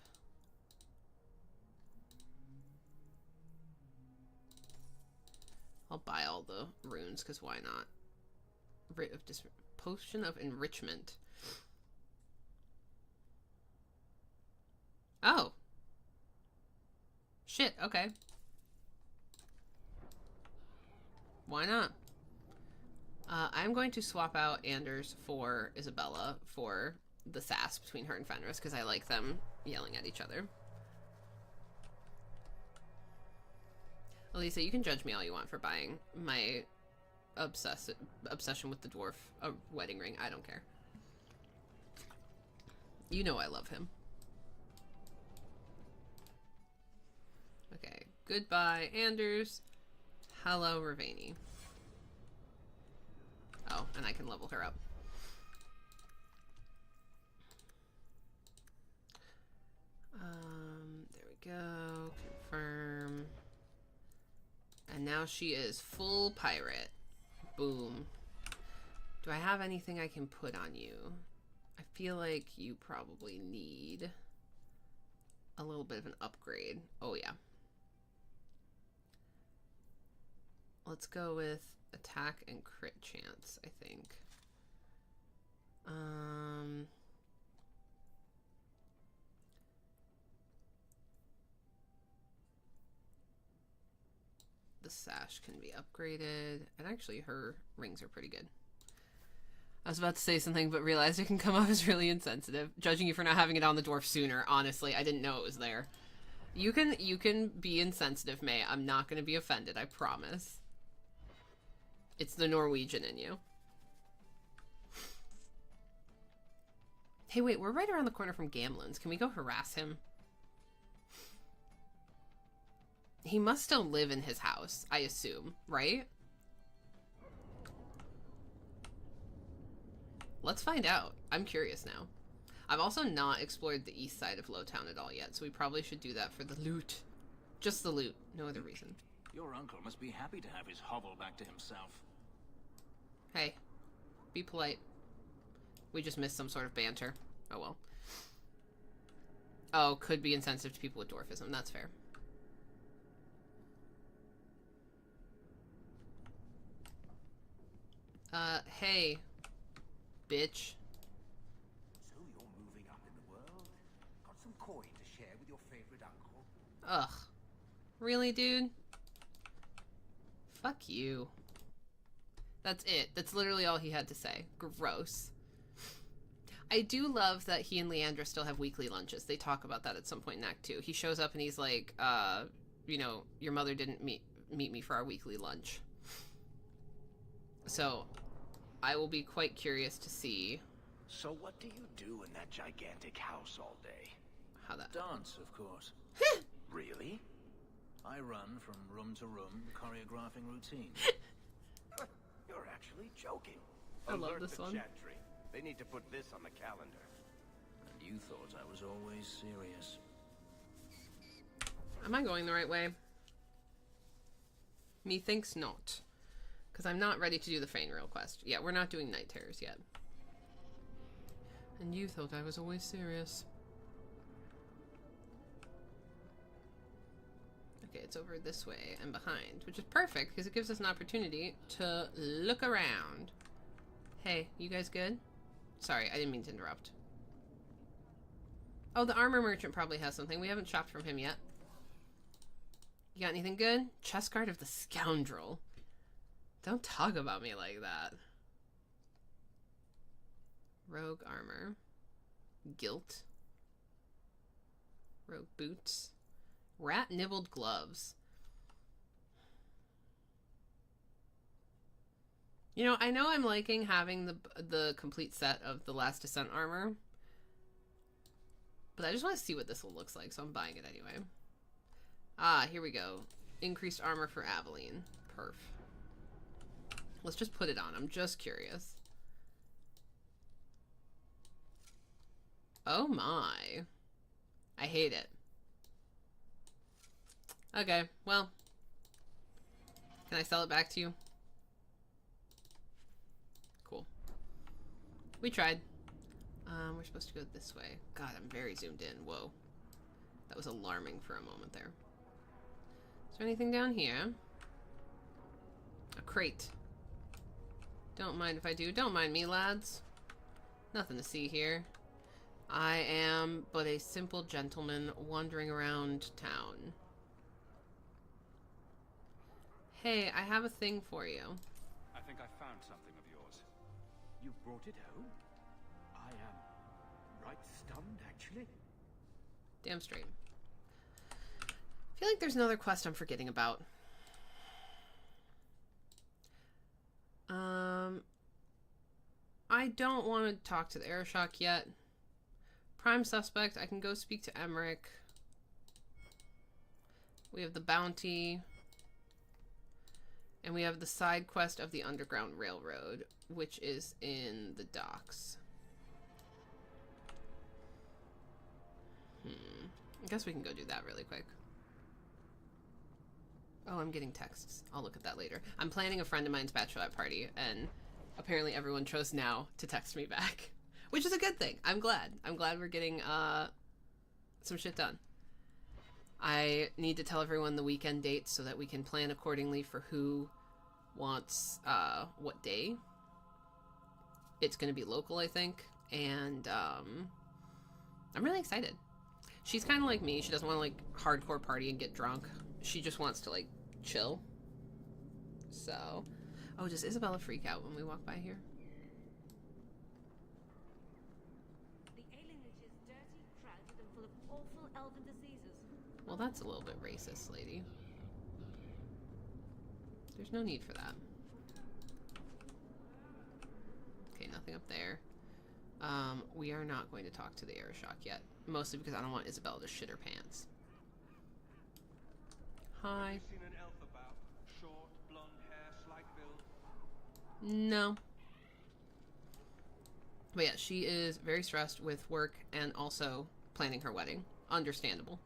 I'll buy all the runes, because why not? Potion of Enrichment. Oh. Shit, okay. Why not? I'm going to swap out Anders for Isabella for the sass between her and Fenris, because I like them yelling at each other. Elisa, you can judge me all you want for buying my obsession with the dwarf a wedding ring. I don't care. You know I love him. Okay. Goodbye, Anders. Hello, Ravani. Oh, and I can level her up. There we go. Confirm. And now she is full pirate. Boom. Do I have anything I can put on you? I feel like you probably need a little bit of an upgrade. Oh, yeah. Let's go with attack and crit chance, I think. The sash can be upgraded, and actually her rings are pretty good. I was about to say something, but realized it can come off as really insensitive. Judging you for not having it on the dwarf sooner, honestly, I didn't know it was there. You can be insensitive, May. I'm not going to be offended, I promise. It's the Norwegian in you. Hey, wait, we're right around the corner from Gamlen's. Can we go harass him? He must still live in his house, I assume, right? Let's find out. I'm curious now. I've also not explored the east side of Lowtown at all yet, so we probably should do that for the loot. Just the loot, no other reason. Your uncle must be happy to have his hovel back to himself. Hey, be polite. We just missed some sort of banter. Oh well. Oh, could be insensitive to people with dwarfism. That's fair. Hey, bitch. So you're moving up in the world? Got some coin to share with your favorite uncle? Ugh. Really, dude? Fuck you. That's it. That's literally all he had to say. Gross. I do love that he and Leandra still have weekly lunches. They talk about that at some point in Act 2. He shows up and he's like, you know, your mother didn't meet me for our weekly lunch. So, I will be quite curious to see. So what do you do in that gigantic house all day? How that... Dance, of course. Really? I run from room to room, choreographing routine. You're actually joking. I love Alert this the one. Chantry. They need to put this on the calendar. And you thought I was always serious. Am I going the right way? Methinks not. Because I'm not ready to do the Fainrail quest. Yeah, we're not doing Night Terrors yet. And you thought I was always serious. Okay, it's over this way and behind, which is perfect because it gives us an opportunity to look around. Hey, you guys good? Sorry, I didn't mean to interrupt. Oh, the armor merchant probably has something. We haven't shopped from him yet. You got anything good? Chest guard of the scoundrel. Don't talk about me like that. Rogue armor. Guilt. Rogue boots. Rat nibbled gloves. You know, I know I'm liking having the complete set of the Last Descent armor, but I just want to see what this one looks like, so I'm buying it anyway. Ah, here we go. Increased armor for Aveline. Perf. Let's just put it on. I'm just curious. Oh my. I hate it. Okay, well. Can I sell it back to you? Cool. We tried. We're supposed to go this way. God, I'm very zoomed in. Whoa. That was alarming for a moment there. Is there anything down here? A crate. Don't mind if I do. Don't mind me, lads. Nothing to see here. I am but a simple gentleman wandering around town. Hey, I have a thing for you. I think I found something of yours. You brought it home? I am right stunned, actually. Damn straight. I feel like there's another quest I'm forgetting about. I don't want to talk to the Airshok yet. Prime suspect, I can go speak to Emmerich. We have the bounty. And we have the side quest of the Underground Railroad, which is in the docks. I guess we can go do that really quick. Oh, I'm getting texts. I'll look at that later. I'm planning a friend of mine's bachelorette party, and apparently everyone chose now to text me back. Which is a good thing. I'm glad. I'm glad we're getting some shit done. I need to tell everyone the weekend dates so that we can plan accordingly for who wants what day. It's going to be local, I think. And I'm really excited. She's kind of like me. She doesn't want to, like, hardcore party and get drunk. She just wants to, like, chill. So... Oh, does Isabella freak out when we walk by here? The alienage is dirty, crowded, and full of awful elven diseases. Well, that's a little bit racist, lady. There's no need for that. Okay, nothing up there. We are not going to talk to the Airshok yet. Mostly because I don't want Isabella to shit her pants. Hi. Have you seen an elf about? Short, blonde hair, slight build? No. But yeah, she is very stressed with work and also planning her wedding. Understandable.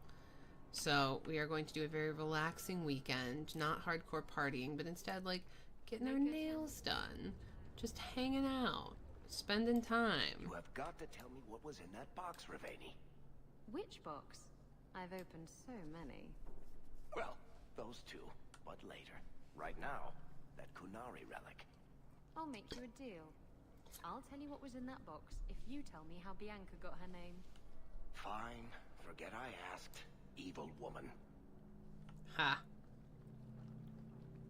So we are going to do a very relaxing weekend. Not hardcore partying, but instead, like, getting our nails done. Just hanging out. Spending time. You have got to tell me what was in that box, Ravani. Which box? I've opened so many. Well, those two, but later. Right now, that Kunari relic. I'll make you a deal. I'll tell you what was in that box if you tell me how Bianca got her name. Fine. Forget I asked. Evil woman. Ha.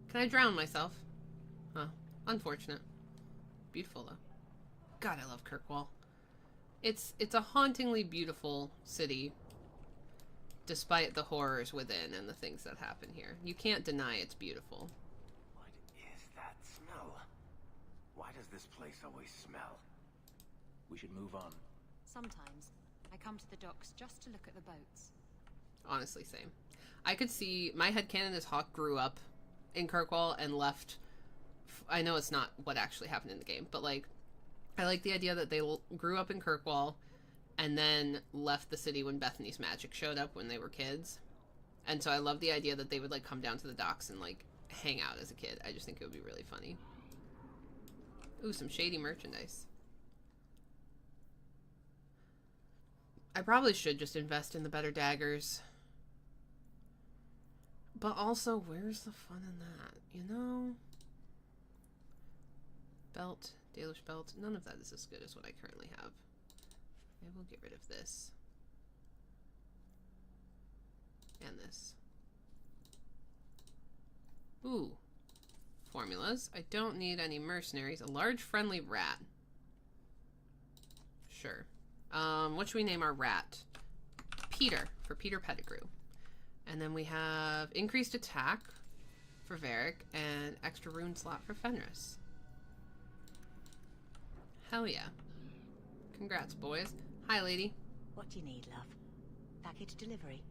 Can I drown myself? Huh. Unfortunate. Beautiful, though. God, I love Kirkwall. It's a hauntingly beautiful city, despite the horrors within and the things that happen here. You can't deny it's beautiful. What is that smell? Why does this place always smell? We should move on. Sometimes I come to the docks just to look at the boats. Honestly, same. I could see... My headcanon is Hawke grew up in Kirkwall and left... I know it's not what actually happened in the game, but, like, I like the idea that they grew up in Kirkwall and then left the city when Bethany's magic showed up when they were kids. And so I love the idea that they would, like, come down to the docks and, like, hang out as a kid. I just think it would be really funny. Ooh, some shady merchandise. I probably should just invest in the better daggers. But also, where's the fun in that? You know? Belt. Dalish belt. None of that is as good as what I currently have. Maybe we'll get rid of this. And this. Ooh. Formulas. I don't need any mercenaries. A large friendly rat. Sure. What should we name our rat? Peter, for Peter Pettigrew. And then we have increased attack for Varric and extra rune slot for Fenris. Hell yeah. Congrats, boys. Hi, lady. What do you need, love? Package delivery?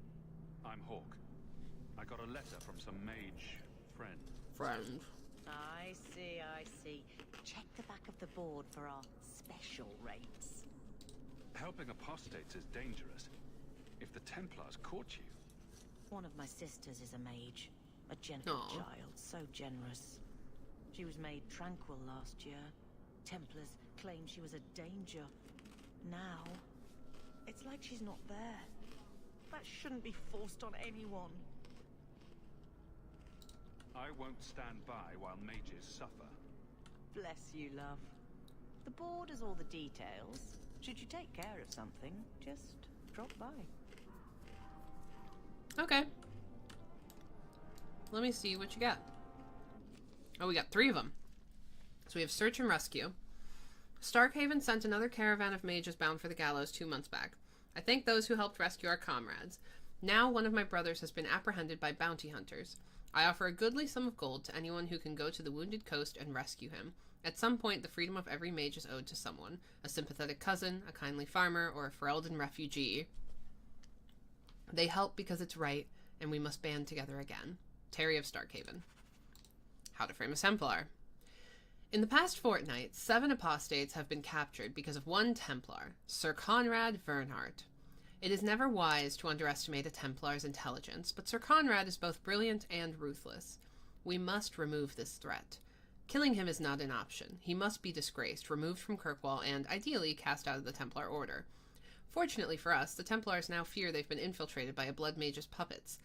I'm Hawk. I got a letter from some mage friend. Friend. I see. Check the back of the board for our special rates. Helping apostates is dangerous. If the Templars caught you... One of my sisters is a mage. A gentle Aww. child, so generous. She was made tranquil last year. Templars claimed she was a danger. Now, it's like she's not there. That shouldn't be forced on anyone. I won't stand by while mages suffer. Bless you, love. The board has all the details. Should you take care of something, just drop by. Okay. Let me see what you got. Oh, we got 3 of them. So we have search and rescue. Starkhaven sent another caravan of mages bound for the gallows 2 months back. I thank those who helped rescue our comrades. Now one of my brothers has been apprehended by bounty hunters. I offer a goodly sum of gold to anyone who can go to the wounded coast and rescue him. At some point, the freedom of every mage is owed to someone. A sympathetic cousin, a kindly farmer, or a Ferelden refugee. They help because it's right, and we must band together again. Terry of Starkhaven. How to frame a Templar. In the past fortnight, 7 apostates have been captured because of one Templar, Sir Conrad Vernhardt. It is never wise to underestimate a Templar's intelligence, but Sir Conrad is both brilliant and ruthless. We must remove this threat. Killing him is not an option. He must be disgraced, removed from Kirkwall, and, ideally, cast out of the Templar Order. Fortunately for us, the Templars now fear they've been infiltrated by a Blood Mage's puppets.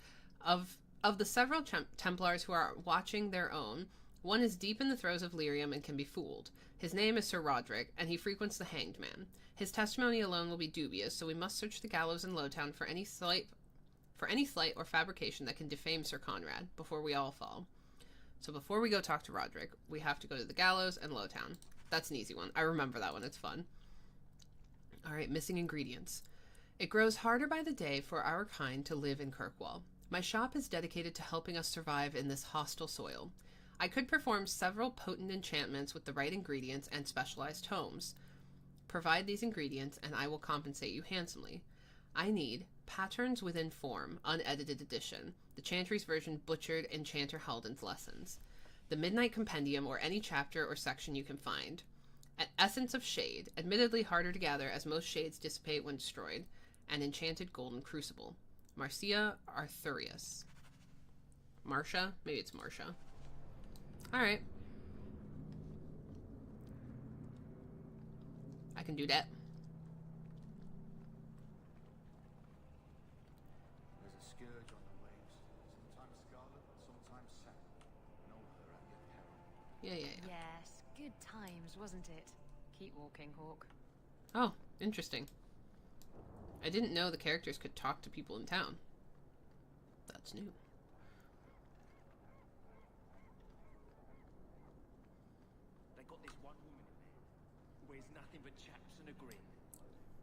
Of the several Templars who are watching their own, one is deep in the throes of Lyrium and can be fooled. His name is Sir Roderick, and he frequents the Hanged Man. His testimony alone will be dubious, so we must search the gallows in Lowtown for any slight or fabrication that can defame Sir Conrad before we all fall. So before we go talk to Roderick, we have to go to the gallows and Lowtown. That's an easy one. I remember that one. It's fun. Alright, missing ingredients. It grows harder by the day for our kind to live in Kirkwall. My shop is dedicated to helping us survive in this hostile soil. I could perform several potent enchantments with the right ingredients and specialized tomes. Provide these ingredients and I will compensate you handsomely. I need Patterns Within Form, unedited edition, the Chantry's version butchered Enchanter Halden's lessons, the Midnight Compendium or any chapter or section you can find, an Essence of Shade, admittedly harder to gather as most shades dissipate when destroyed, an Enchanted Golden Crucible, Marcia Arthurius. Marcia? Maybe it's Marcia. Alright. I can do that. There's a scourge on the waves. Sometimes scarlet, sometimes satin. Know her at your peril. Yeah. Yes, good times, wasn't it? Keep walking, Hawk. Oh, interesting. I didn't know the characters could talk to people in town. That's new. They got this one woman in there who wears nothing but chaps and a grin.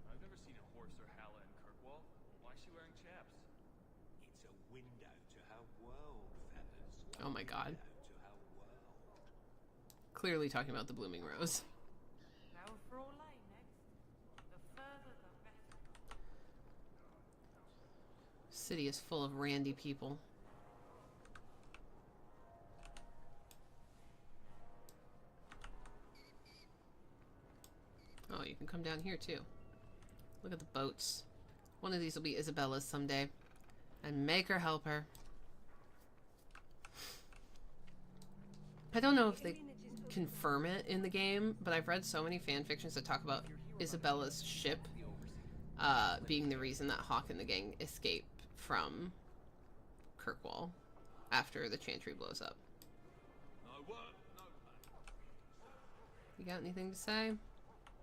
I've never seen a horse or Halla in Kirkwall. Why is she wearing chaps? It's a window to her world, fellas. Oh my god. To her world. Clearly talking about the Blooming Rose. Now for all lane next. The further the better. City is full of randy people. Oh, you can come down here too. Look at the boats. One of these will be Isabella's someday. And make her help her. I don't know if they confirm it in the game, but I've read so many fan fictions that talk about Isabella's ship being the reason that Hawke and the gang escape from Kirkwall after the Chantry blows up. You got anything to say?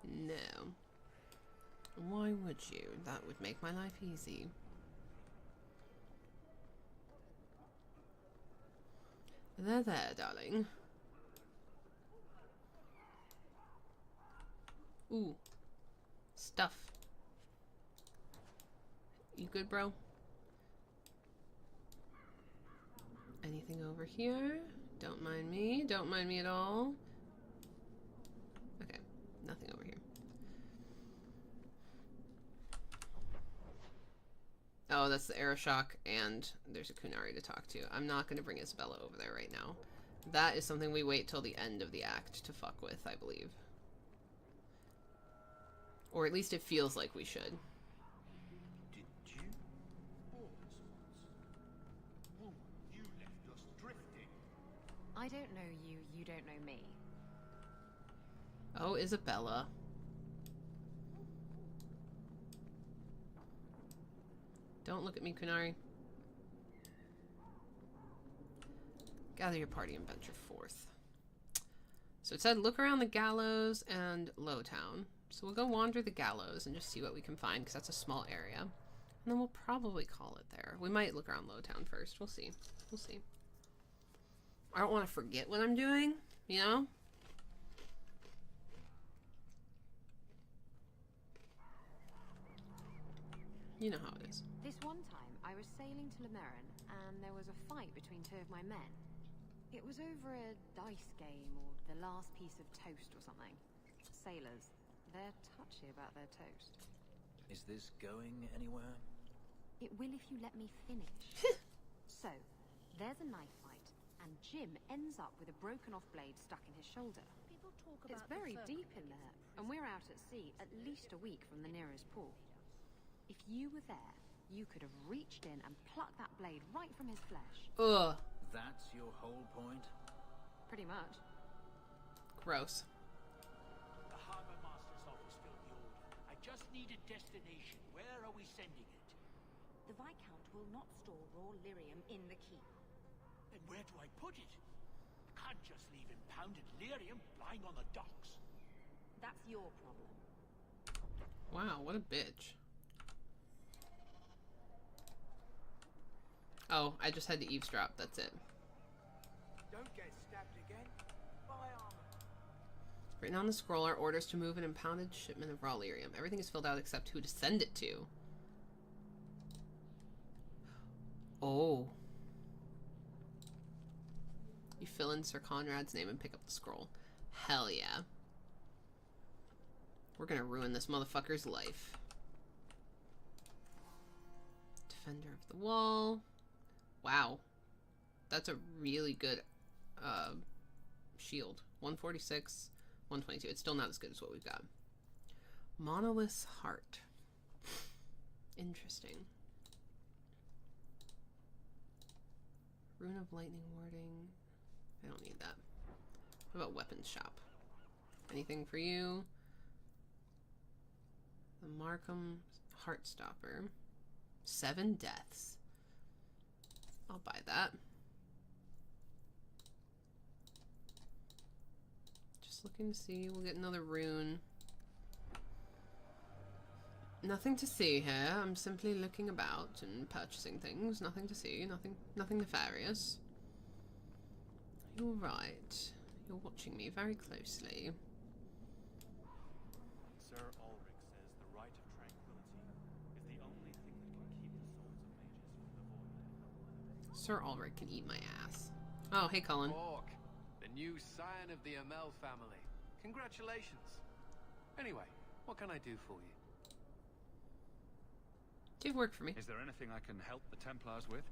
No. Why would you? That would make my life easy. There, darling. Ooh. Stuff. You good, bro? Anything over here? Don't mind me. Don't mind me at all. Okay. Nothing over here. Oh, that's the Aeroshock, and there's a Kunari to talk to. I'm not going to bring Isabella over there right now. That is something we wait till the end of the act to fuck with, I believe. Or at least it feels like we should. Did you? You left us drifting. I don't know you, you don't know me. Oh, Isabella. Don't look at me, Kunari. Gather your party and venture forth. So it said look around the Gallows and Lowtown. So we'll go wander the Gallows and just see what we can find, because that's a small area. And then we'll probably call it there. We might look around Lowtown first. We'll see. We'll see. I don't want to forget what I'm doing, you know? You know how it is. This one time, I was sailing to Lemerin, and there was a fight between two of my men. It was over a dice game, or the last piece of toast or something. Sailors, they're touchy about their toast. Is this going anywhere? It will if you let me finish. So, there's a knife fight, and Jim ends up with a broken-off blade stuck in his shoulder. People talk It's about very deep in there, and we're out at sea at least a week from the nearest port. If you were there, you could have reached in and plucked that blade right from his flesh. Ugh. That's your whole point? Pretty much. Gross. The Harbor Master's office filled the order. I just need a destination. Where are we sending it? The Viscount will not store raw lyrium in the keep. Then where do I put it? I can't just leave impounded lyrium lying on the docks. That's your problem. Wow, what a bitch. Oh, I just had to eavesdrop, that's it. Don't get stabbed again. Buy armor. Written on the scroll are orders to move an impounded shipment of raw lyrium. Everything is filled out except who to send it to. Oh. You fill in Sir Conrad's name and pick up the scroll. Hell yeah. We're gonna ruin this motherfucker's life. Defender of the Wall. Wow. That's a really good shield. 146, 122. It's still not as good as what we've got. Monolith's Heart. Interesting. Rune of Lightning Warding. I don't need that. What about Weapons Shop? Anything for you? The Markham Heartstopper. 7 deaths. I'll buy that. Just looking to see. We'll get another rune. Nothing to see here. I'm simply looking about and purchasing things. Nothing to see. Nothing nefarious. You're right. You're watching me very closely. Sir Ulrich says the Rite of Tranquility is the only thing that can keep the souls of mages from the void. Sir Ulrich can eat my ass. Oh, hey, Colin. Orc, the new scion of the Amel family. Congratulations. Anyway, what can I do for you? Do work for me. Is there anything I can help the Templars with?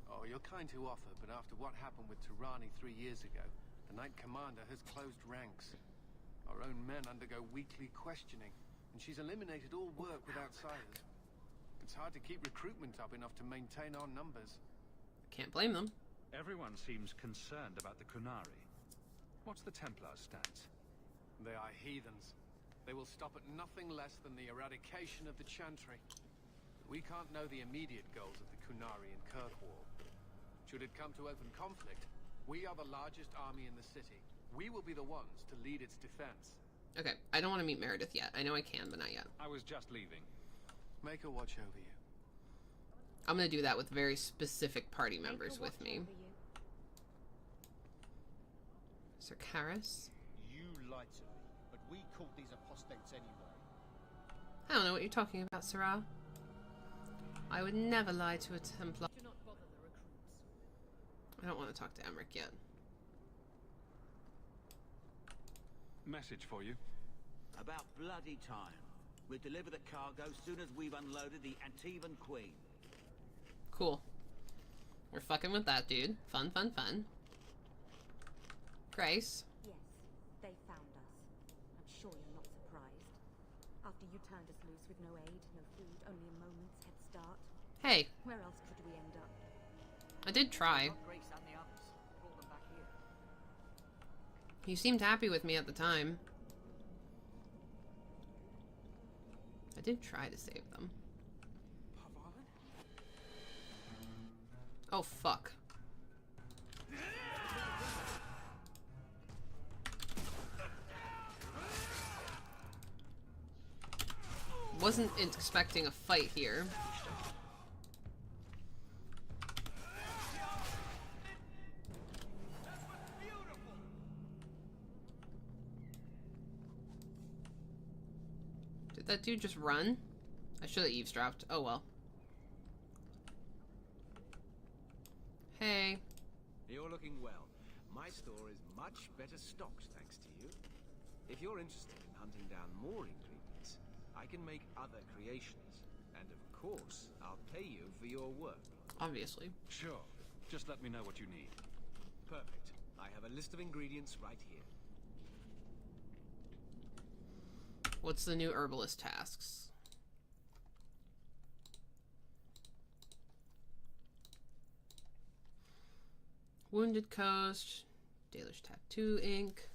Oh, you're kind to offer, but after what happened with Tirani 3 years ago, the Knight Commander has closed ranks. Our own men undergo weekly questioning, and she's eliminated all work with outsiders. It's hard to keep recruitment up enough to maintain our numbers. Can't blame them. Everyone seems concerned about the Kunari. What's the Templar's stance? They are heathens. They will stop at nothing less than the eradication of the Chantry. We can't know the immediate goals of the Qunari and Kirkwall. Should it come to open conflict, we are the largest army in the city. We will be the ones to lead its defense. Okay, I don't want to meet Meredith yet. I know I can, but not yet. I was just leaving. Make her watch over you. I'm gonna do that with very specific party members with me. Sir Karis. You lied to me, but we caught these apostates anyway. I don't know what you're talking about, Sarah. I would never lie to a Templar. Do not bother the recruits. I don't want to talk to Emmerich yet. Message for you. About bloody time. We'll deliver the cargo soon as we've unloaded the Antivan Queen. Cool. We're fucking with that dude. Fun, fun, fun. Grace. Yes, they found us. I'm sure you're not surprised. After you turned us loose with no aid, no food, only a moment's head start. Hey. Where else could we end up? I did try. Grace and the others. Brought them back here. You seemed happy with me at the time. I did try to save them. Oh, fuck. Wasn't expecting a fight here. Did that dude just run? I should have eavesdropped. Oh well. Hey. You're looking well. My store is much better stocked thanks to you. If you're interested in hunting down more ingredients, I can make other creations. And of course, I'll pay you for your work. Obviously. Sure. Just let me know what you need. Perfect. I have a list of ingredients right here. What's the new herbalist tasks? Wounded Coast, Dalish Tattoo Ink,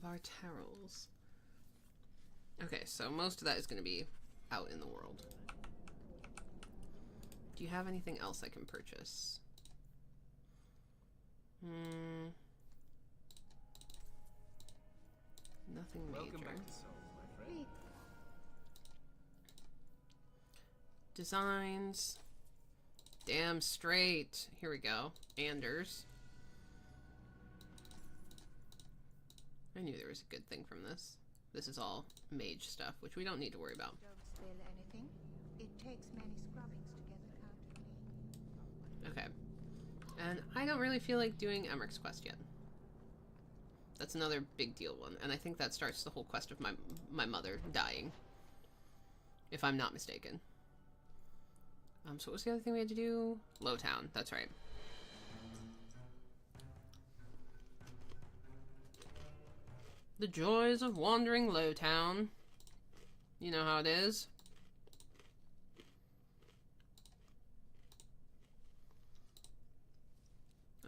Vartarals. Okay, so most of that is going to be out in the world. Do you have anything else I can purchase? Nothing major. Welcome back to Seoul, my friend. Designs. Damn straight. Here we go. Anders. I knew there was a good thing from this. This is all mage stuff, which we don't need to worry about. Don't spill anything. It takes many scrubbings to get the counter clean. Okay. And I don't really feel like doing Emmerich's quest yet. That's another big deal one, and I think that starts the whole quest of my mother dying. If I'm not mistaken. So what was the other thing we had to do? Lowtown, that's right. The joys of wandering Lowtown. You know how it is.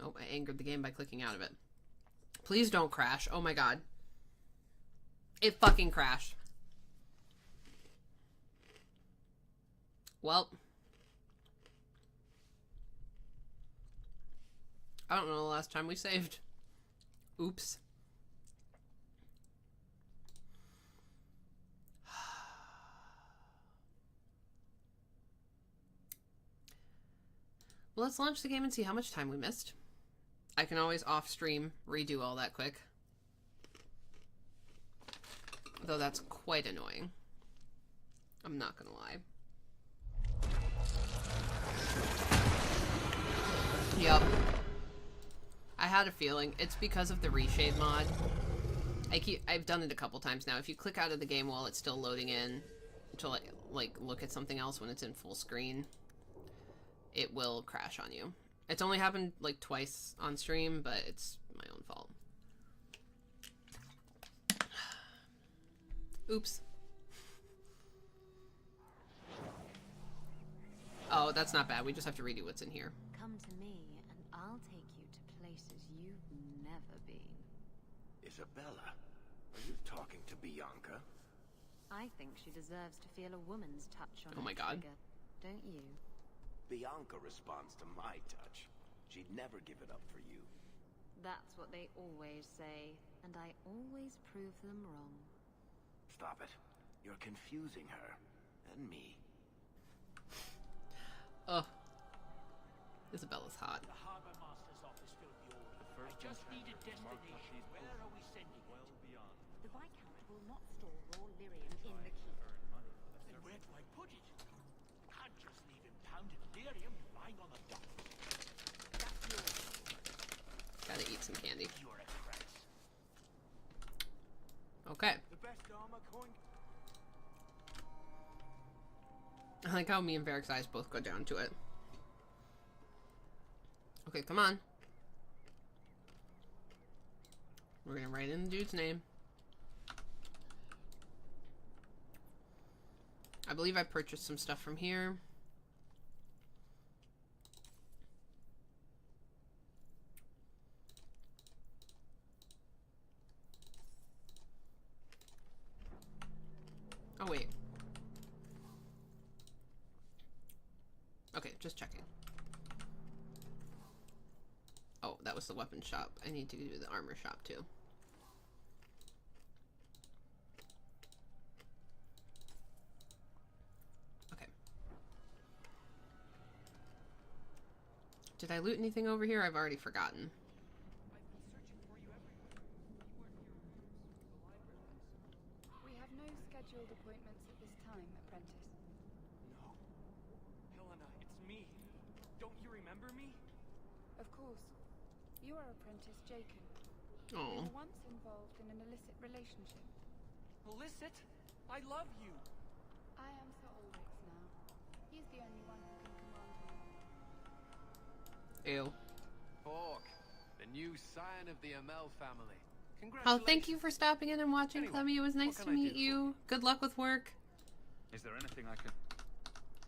Oh, I angered the game by clicking out of it. Please don't crash. Oh my god. It fucking crashed. Well. I don't know the last time we saved. Oops. Well, let's launch the game and see how much time we missed. I can always off-stream redo all that quick. Though that's quite annoying. I'm not gonna lie. Yup. I had a feeling. It's because of the reshade mod. I've done it a couple times now. If you click out of the game while it's still loading in to like look at something else when it's in full screen, it will crash on you. It's only happened like twice on stream, but it's my own fault. Oops. Oh, that's not bad. We just have to redo what's in here. Come to me, and I'll take you to places you've never been. Isabella, are you talking to Bianca? I think she deserves to feel a woman's touch on Oh my her God. trigger, don't you? Bianca responds to my touch. She'd never give it up for you. That's what they always say, and I always prove them wrong. Stop it. You're confusing her. And me. Ugh. Isabella's hot. The Harbor Master's office filled the order. I just need a destination. Where are we sending Well beyond. The Viscount will not store raw lyrium in the keep. Then where do I put it? Can't just leave impounded lyrium lying on the docks. That's yours. Gotta eat some candy. You're a prince. Okay. The best armor coin. I like how me and Varric's eyes both go down to it. Okay, come on. We're gonna write in the dude's name. I believe I purchased some stuff from here. Oh, wait. Okay, just checking. Oh, that was the weapon shop. I need to do the armor shop too. Okay. Did I loot anything over here? I've already forgotten. We have no scheduled appointments at this time, apprentice. No. Helena, it's me. Don't you remember me? Of course. You are apprentice Jacob. Oh. You were once involved in an illicit relationship. Illicit? I love you. I am Sir Ulrich now. He's the only one who can command me. Ew. Hawk, the new scion of the Amel family. Oh, Congratulations. thank you for stopping in and watching, Anyway, Clemmy. It was nice what to can I meet do you. Good luck with work. Is there anything I can...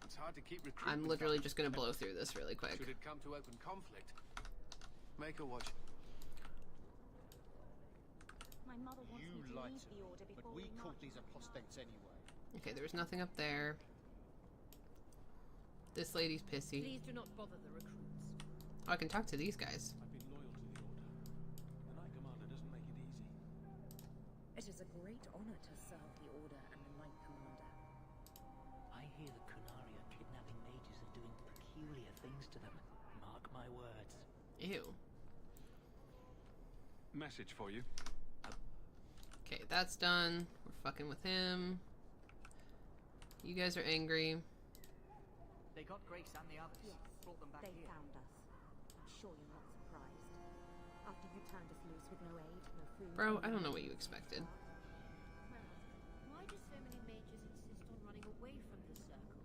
It's hard to keep recruitment I'm literally up. just gonna blow through this really quick. Should it come to open conflict, make a watch. My mother wants You me to lied leave to the me, order but before we caught march these on apostates anyway. Okay, there was nothing up there. This lady's pissy. Please do not bother the recruits. Oh, I can talk to these guys. I've been loyal to the Order. The Knight Commander doesn't make it easy. It is a great honor to serve the Order and the Knight Commander. I hear the Kunari are kidnapping mages and doing peculiar things to them. Mark my words. Ew. Message for you. Okay, that's done. We're fucking with him. You guys are angry. They got Grace and the others. Yes, Brought them back they here. found us. I'm sure you're not surprised. After you turned us loose with no aid, no food... Bro, I don't know what you expected. Why do so many mages insist on running away from the circle?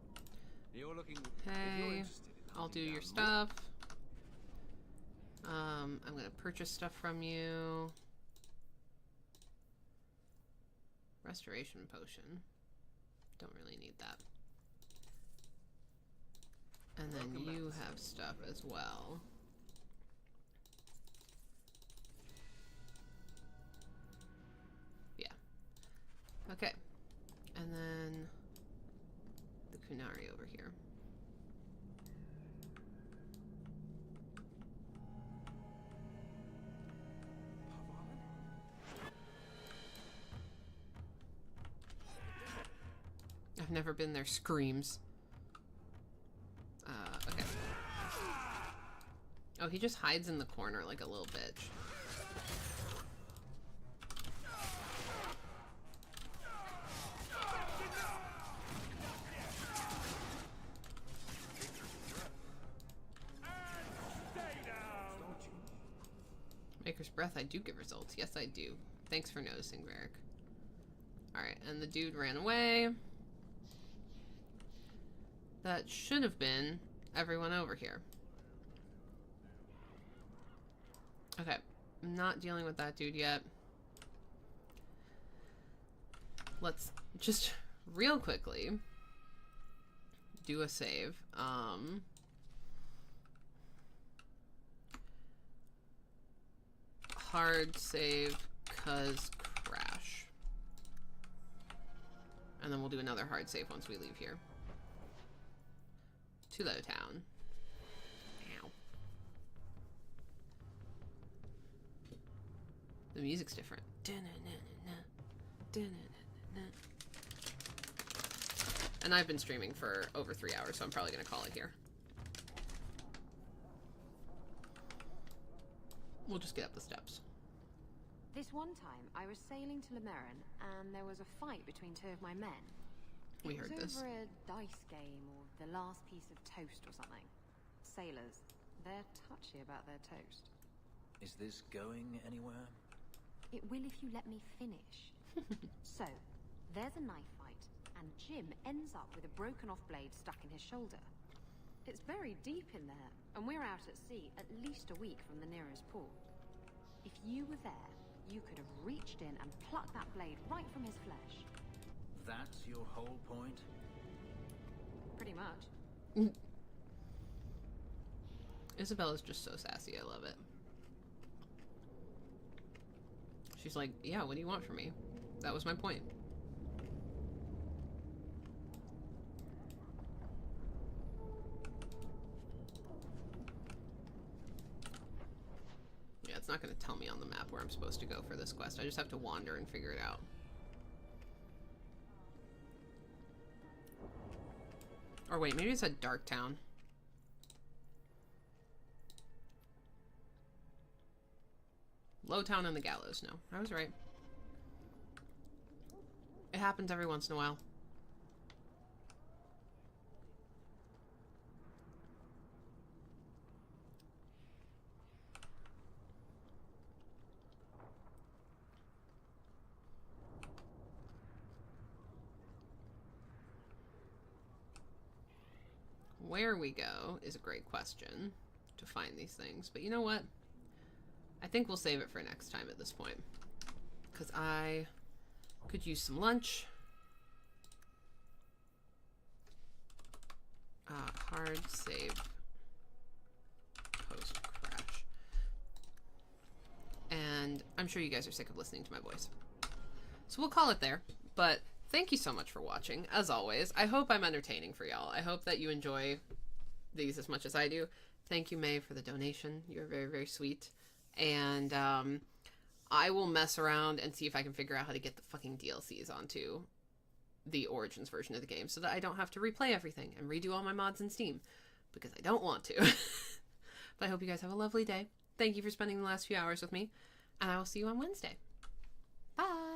You're looking... if you're Hey, interested in I'll do hunting your down more- stuff. I'm gonna purchase stuff from you. Restoration potion. Don't really need that. And then you have stuff as well. Yeah. Okay. And then the Kunari over here. I've never been there. Screams. Okay. Oh, he just hides in the corner like a little bitch. Maker's Breath, I do give results. Yes, I do. Thanks for noticing, Varric. Alright, and the dude ran away. That should have been everyone over here. Okay, I'm not dealing with that dude yet. Let's just real quickly do a save. hard save cause crash. And then we'll do another hard save once we leave here. To Lowtown. Ow. The music's different. And I've been streaming for over 3 hours, so I'm probably gonna call it here. We'll just get up the steps. This one time, I was sailing to Lemerin, and there was a fight between two of my men. We heard this. It was over a dice game, or the last piece of toast or something. Sailors, they're touchy about their toast. Is this going anywhere? It will if you let me finish. So, there's a knife fight, and Jim ends up with a broken-off blade stuck in his shoulder. It's very deep in there, and we're out at sea at least a week from the nearest port. If you were there, you could have reached in and plucked that blade right from his flesh. That's your whole point? Pretty much. Isabella's just so sassy, I love it. She's like, yeah, what do you want from me? That was my point. Yeah, it's not going to tell me on the map where I'm supposed to go for this quest. I just have to wander and figure it out. Or wait, maybe it's at Darktown. Lowtown and the Gallows. No, I was right. It happens every once in a while. Where we go is a great question to find these things, but you know what? I think we'll save it for next time at this point, because I could use some lunch. Hard save post crash. And I'm sure you guys are sick of listening to my voice. So we'll call it there, but thank you so much for watching, as always. I hope I'm entertaining for y'all. I hope that you enjoy these as much as I do. Thank you, May, for the donation. You're very, very sweet. And I will mess around and see if I can figure out how to get the fucking DLCs onto the Origins version of the game so that I don't have to replay everything and redo all my mods in Steam, because I don't want to. But I hope you guys have a lovely day. Thank you for spending the last few hours with me, and I will see you on Wednesday. Bye!